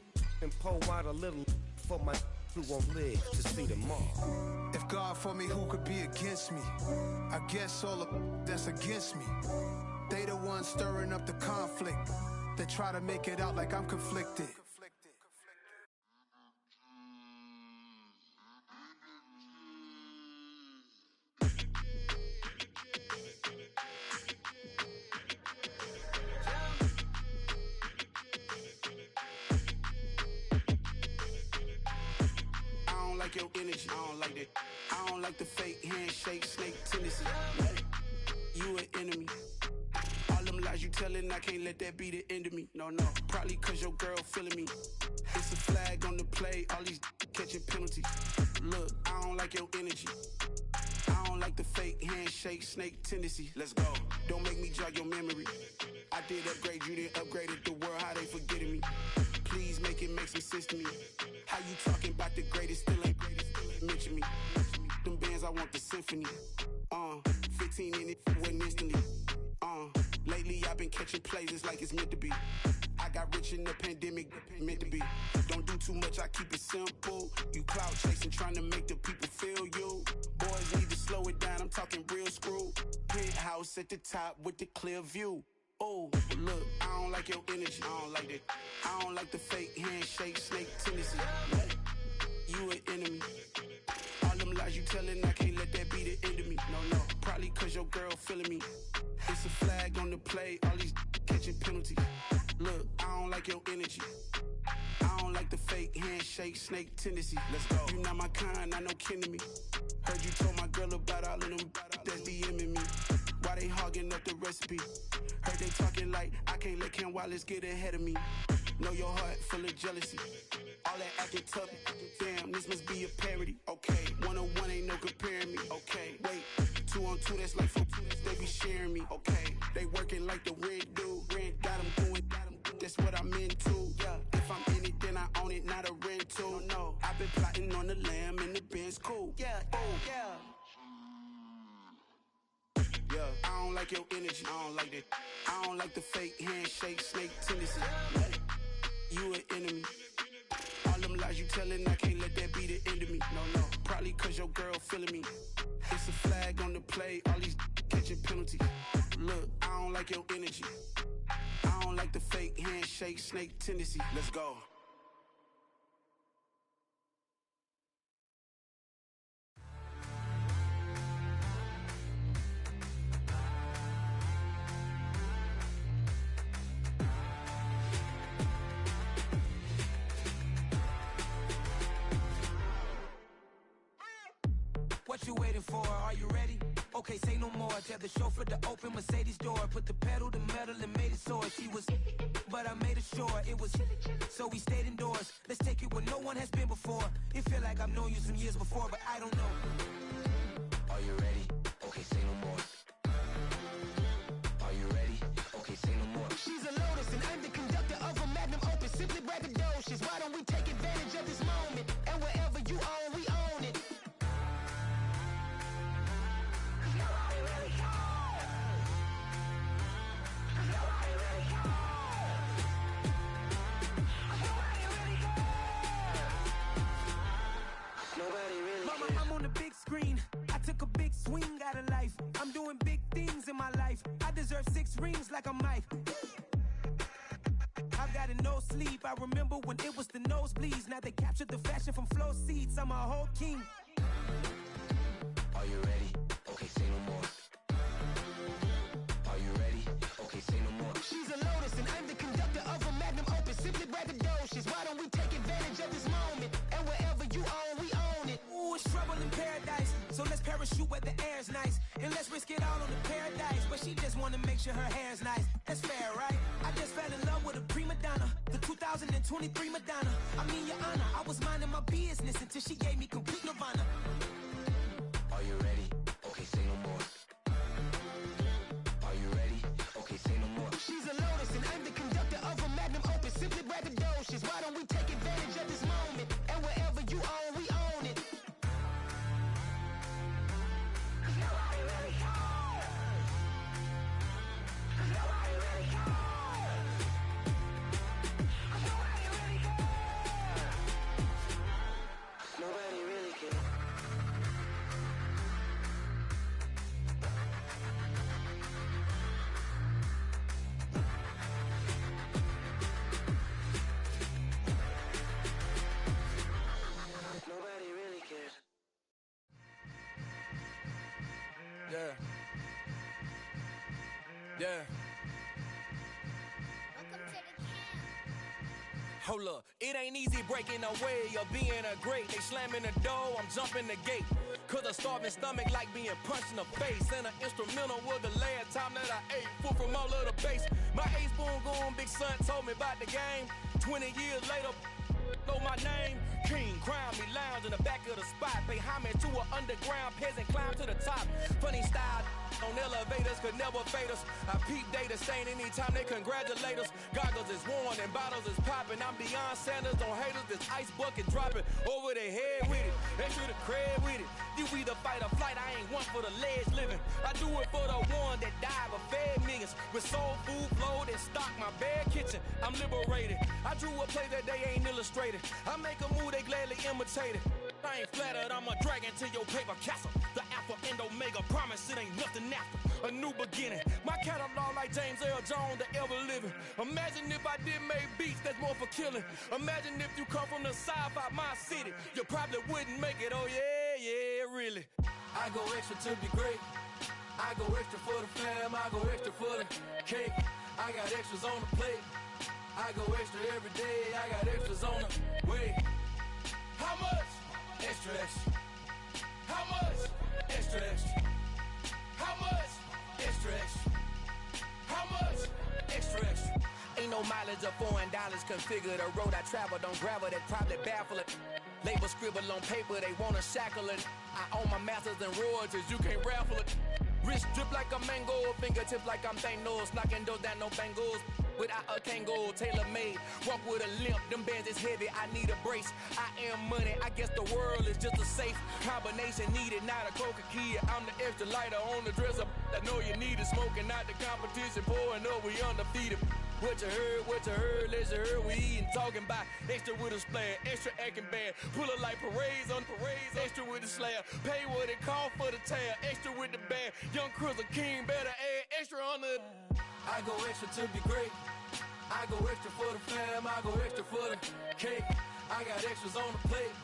and pour out a little for my who won't live to see tomorrow. If God for me, who could be against me? I guess all of that's against me. They the ones stirring up the conflict. They try to make it out like I'm conflicted. Your energy, I don't like that. I don't like the fake handshake, snake tendency. You an enemy. All them lies you telling, I can't let that be the end of me. No, probably cause your girl feeling me. It's a flag on the play, all these catching penalties. Look, I don't like your energy. I don't like the fake handshake, snake tendency. Let's go. Don't make me jog your memory. I did upgrade, you didn't upgrade it. The world, how they forgetting me. Please make it make some sense to me. How you talking about the greatest, still ain't mention me. Them bands, I want the symphony. 15 in it, went instantly. Lately I've been catching plays, it's like it's meant to be. I got rich in the pandemic, meant to be. Don't do too much, I keep it simple. You clout chasing, trying to make the people feel you. Boys need to slow it down, I'm talking real screw. Penthouse at the top with the clear view. Oh, look, I don't like your energy. I don't like that. I don't like the fake handshake, snake tendency. You an enemy. All them lies you telling, I can't let that be the end of me. No, probably cause your girl feeling me. It's a flag on the play, all these catching penalties. Look, I don't like your energy. I don't like the fake handshake, snake tendency. Let's go. You not my kind, I know kin to me. Heard you told my girl about all of them that's DMing me. Why they hogging up the recipe? Heard they talking like I can't let Ken Wallace get ahead of me. Know your heart full of jealousy. All that acting tough, damn, this must be a parody. Okay, 1-on-1 ain't no comparing me. Okay, wait, 2-on-2, that's like 4, they be sharing me. Okay, they working like the rent do. Rent got them doing, that's what I'm into. Yeah, if I'm in it, then I own it, not a rental. No, I've been plotting on the lamb and the Benz cool. Yeah, oh, yeah. Yeah, I don't like your energy. I don't like that. I don't like the fake handshake, snake tendency. You an enemy. All them lies you telling, I can't let that be the end of me. No, probably cause your girl feeling me. It's a flag on the play, all these catching penalties. Look, I don't like your energy. I don't like the fake handshake, snake tendency. Let's go. What you waiting for? Are you ready? Okay, say no more. Tell the chauffeur to open Mercedes door. Put the pedal to metal and made it soar. She was, but I made it sure it was. So we stayed indoors. Let's take it where no one has been before. It feel like I've known you some years before, but I don't know. Are you ready? Okay, say no more. Are you ready? Okay, say no more. She's a Lotus and I'm the conductor of a magnum opus. Simply braggadocious. Why don't we take advantage of this moment? And wherever you own, we own it. Mama, I'm on the big screen. I took a big swing out of life. I'm doing big things in my life. I deserve 6 rings like a Mike. I've got no sleep. I remember when it was the nosebleeds. Now they captured the fashion from flow seats. I'm a whole king. Are you ready? Okay, say no more. Are you ready? Okay, say no more. She's a Lotus and I'm the conductor of a magnum opus. Simply braggadocious. Why don't we take advantage of this moment? And wherever you own, we own it. Ooh, it's trouble in paradise. So let's parachute where the air's nice. And let's risk it all on the paradise. But she just wanna make sure her hair's nice. That's fair, right? I just fell in love with a prima donna. The 2023 Madonna. I mean, your honor, I was minding my business until she gave me complete nirvana. Are you ready? Okay, say no more. Are you ready? Okay, say no more. She's a Lotus and I'm the conductor of a magnum opus. Simply braggadocious. Why don't we take advantage of this moment? And wherever you own, we own it. Nobody really cares. Nobody really cares. Yeah. Yeah. Hold up, it ain't easy breaking away or being a great. They slamming the door, I'm jumping the gate. Cause a starving stomach like being punched in the face. And an instrumental was the last time that I ate. Full from all of the bass. My ace boom goon, big son told me about the game. 20 years later, know my name. King, crown me, lounge in the back of the spot. Pay homage to an underground peasant, climb to the top. Funny style on elevators could never fade us. I peep data stain anytime they congratulate us. Goggles is worn and bottles is popping. I'm beyond Sanders on haters, this ice bucket dropping over their head with it. They should have cred with it. You either fight or flight, I ain't one for the ledge living. I do it for the one that died but fed millions. With soul food flowed and stocked my bare kitchen. I'm liberated. I drew a play that they ain't illustrated. I make a move, they gladly imitate it. I ain't flattered, I'm a dragon to your paper castle. The Alpha and Omega, promise it ain't nothing after. A new beginning. My catalog like James L. Jones, the ever living. Imagine if I did make beats that's more for killing. Imagine if you come from the south out my city. You probably wouldn't make it, oh yeah, really. I go extra to be great. I go extra for the fam, I go extra for the cake. I got extras on the plate. I go extra every day, I got extras on the way. How much? Extra, extra. How much? Extra, extra. How much? Extra, extra. How much? Extra, extra. Ain't no mileage of $4 configure the road I travel. Don't gravel, that probably baffle it. Label scribble on paper, they wanna shackle it. I own my masters and royalties, you can't raffle it. Wrist drip like a mango, fingertips like I'm Thanos. Knocking those down, no bangles. Without a Kango, tailor-made. Walk with a limp, them bands is heavy, I need a brace. I am money, I guess the world is just a safe combination needed, not a coca key. I'm the extra lighter on the dresser. I know you need it, smoking out the competition, pouring up, we undefeated. What you heard, let's hear we eatin', talking about extra with a splash, extra acting bad. Pull it like parades on parades, extra with the slab. Pay what it cost for the tab, extra with the bag. Young Cruiser King, better add extra on the. I go extra to be great. I go extra for the fam, I go extra for the cake. I got extras on the plate.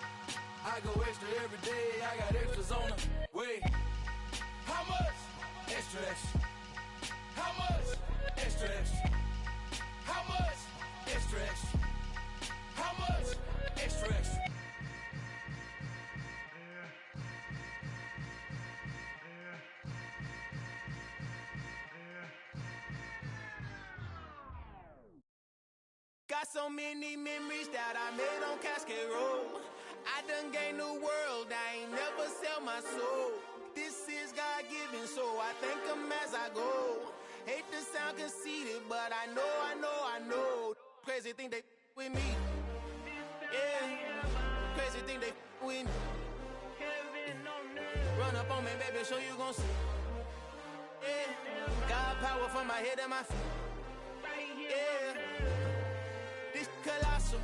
I go extra every day, I got extras on the way. How much? Extra, extra. How much? Extra, extra. How much? Extra, extra. How much? Extra, extra. Got so many memories that I made on Cascade Road. I done gained the world, I ain't never sell my soul. This is God-given, so I thank him as I go. Hate to sound conceited, but I know. Crazy thing they with me. Yeah, crazy thing they with me. Run up on me, baby, show you gon' see. Yeah, God power from my head and my feet. Yeah, this colossal.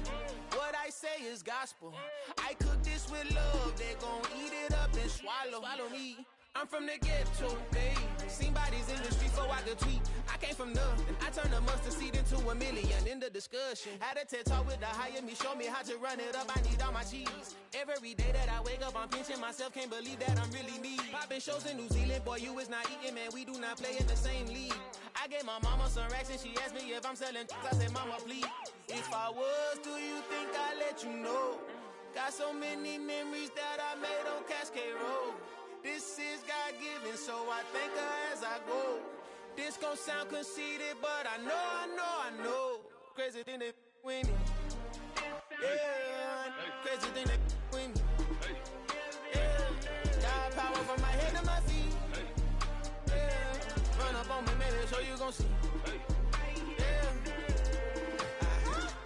What I say is gospel. I cook this with love, they gon' eat it up and swallow me. I'm from the ghetto, babe. Seen bodies in the street so I could tweet. I came from nothing. I turned a mustard seed into $1 million in the discussion. Had a TED talk with the higher me, show me how to run it up. I need all my cheese. Every day that I wake up, I'm pinching myself. Can't believe that I'm really me. Popping shows in New Zealand, boy, you is not eating, man. We do not play in the same league. I gave my mama some racks and she asked me if I'm selling. I said, mama, please. If I was, do you think I'd let you know? Got so many memories that I made on Cascade Road. This is God-given, so I thank her as I go. This gon' sound conceited, but I know. Crazy thing they with me. Yeah, crazy thing they with me. Yeah, God power from my head to my feet. Yeah, run up on me, maybe so you gon' see.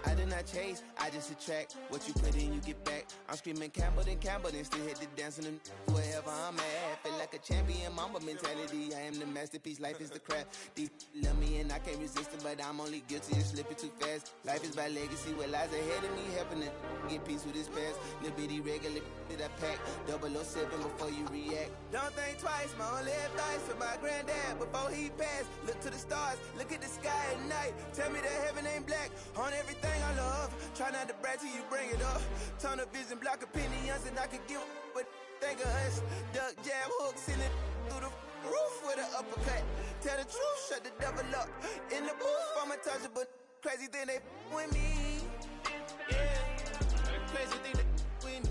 I did not chase, I just attract. What you put in, you get back. I'm screaming Campbell, then still hit the dancing and wherever I'm at. Feel like a champion, mamba mentality. I am the masterpiece, life is the craft. These love me and I can't resist it, but I'm only guilty of slipping too fast. Life is by legacy, what lies ahead of me, helping to get peace with this past. Little bitty regular that I pack, 007 before you react. Don't think twice, my only advice for my granddad before he passed. Look to the stars, look at the sky at night. Tell me that heaven ain't black on everything I love. Try not to brag till you bring it up. Tunnel vision, block opinions, and I could give but think of us. Duck, jab, hook, send it through the roof with an uppercut. Tell the truth, shut the devil up. In the booth, I'm untouchable. Crazy thing they with me. Yeah, crazy thing they with me.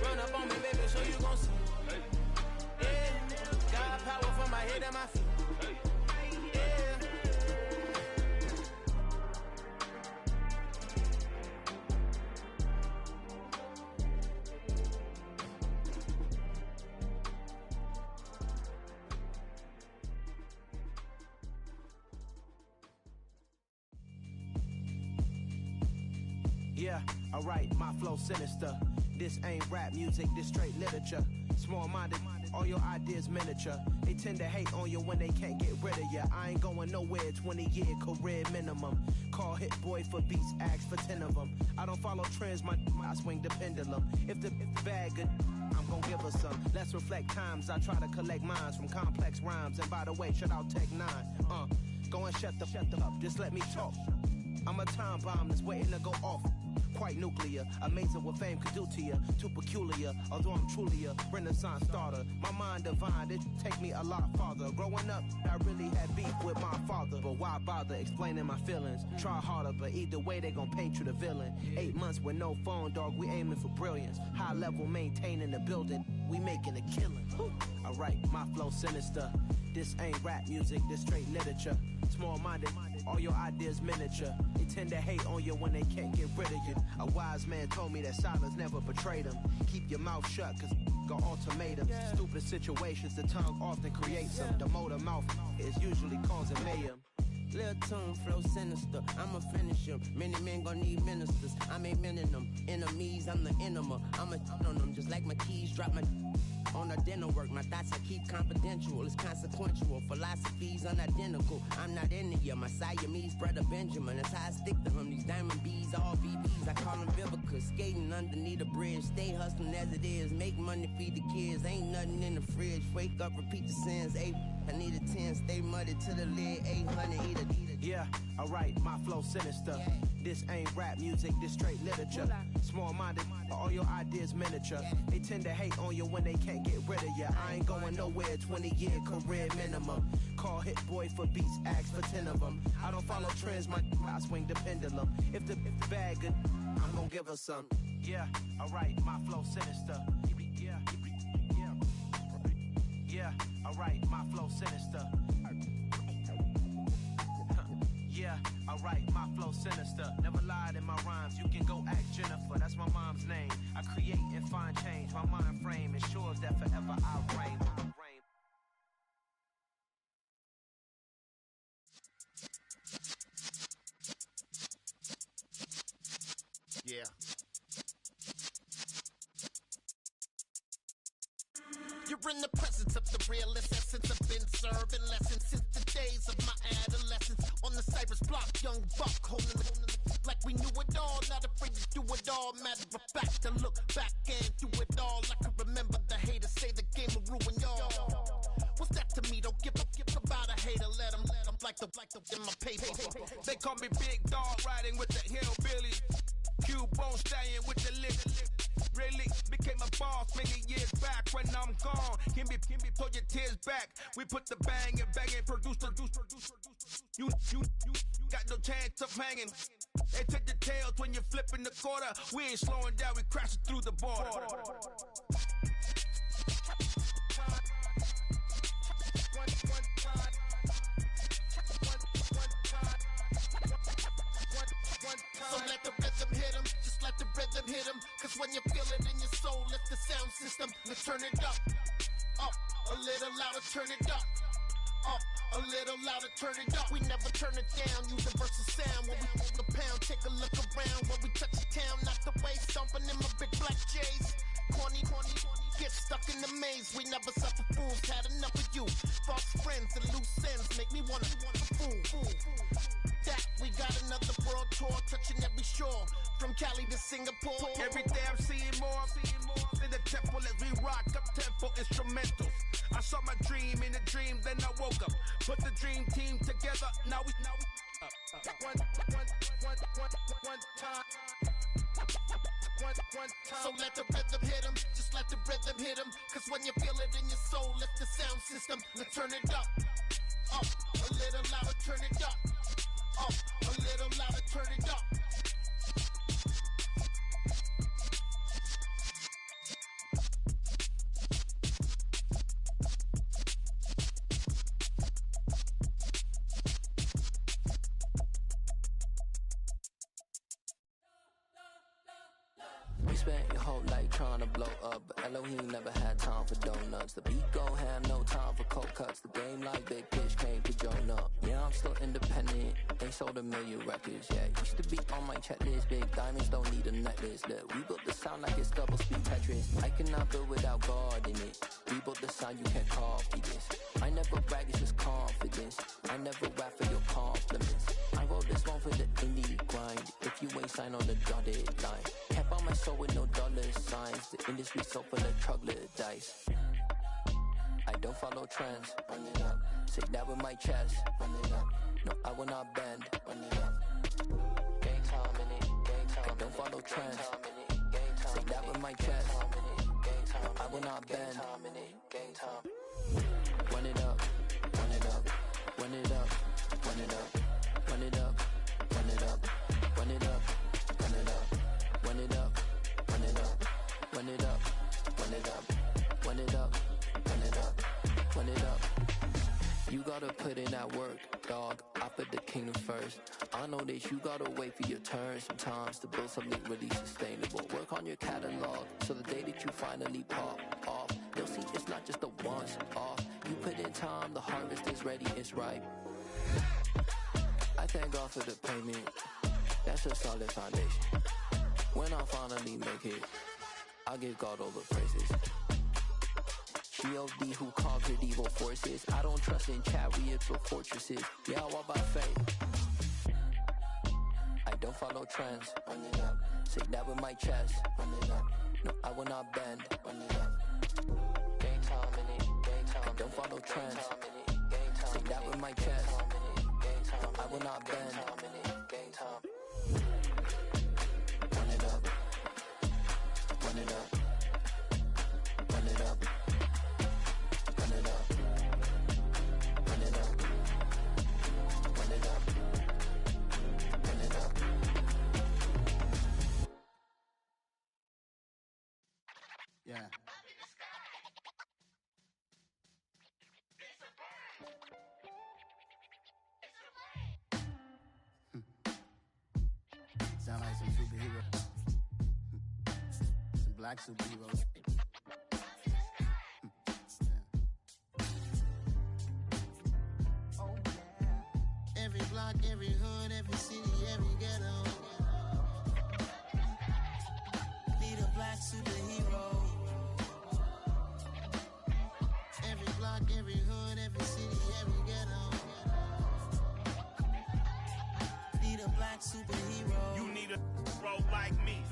Run up on me, baby, so you gon' see. Yeah, God power from my head and my feet. Yeah, alright, my flow sinister. This ain't rap music, this straight literature. Small-minded, all your ideas miniature. They tend to hate on you when they can't get rid of you. I ain't going nowhere, 20-year career minimum. Call Hit Boy for beats, ask for 10 of them. I don't follow trends, I swing the pendulum. If the bag good, I'm gon' give her some. Let's reflect times, I try to collect minds from complex rhymes. And by the way, shout out Tech 9. Go and shut the up, just let me talk. I'm a time bomb that's waiting to go off. Quite nuclear, amazing what fame could do to you. Too peculiar, although I'm truly a renaissance starter. My mind divine, it take me a lot farther. Growing up, I really had beef with my father. But why bother explaining my feelings? Try harder, but either way they gon' paint you the villain. 8 months with no phone, dog, we aiming for brilliance. High level maintaining the building, we making a killing. Alright, my flow sinister. This ain't rap music, this straight literature. Small-minded, all your ideas miniature. They tend to hate on you when they can't get rid of you. A wise man told me that silence never betrayed him. Keep your mouth shut, cause got ultimatums. Stupid situations, the tongue often creates them. The motor mouth is usually causing mayhem. Lil' tune, flow sinister, I'ma finish him. Many men gon' need ministers, I'm aiming them. Enemies, I'm the enema, I'ma on them. Just like my keys, drop my on the dinner work. My thoughts I keep confidential, it's consequential. Philosophies unidentical, I'm not into you. My Siamese brother Benjamin, that's how I stick to him. These diamond bees, all BBs, I call them Vivica. Skating underneath the bridge, stay hustling as it is. Make money, feed the kids, ain't nothing in the fridge. Wake up, repeat the sins, I need a 10, stay muddy to the lid, 800, eat a. Yeah, alright, my flow sinister. This ain't rap music, this straight literature. Small-minded, all your ideas miniature. They tend to hate on you when they can't get rid of you. I ain't going nowhere, 20-year career minimum. Call Hit Boy for beats, ask for 10 of them. I don't follow trends, I swing the pendulum. If the bag good, I'm gon' give her some. Yeah, alright, my flow sinister. Yeah, alright, my flow sinister. Yeah, alright, my flow sinister. Never lied in my rhymes, you can go ask Jennifer, that's my mom's name. I create and find change, my mind frame ensures that forever I reign. Yeah. You're in the presence of the realest essence. I've been serving lessons since the days of my adolescence. On the Cypress block, young buck holding the like we knew it all. Not afraid to do it all. Matter of fact, to look back and do it all. I can remember the haters say the game will ruin y'all. What's that to me? Don't give about a hater. Let them like the in my paper. They call me Big Dog, riding with the hillbillies. Q-Bone stallion with the lip. Really became a boss many years back. When I'm gone, Kimby, pull your tears back. We put the bang and bang and produce. You got no chance of hanging. They take the tails when you're flipping the quarter. We ain't slowing down, we crashing through the border. So let the rhythm hit him, just let the rhythm hit him. Cause when you feel it in your soul, lift the sound system. Let's turn it up, a little louder, turn it up, a little louder, turn it up. We never turn it down, universal sound. When we hold the pound, take a look around. When we touch the town, not the way, stomping in my big black J's. Corny, get stuck in the maze. We never suffer fools, had enough of you. False friends and loose ends make me wanna fool. That we got another world tour, touching every shore, from Cali to Singapore. Every day I'm seeing more in the temple as we rock up tempo instrumentals. I saw my dream in a dream, then I woke up. Put the dream team together, now we one time. So let the rhythm hit him, just let the rhythm hit him. Cause when you feel it in your soul, lift the sound system. Let's turn it up, a little louder, turn it up, a little louder, turn it up. We spent your whole life trying to blow up, but Elohim never had time for donuts. The beat go ham, no time for cold cuts. The game like Big Fish came to join up. Yeah, I'm still independent. They sold 1 million records. Yeah, used to be on my checklist. Big diamonds don't need a necklace. Look, we built the sound like it's double speed Tetris. I cannot build without God in it. We built the sound, you can't copy this. I never brag, it's just confidence. I never rap for your compliments. I wrote this one for the indie grind. If you ain't signed on the dotted line, kept on my soul with no dollar signs. The industry so full of troglodytes. I don't follow trends. Run it up. Say that with my chest. Run it up. No, I will not bend. Run it up. Game time in it. Game time. I don't follow trends. Say that with my chest. No, I will not bend. Game time. Run it up. Run it up. Run it up. Run it up. Run it up. Run it up. Run it up. Run it up. Run it up. Run it up. Run it up. Run it up. Run it up. Run it up. Run it up. You gotta put in that work, dog. I put the kingdom first. I know that you gotta wait for your turn sometimes to build something really sustainable. Work on your catalog so the day that you finally pop off, you'll see it's not just a once off. You put in time, the harvest is ready, it's ripe. I thank God for the payment. That's a solid foundation. When I finally make it, I'll give God all the praises. G.O.D. who conquered evil forces. I don't trust in chariots or fortresses. Yeah, I walk by faith. I don't follow trends. Run it up. Say that with my chest. Run it up. No, I will not bend. Run it up. Game time in it. Game time. I don't follow trends. Say that with my chest. No, I will not bend. Game time. Run it up. Run it up. Run it up. Run it up. Run it up. Run it up. Run it up. Yeah. some superheroes. Some black superheroes. Oh, yeah. Every block, every hood, every city, every ghetto. Need a black superhero. Every block, every hood, every city, every ghetto. Need a black superhero. You need a bro like me.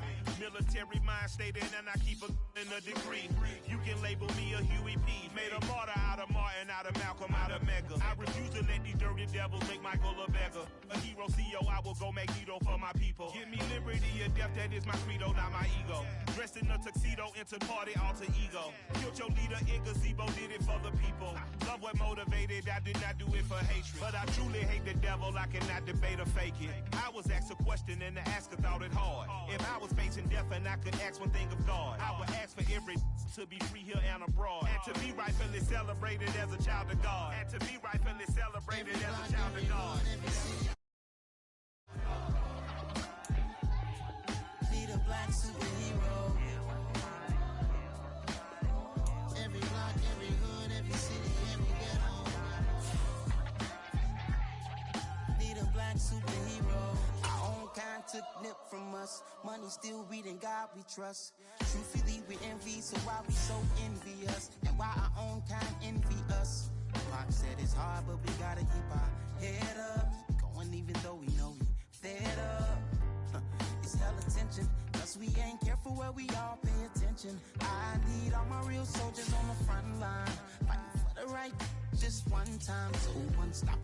Military mind stated, and I keep in a degree. You can label me a Huey P. Made a martyr out of Martin, out of Malcolm, out of Mega. I refuse to let these dirty devils make Michael a beggar. A hero CEO, I will go Magneto for my people. Give me liberty or death, that is my credo, not my ego. Dressed in a tuxedo, entered party, alter ego. Killed your leader in gazebo, did it for the people. Love what motivated, I did not do it for hatred. But I truly hate the devil, I cannot debate or fake it. I was asked a question and the asker thought it hard. If I was facing death and I could ask one thing of God, I would ask for every to be free here and abroad. And to be rightfully celebrated as a child of God. And to be rightfully celebrated as a child of God. Need a black superhero. Every block, every hood, every city, every ghetto. Need a black superhero. Our own kind took nip from us. Money still reading God we trust. Truthfully we envy, so why we so envious? And why our own kind envy us? Pac said it's hard, but we gotta keep our head up. Going even though we know we fed up. It's hell attention, cause we ain't careful where we all pay attention. I need all my real soldiers on the front line, fighting for the right just one time. So unstoppable.